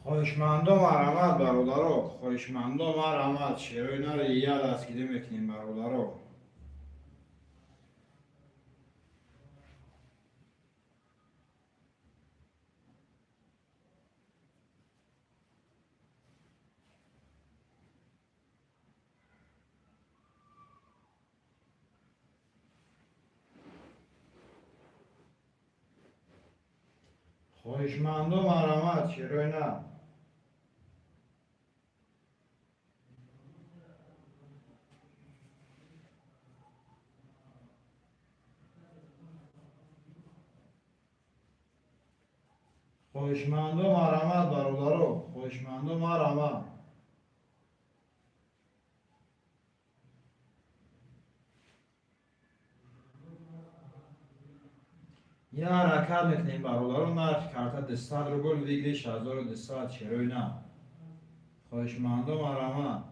خواهشمندم مرحمت برادرو، خواهشمندم مرحمت. شیرای نر یه دستگیری میکنیم برادرو. خواهشمندم مرحمت. شیرای نر خواهشمندم مرحمت برادرو، خواهشمندم مرحمت. یه حرکت میکنیم برادرو. نرخ کارت 200 روبل ویگریش 1200. شیرای نر خواهشمندم مرحمت.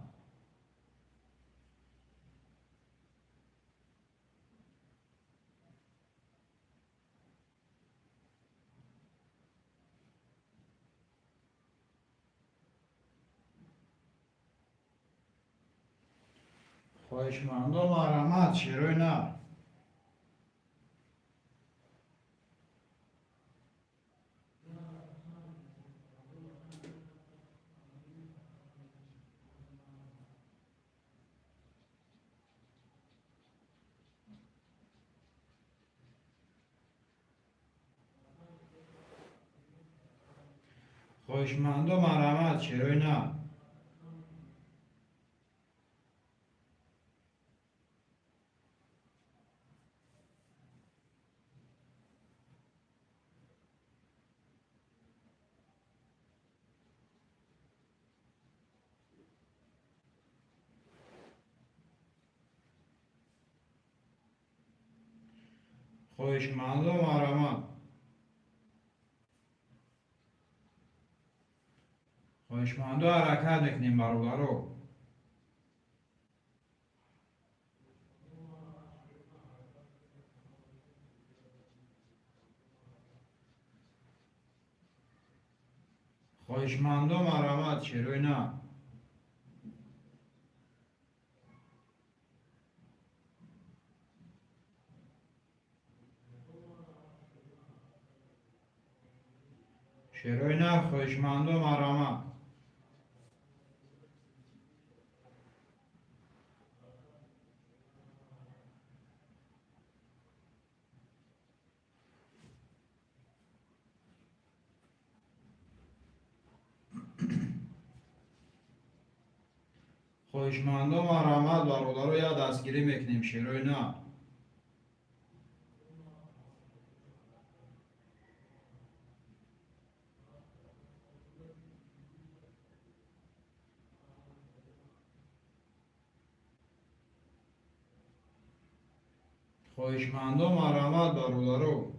خواهشمندم مرحمت. شیرای نر خواهشمندم مرحمت. شیرای نر خواهشمندم مرحمت. خواهشمندم حرکت میکنیم برادرو. خواهشمندم مرحمت. شیرای نر شیرای نر خواهشمندم مرحمت. خواهشمندم مرحمت برادرو. یه دستگیری میکنیم. شیرای نر خواهشمندم مرحمت برادرو.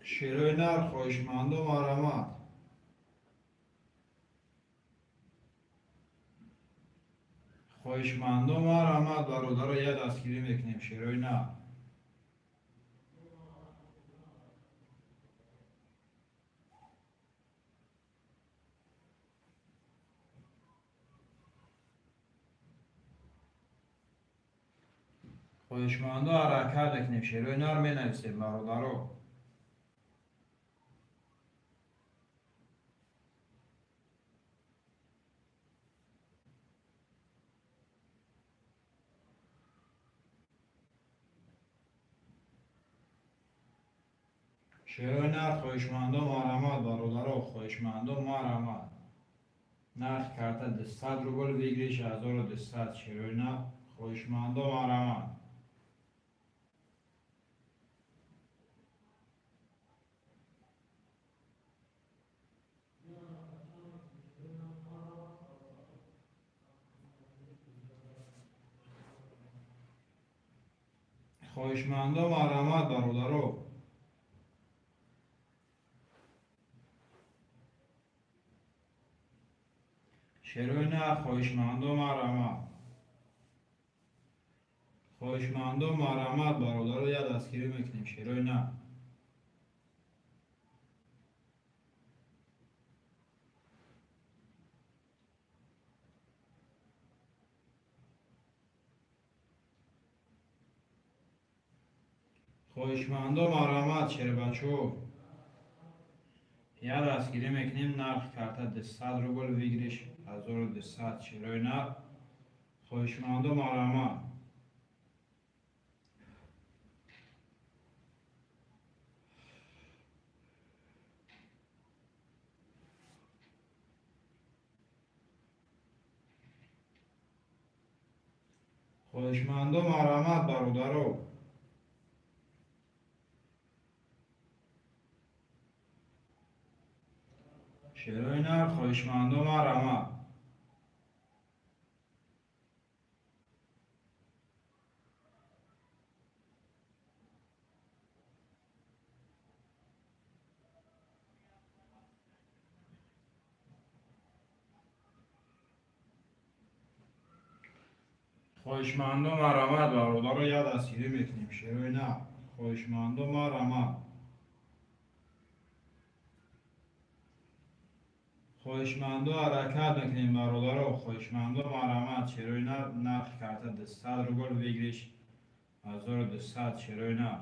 شیرای نر خواهشمندم مرحمت. خواهشمندم مرحمت برادرو. یه دستگیری میکنیم. شیرای نر خواهشمندم حرکت میکنیم. شیرای نر می نویسیم برادرو. شیرای نر خواهشمندم مرحمت برادرو، خواهشمندم مرحمت. نرخ کارت 200 روبل ویگریش 1200. شیرای نر خواهشمندم مرحمت. خواهشمندم مرحمت برادرو. شروع نه خواهشمندم آرامت. خواهشمندم آرامت برادر رو یاد دستگیری میکنیم. شروع نه. خواهشمندم آرامت شیر بچو. یاد دستگیری میکنیم. نرخ کارت 200 روبل ویگریش 1200. شروع نه. خواهشمندم آرامت. خواهشمندم آرامت برادرو. شروع نه خواهشمندم آرامت. خواهشمندم آرامت برادر رو یاد دستگیری میکنیم. شروع نه. خواهشمندم آرامت. خواهشمندم حرکت میکنیم برادر رو. خواهشمندم آرامت. شروع نه. نرخ کارت 200 روبل ویگریش 1200. شروع نه.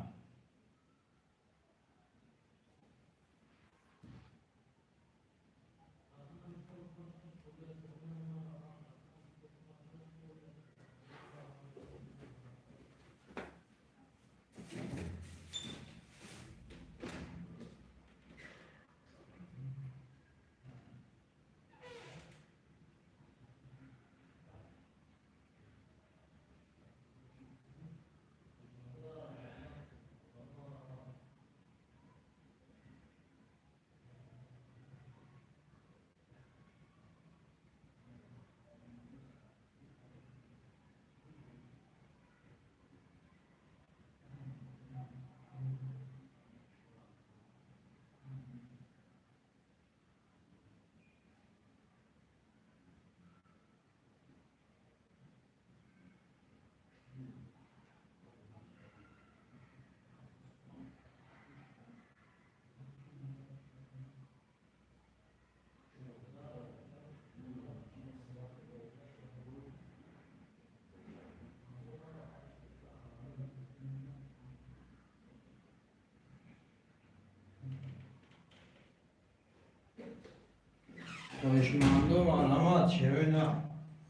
خواهشمندم آرامت. شروع نه.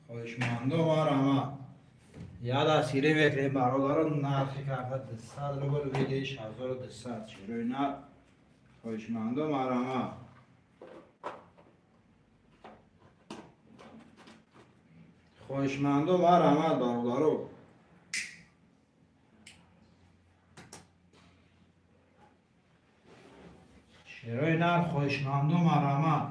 خواهشمندم آرامت. یاد دستگیری میکنیم برادر رو. نرخ کارت 200 روبل ویگریش 1200. شروع نه. خواهشمندم آرامت. خواهشمندم آرامت برادر رو. شروع نه. خواهشمندم آرامت.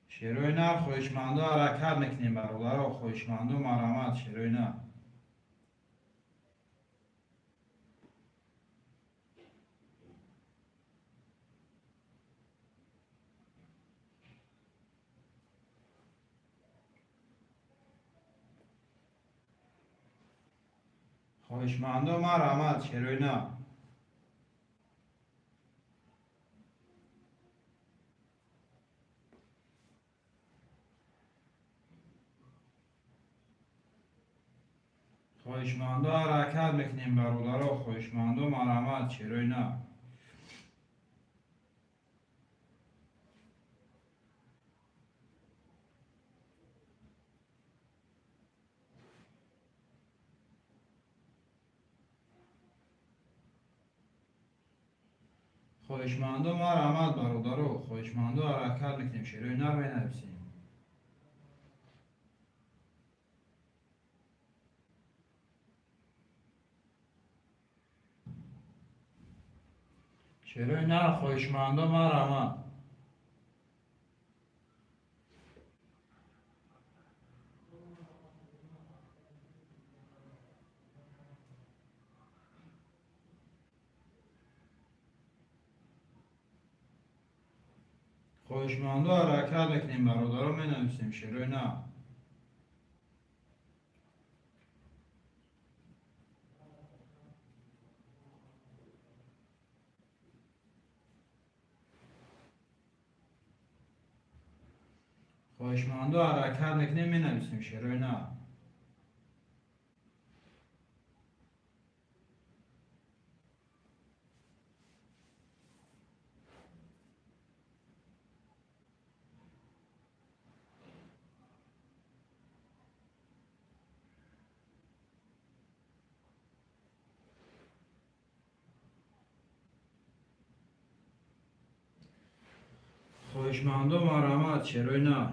شروع نه. خواهشمندم حرکت میکنیم برادر رو. خواهشمندم آرامت. شروع نه. خواهشمندم آرامت. شروع نه. خواهشمندم حرکت میکنیم برادر رو. خواهشمندم آرامت. شروع نه. خواهشمندم آرامت برادر رو. خواهشمندم حرکت میکنیم. شروع نه بنویسیم. شروع نه. خواهشمندم آرامت. خواهشمندم حرکت بکنیم برادران، می نویسیم شروع نه. خواهشمندم حرکت بکنیم، می نویسیم شروع نه. خواهشمندم مرحمت شروع نه.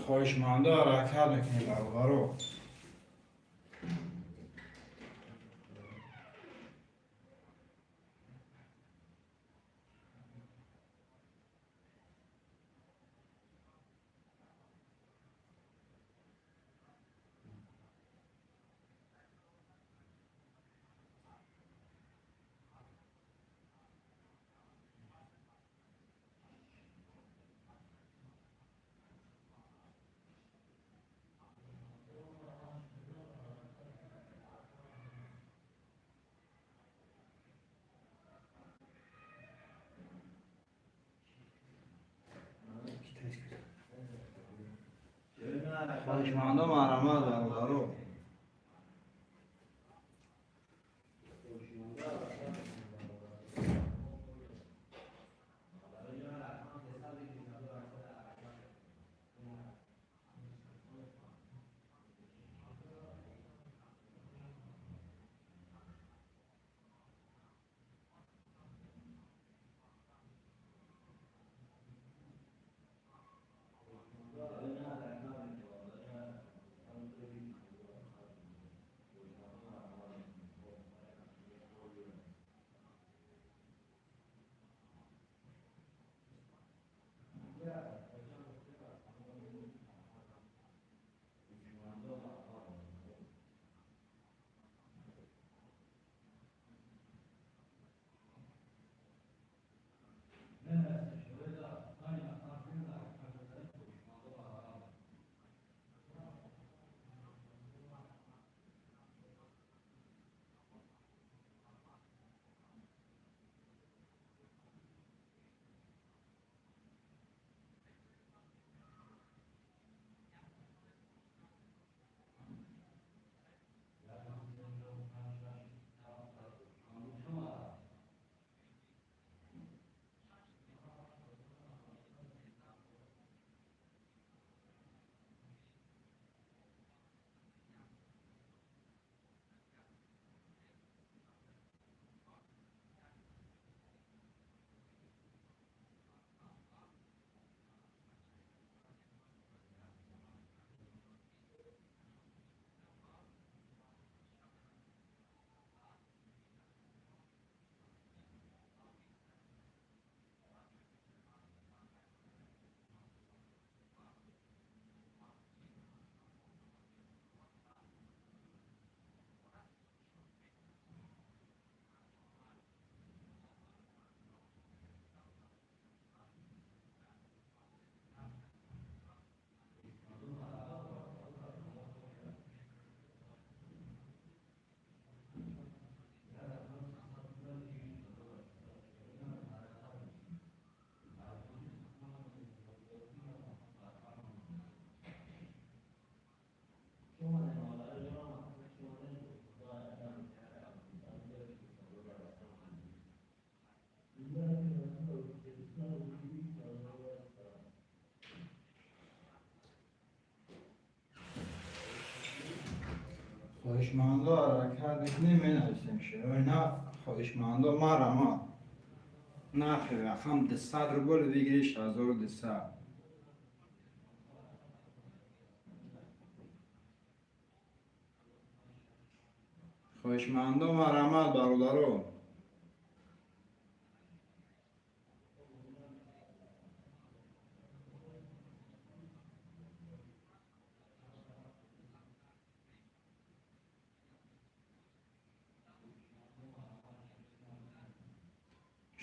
خواهشمندم حرکت بکنیم برادران. خواهشمندم مرحمت برادران. خواهشمندم حرکت بکنیم، می نویسیم شروع نه. خواهشمندم مرحمت. نرخ رقم 200 روبل بگیریش 1200. خواهشمندم مرحمت برادران.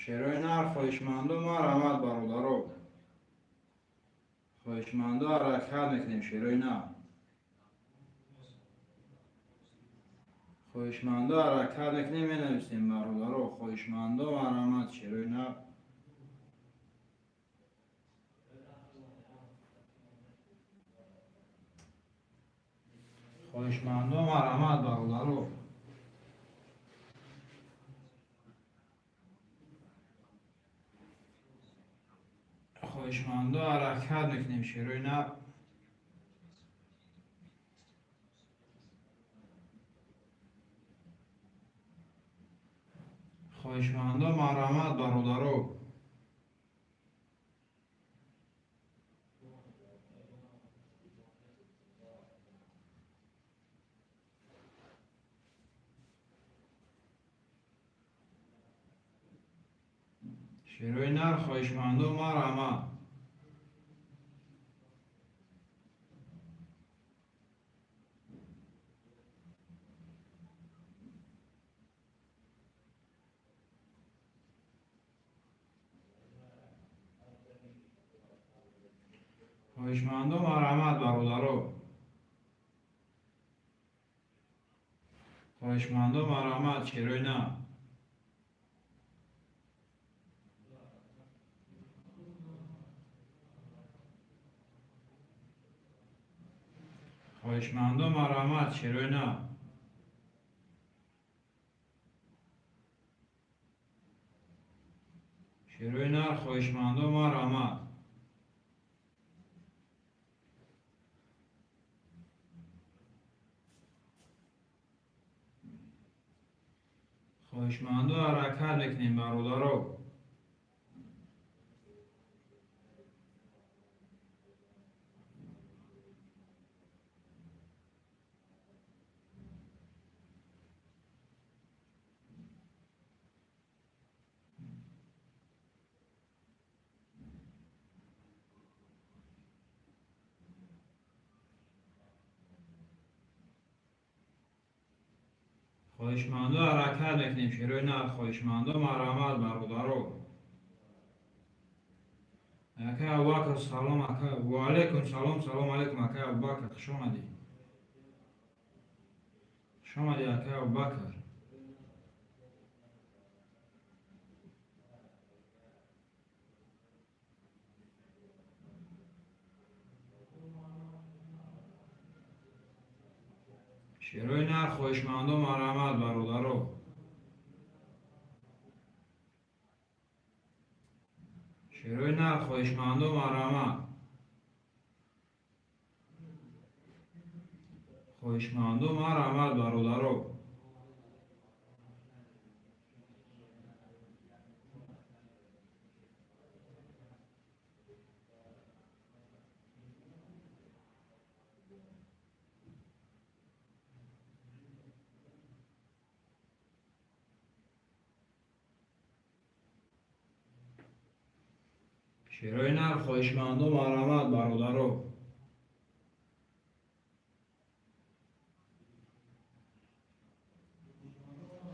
شیروی نر خواهشمندو مرحمت برادرو. خواهشمندو حرکت میکنیم شیروی نر. خواهشمندو حرکت میکنیم مینویسیم برادرو. خواهشمندو مرحمت شیروی نر. خواهشمندو مرحمت برادرو. خواهشمندو حرکت میکنیم شیروی نر. خواهشمندو مرحمت برادرو. شیروی نر خواهشمندو مرحمت. خواهشمندو مرحمت برادرو. خواهشمندو مرحمت شیروی نر. خواهشمندو مرحمت شیروی نر. شیروی نر خواهشمندو مرحمت. خواهشمندو حرکت میکنیم برادرو. خواهشمندو حرکت میکنیم شیروی نر. خواهشمندو مرحمت برادرو. اکا ابوبکر سلام اکا. و علیکم سلام. سلام علیکم اکا ابوبکر. خوش آمدی. خوش آمدی اکا ابوبکر. شیروی نر خواهشمندو مرحمت برادرو. شیروی نر خواهشمندو مرحمت. خواهشمندو مرحمت برادرو. شیروی نر خواهشمندو مرحمت برادرو.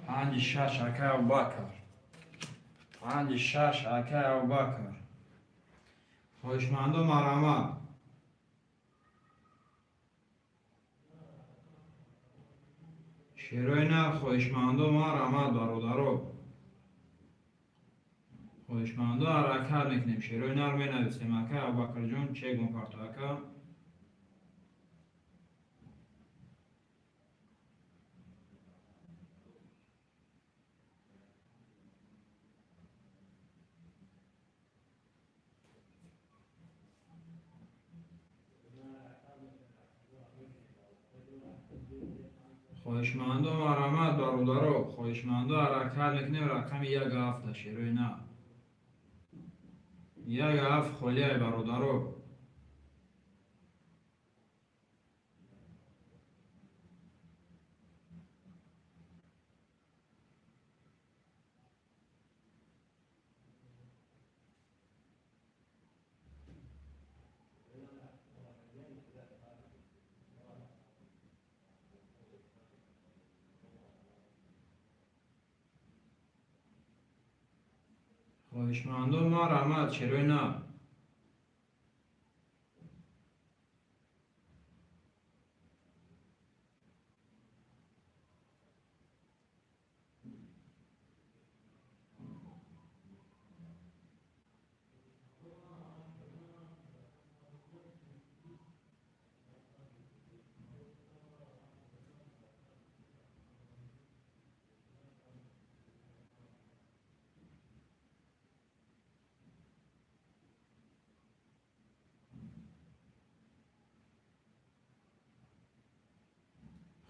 پنج شش اکا ابوبکر. پنج شش اکا ابوبکر. خواهشمندو مرحمت. شیروی نر خواهشمندو مرحمت برادرو. خواهشمندو حرکت میکنیم شیروی نر مینویسیم اکا ابوبکر جون چک میکرد اکا. خواهشمندو مرحمت برادرو. خواهشمندو حرکت میکنیم رقم یک هفته شیروی نر. یک هفت خلیه برادرو. خواهشمندم ما رحمت چرا نه؟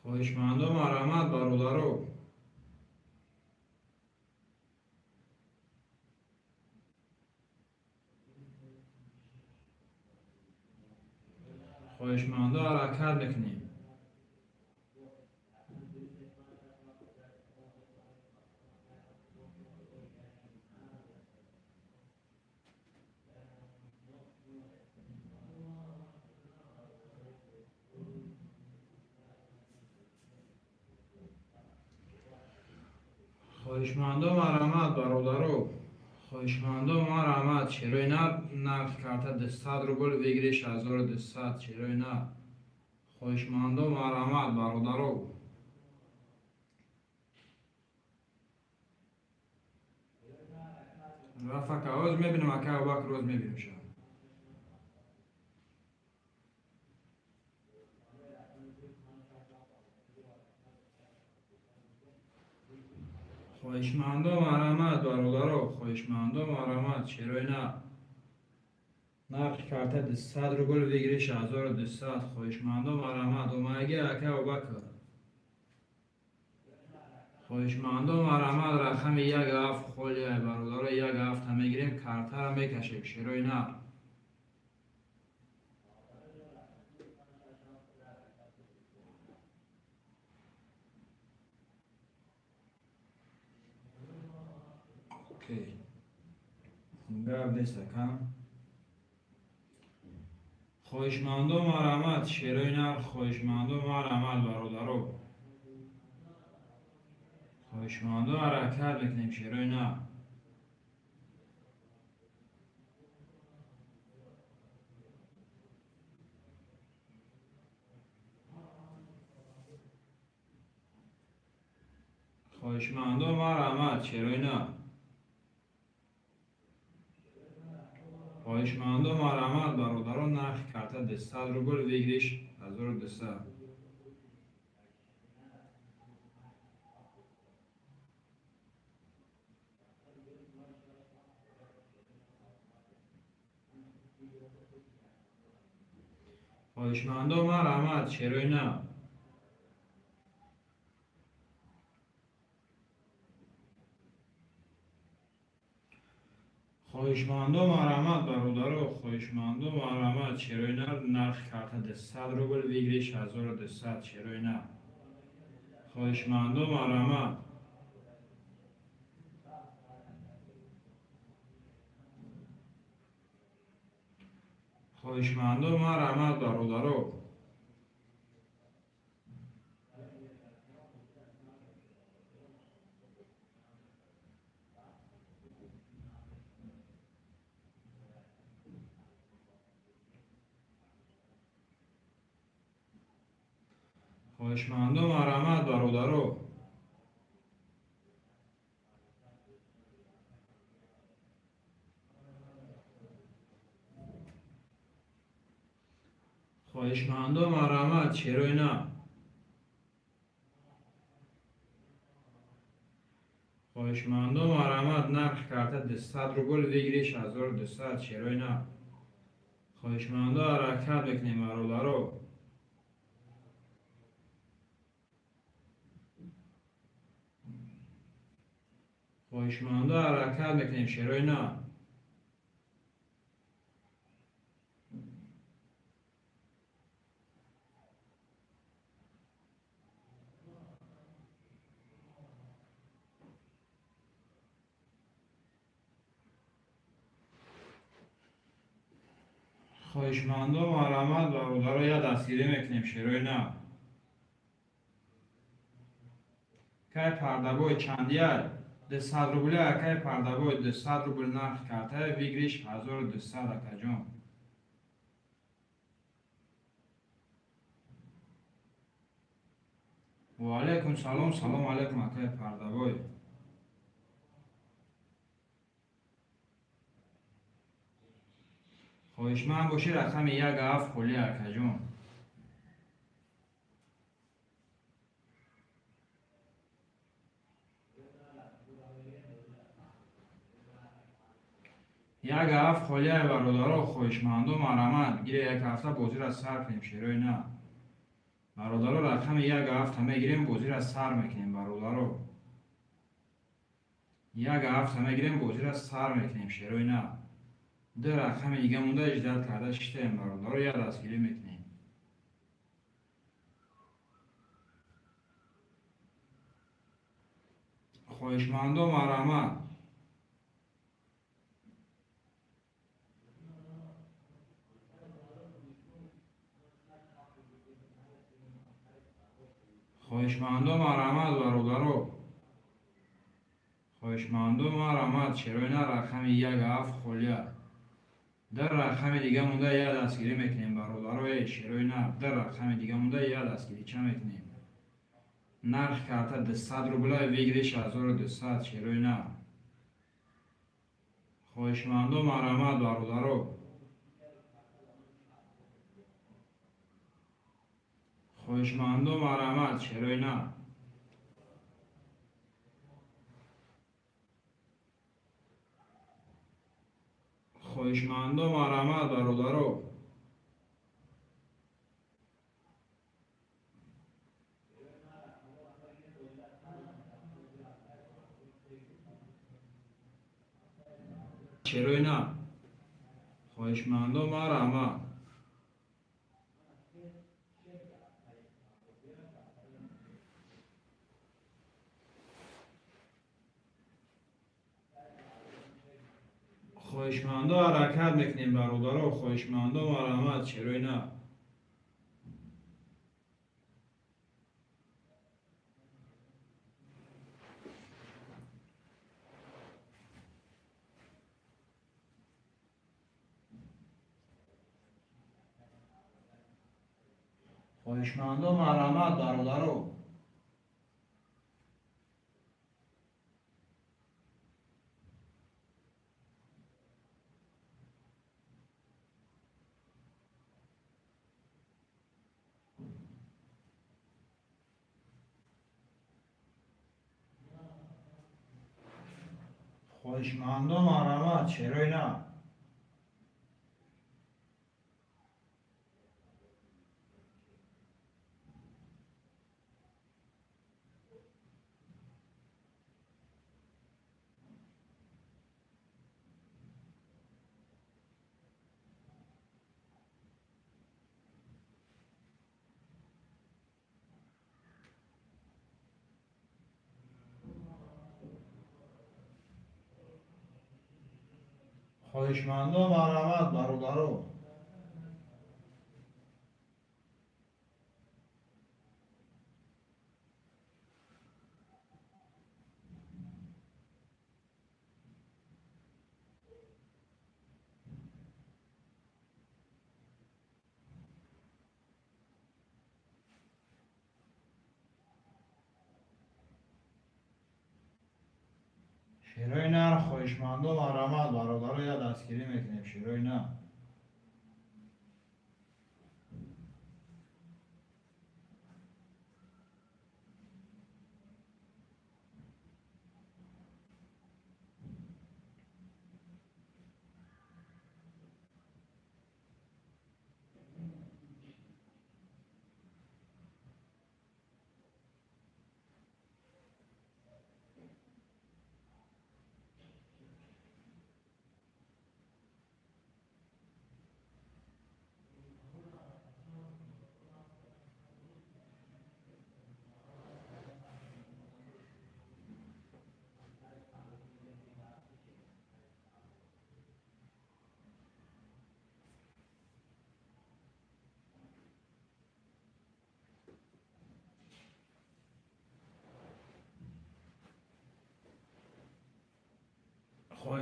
خواهشمندم ما رحمت برادرو. خواهشمندم حرکت بکنیم. خواهشمندم مرحمت برادرو. خواهشمندم مرحمت چرا نه نقد کرده 200 روبل بگیریش 1200 چرا نه؟ خواهشمندم مرحمت برادرو. رفت روز میبینم اکه و بک روز میبینم شد. خواهشمندم مرحمت برادرو. خواهشمندم مرحمت چرا نه نقد کرده 200 روبل بگیریش 1200 خواهشمندم مرحمت اومگه اکه و بک خواهشمندم مرحمت رقم 1 هفت خولیه برادر 1 هفت میگیریم کارت را میکشیم چرا نه؟ اوکی گرد نیست کم خواهشمندم مرحمت چرا نه؟ خواهشمندم مرحمت برادرو. خواهشمندم حرکت بکنیم چرا نه؟ خواهشمندم مرحمت چرا نه؟ خواهشمندم مرحمت برادران نرخ کرده 200 روبل بگیریش 1200 خواهشمندم مرحمت چرا نه؟ خواهشمندم مرحمت برادرو. خواهشمندم مرحمت چرا نه نرخ کرده 200 روبل بگیریش 1200 چرا نه؟ خواهشمندم مرحمت خواهشمندم مرحمت برادرو. خواهشمندم مرحمت برادرو. خواهشمندم مرحمت چرا نه؟ خواهشمندم مرحمت نرخ کرده 200 روبل بگیریش 1200 چرا نه؟ خواهشمندم حرکت بکنیم برادرو. خواهشمندم حرکت بکنیم چرا نه؟ خواهشمندم مرحمت برادرو یا دستگیری میکنیم چرا نه؟ که پرده بای چندیه 200 روبل اکای پردابای 200 روبل نرخ کارت ویگریش 1200 اکا جان. و علیکم سلام. سلام علیکم اکای پردابای. خواهشمند باشی رقم 17 خلی اکا جان. یک هفت خالی برادرها خواهشمندم مرحمت گیره یک هفته بازی را سر کنیم شیرای نه برادرها رقم یک هفت همه گیریم بازی را سر میکنیم برادرها یک هفت همه گیریم بازی را سر میکنیم شیرای نه ده رقم دیگه مونده اجداد کرده شتیم برادرها یک دستگیری میکنیم خواهشمندم مرحمت خواهشمندم مرحمت برادرها خواهشمندم مرحمت چرای نه رقم یک هفت خالیه در رقم دیگه مونده یک دستگیری میکنیم برادرها شیرای نه در رقم دیگه مونده یک دستگیری چه میکنیم نرخ کرده 200 روبل ویگریش 1200 شیرای نه خواهشمندم مرحمت برادرها خواهشمندم مرحمت شیرای نه خواهشمندم مرحمت برادرها شیرای نه خواهشمندم مرحمت خواهشمندم حرکت میکنیم برادرها خواهشمندم مرحمت شیرای نه خواهشمندم مرحمت برادرها خواهشمندم مرحمت شیرای نه خواهشمندم مرحمت برادرها شیرای نه خواهشمندم مرحمت برادرها یک دستگیری میکنیم شیرای نه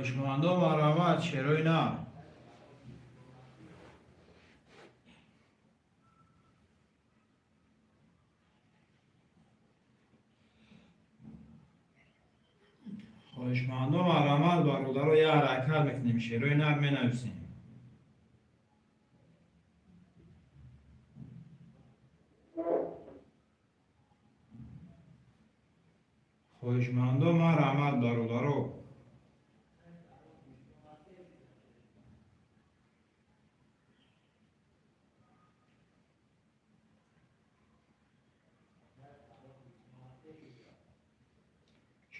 خواهشمندم مرامت شروع نه. خواهشمندم مرامت برادر رو یه حرکت میکنیم شروع نه می نویسیم. خواهشمندم مرامت برادر رو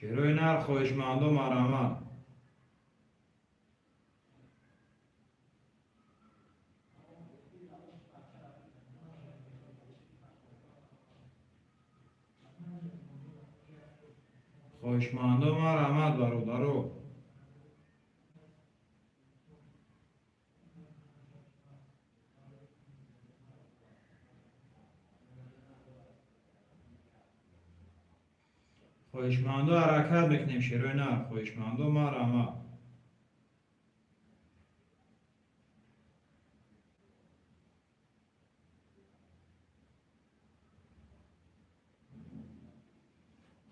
شروع نه خواهشمندم مرامت. خواهشمندم مرامت برادر رو خواهشمندم حرکت میکنیم شروع نه خواهشمندم مرامت.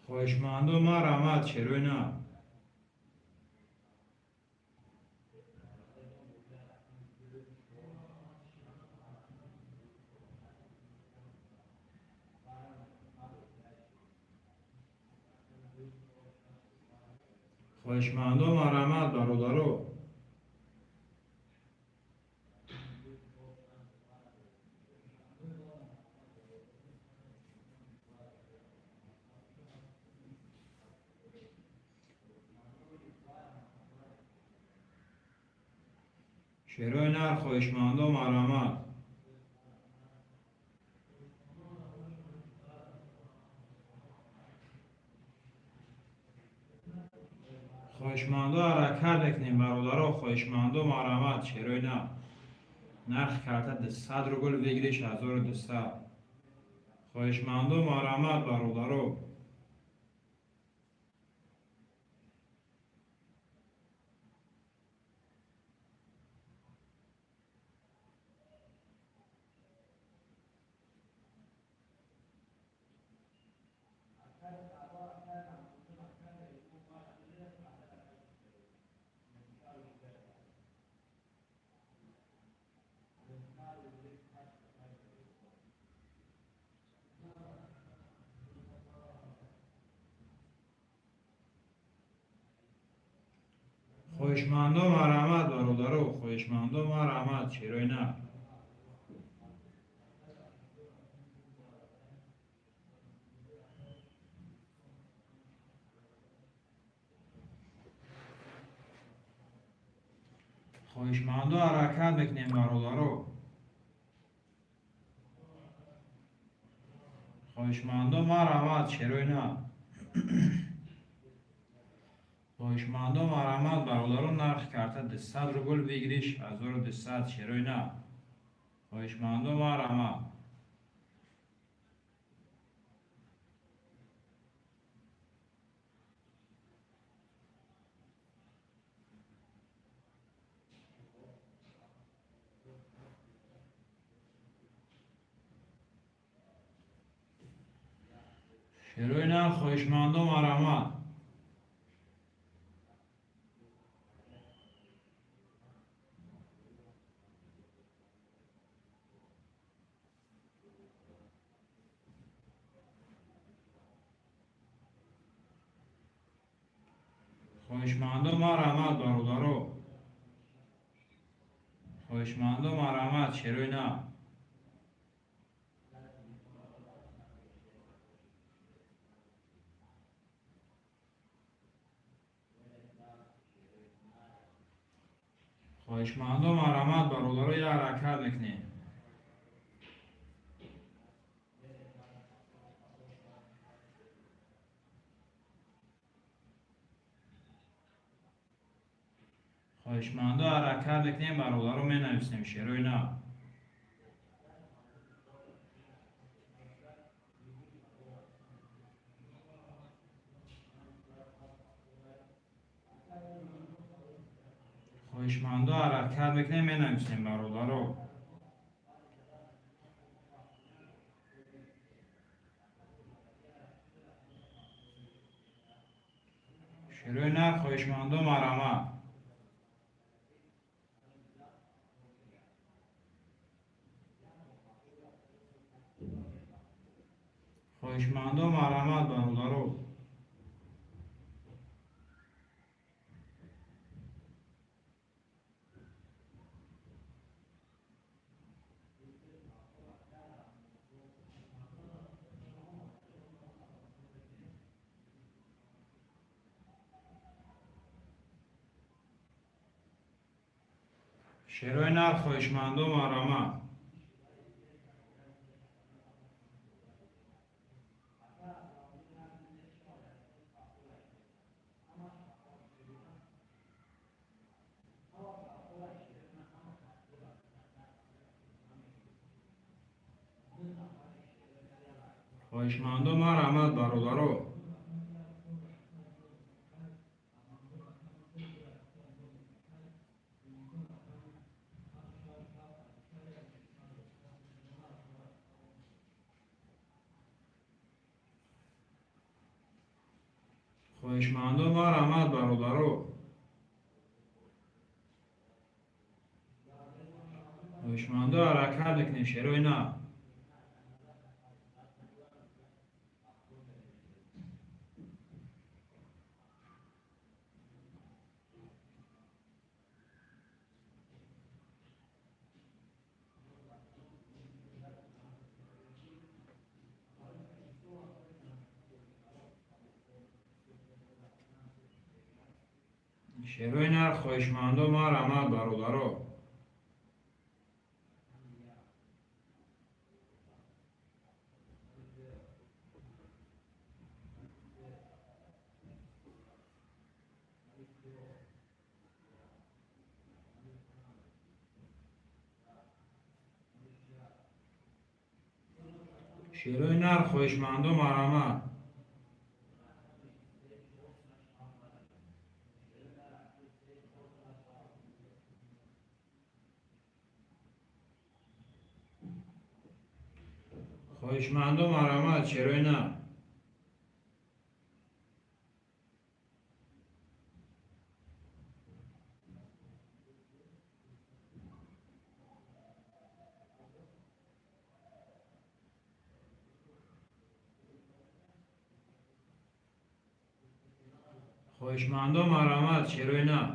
خواهشمندم مرامت شروع نه. خواهشمندم مرامت برادر رو شروع نه خواهشمندم مرامت. خواهشمندم حرکت میکنیم برادر رو خواهشمندم مرامت شروع نه. نرخ کرده 100 روبل بگیریش 1200. خواهشمندم مرامت برادر رو خواهشمندم مرامت برادر رو خواهشمندم مرامت شروع نه. خواهشمندم حرکت میکنیم برادر رو خواهشمندم مرامت شروع نه. خواهشمندم مرامت برادر رو نرخ کرده 100 روبل بگیریش 1200 شروع نه. خواهشمندم مرامت. شروع نه خواهشمندم مرامت. خواهشمندم مرامت برادر رو خواهشمندم مرامت شروع نه. خواهشمندم مرامت برادر رو یه حرکت میکنیم. خواهشمندم حرکت میکنیم برادر رو می نویسیم شروع نه. خواهشمندم حرکت میکنیم مینویسیم برادرو. شروع نر خواهشمندم مرحمت. خواهشمندم مرحمت برادرو. شروع نر خواهشمندم مرحمت. خواهشمندم مرحمت برادرو. خواهشمندم مرحمت برادرو. خواهشمندم حرکت میکنیم شروع نر. شروع نر خواهشمندم مرحمت برادرو. شروع نر خواهشمندم مرحمت. خواهشمندم مرحمت شروع نر. خواهشمندم مرحمت شروع نر.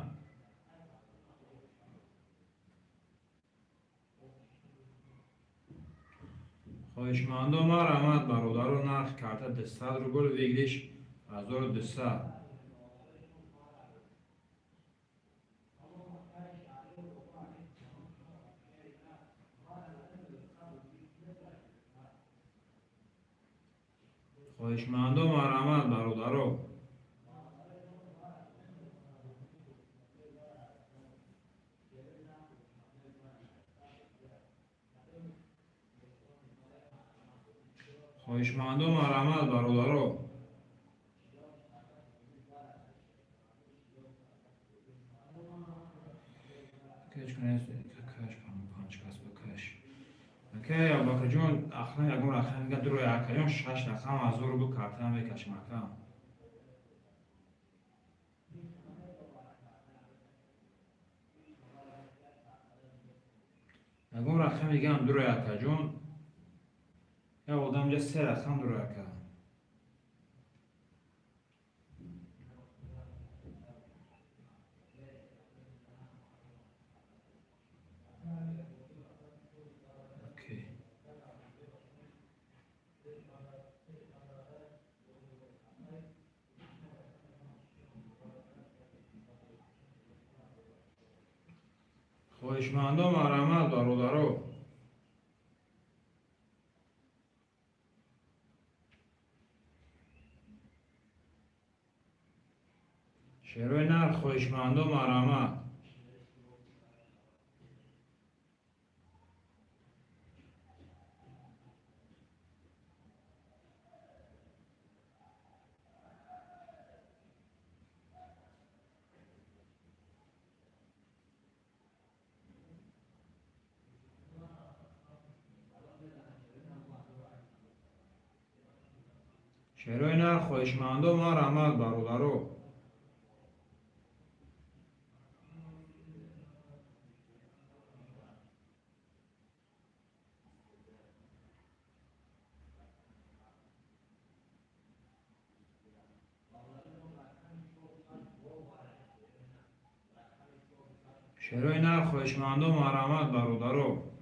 خواهشمندم مرحمت برادرو نرخ کارت 200 روبل ویگلیش 1200. خواهشمندم مرحمت برادرو. خواهشمندم مرحمت برادرو. کش کنید کش پنج کس بکش. اوکی یا باکر جون اخلاق اگر اخلاق میگه دروی اکیون 6 رقم از رو بو کارت هم بکشم اکام. اگر اخلاق میگم دروی اکا جون یا آدم جا 3 رقم دروی اکا. اوکی. خواهشمندم مرحمت برادرو. شروع نر خواهشمندم مرحمت. شیروی نر خویشمندو مار آمد برادرو. شیروی نر خویشمندو مار آمد برادرو.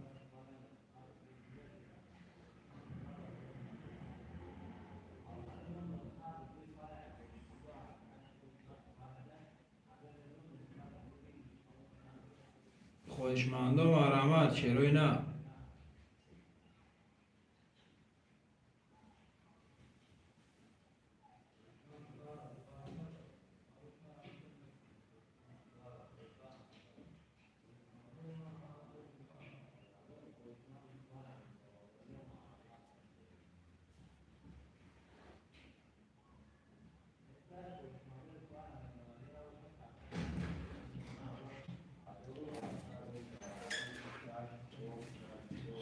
خویشمندو مار آمد شیروی نر.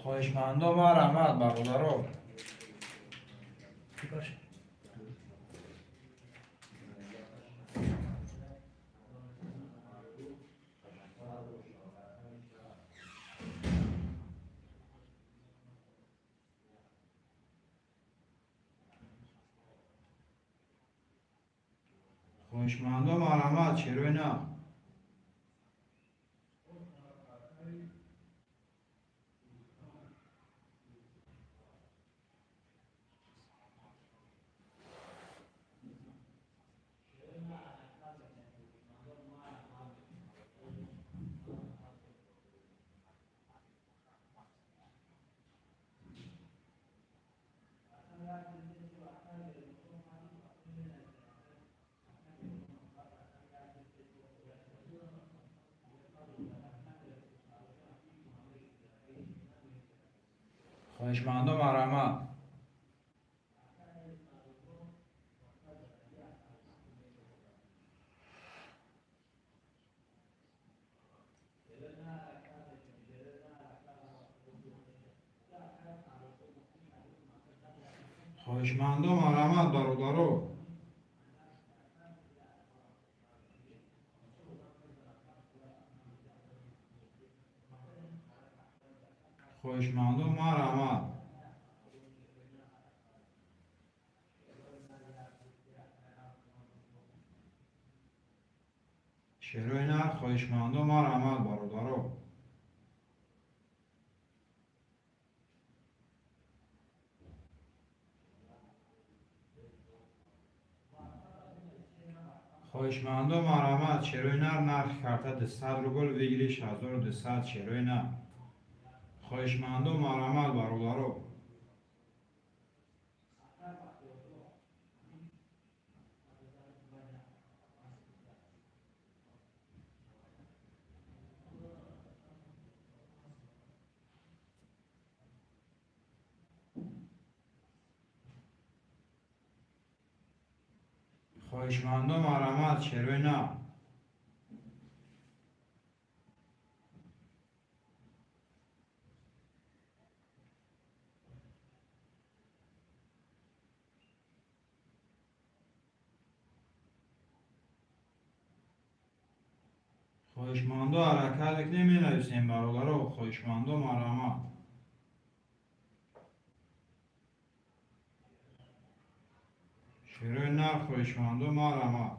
خویشمندو مار آمد برادرو. باشه. خویشمندو مار آمد شیروی نر. خویشمندو مار آمد. خویشمندو مار آمد برادرو. خویشمندو مار آمد. شیروی نر خویشمندو مار آمد برادرو. خویشمندو مار آمد شیروی نر نرخ کرده 200 روبل ویگریش 1200 شیروی نر. خویشمندو مار آمد برادرو. خویشمندو مار آمد شیروی نر. خویشمندو حرکت نمی نویسیم برادرو. خویشمندو مار آمد. شیروی نر خویشمندو مار آمد.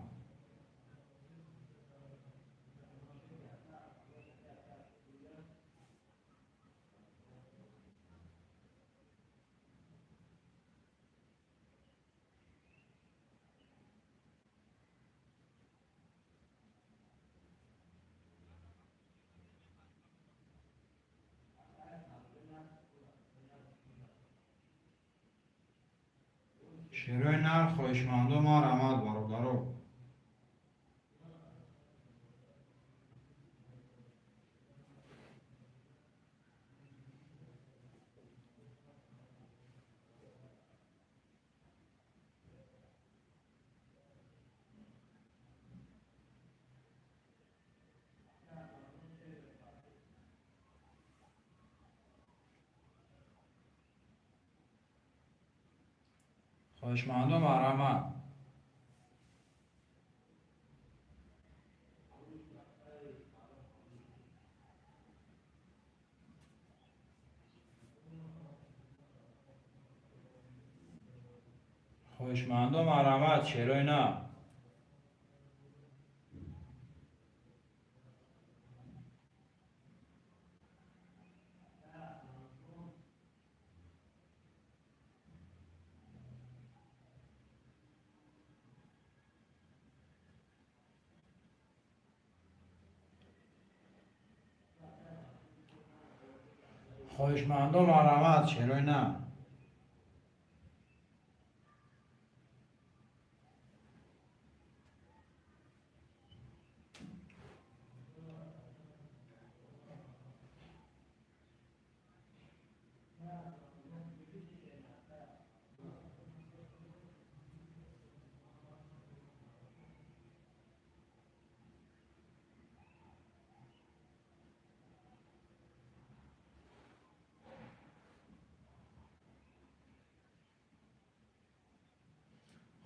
شیروی نر خویشمندو مار آمد برادرو. خواهشمندم مرحمت. خواهشمندم مرحمت چرا نه؟ خواهشمندم مرحمت چرا نه؟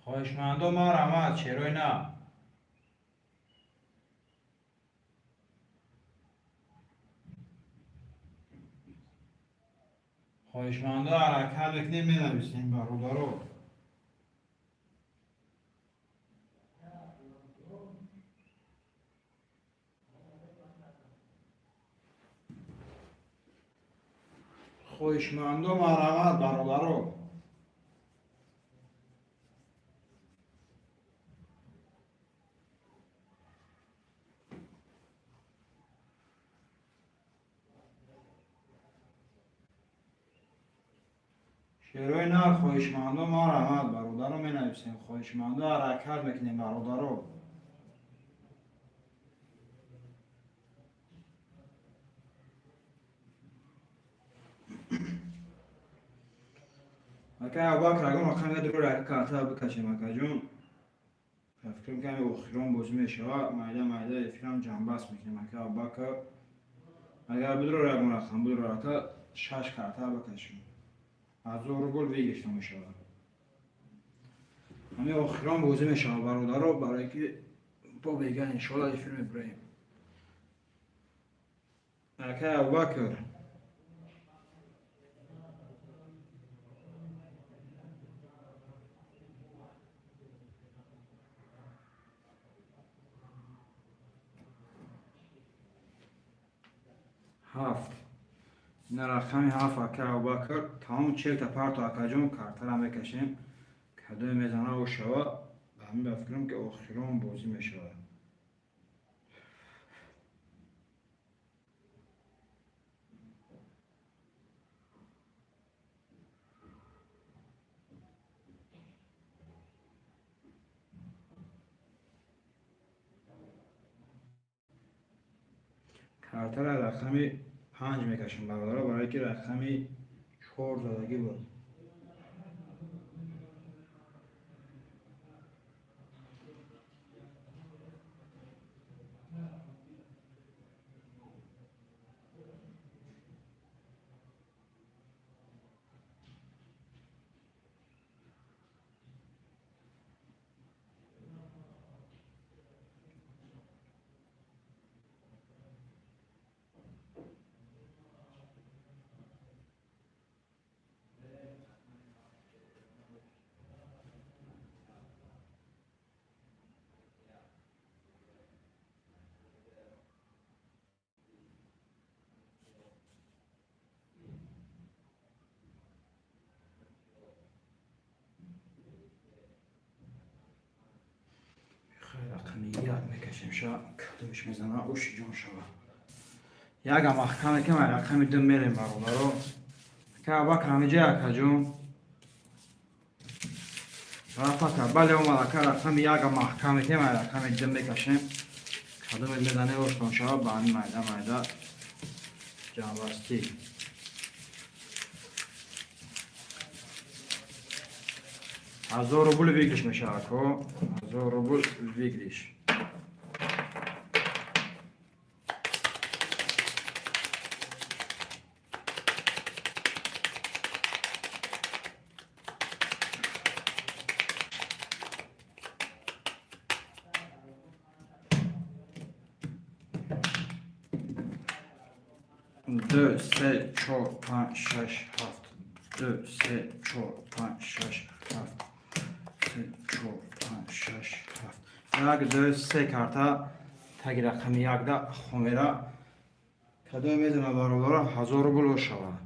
خواهشمندم مرحمت چرا نه؟ خواهشمندم حرکت بکنیم بنویسیم برادرو. خواهشمندم مرحمت برادرو. شعرهای نه خواهشمندم مرحمت برادرو می نویسیم. خواهشمندم حرکت بکنیم برادرو. اگه ابا کرگم اخم یه دور کارتا بکشیم اکا جون. فکر میکنم اخیران بازی میشه مایده افیران جنبست میکنیم اکا ابا که اگر بدرو رگون اخم بدرو اکا 6 کارتا بکشیم. از رو گل ویگشتم میشه. همه اخیران بازی میشه برادرو برای که با بیگن انشالله فیلم بریم. اکا ابا که 7 این رقمی 7 اکا ابوبکر تمام 40 تا پارت اکا جون کارتر هم بکشیم کدوم میزنه و شوا به همین بفکرم که اخیران بازی میشه. کارتر رقمی 5 میکشیم برادرها برای که رقمی 4 زدگی بود. رقمی 1 میکشیم شا کدومش میزنه اوش جون شوا. یک هم اخکمه که من رقمی 2 میریم برادرها که ابوبکر همیجه اکا جون رفتا بله اومد که رقمی 1 هم اخکمه که من رقمی 2 میکشیم کدوم میزنه اوش جون شوا به همین مایده جانبستی. از روبل ویگلیش میشه اکو از روبل ویگلیش. 2 3 4 5 6 7 2 3 4 5 6 7 3 4 5 6 7 1 2 3 карта таги рақами 1 да хомера кадом медона бародора 1000 рубл ошава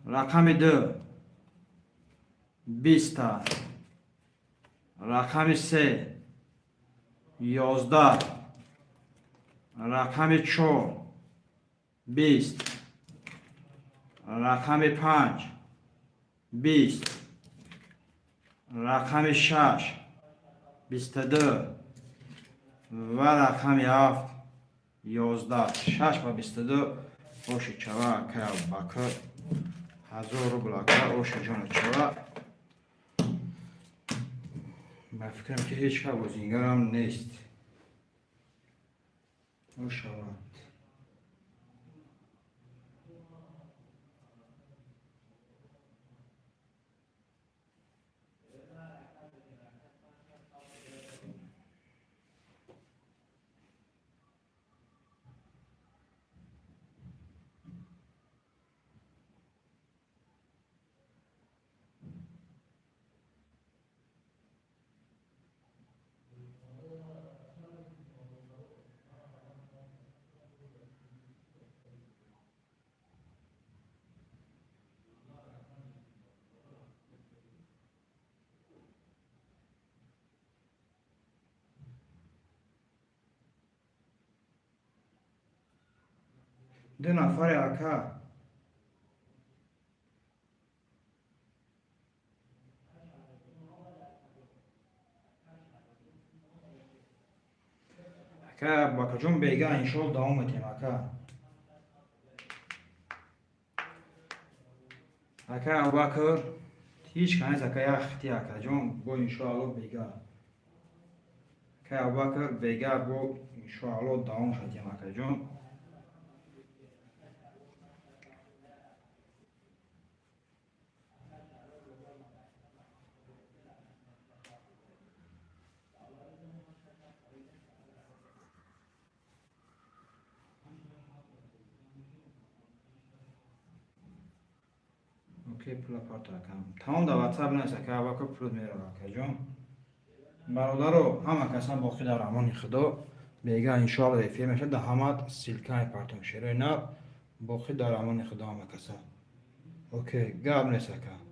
рақами 2 20 та рақами 3 11 рақами 4 20 рақами 5 20 рақами 6 22 ва рақами 7 11 6 ва 22 оши чава кая бакр 1000 рубл ака оши ҷона чава ба фикрам ки ҳеҷ ка бозингарам нест ошава ду нафаре ака ака бакаҷон бега иншоалло давом метем ака ака абубакр ҳеҷ канез ака як хити акаҷон бо иншоалло бега ака абубакр бега бо иншоалло давом шатем акаҷон пула партакам тамом дар ватсап нест ака абубакр пулот мерав акаҷон бародаро ҳама касан боқӣ дар амони худо бега иншоалло эфир мешавад дар ҳамат силкаи партум шерои нав боқӣ дар амони худо ҳама каса окей гап нест ака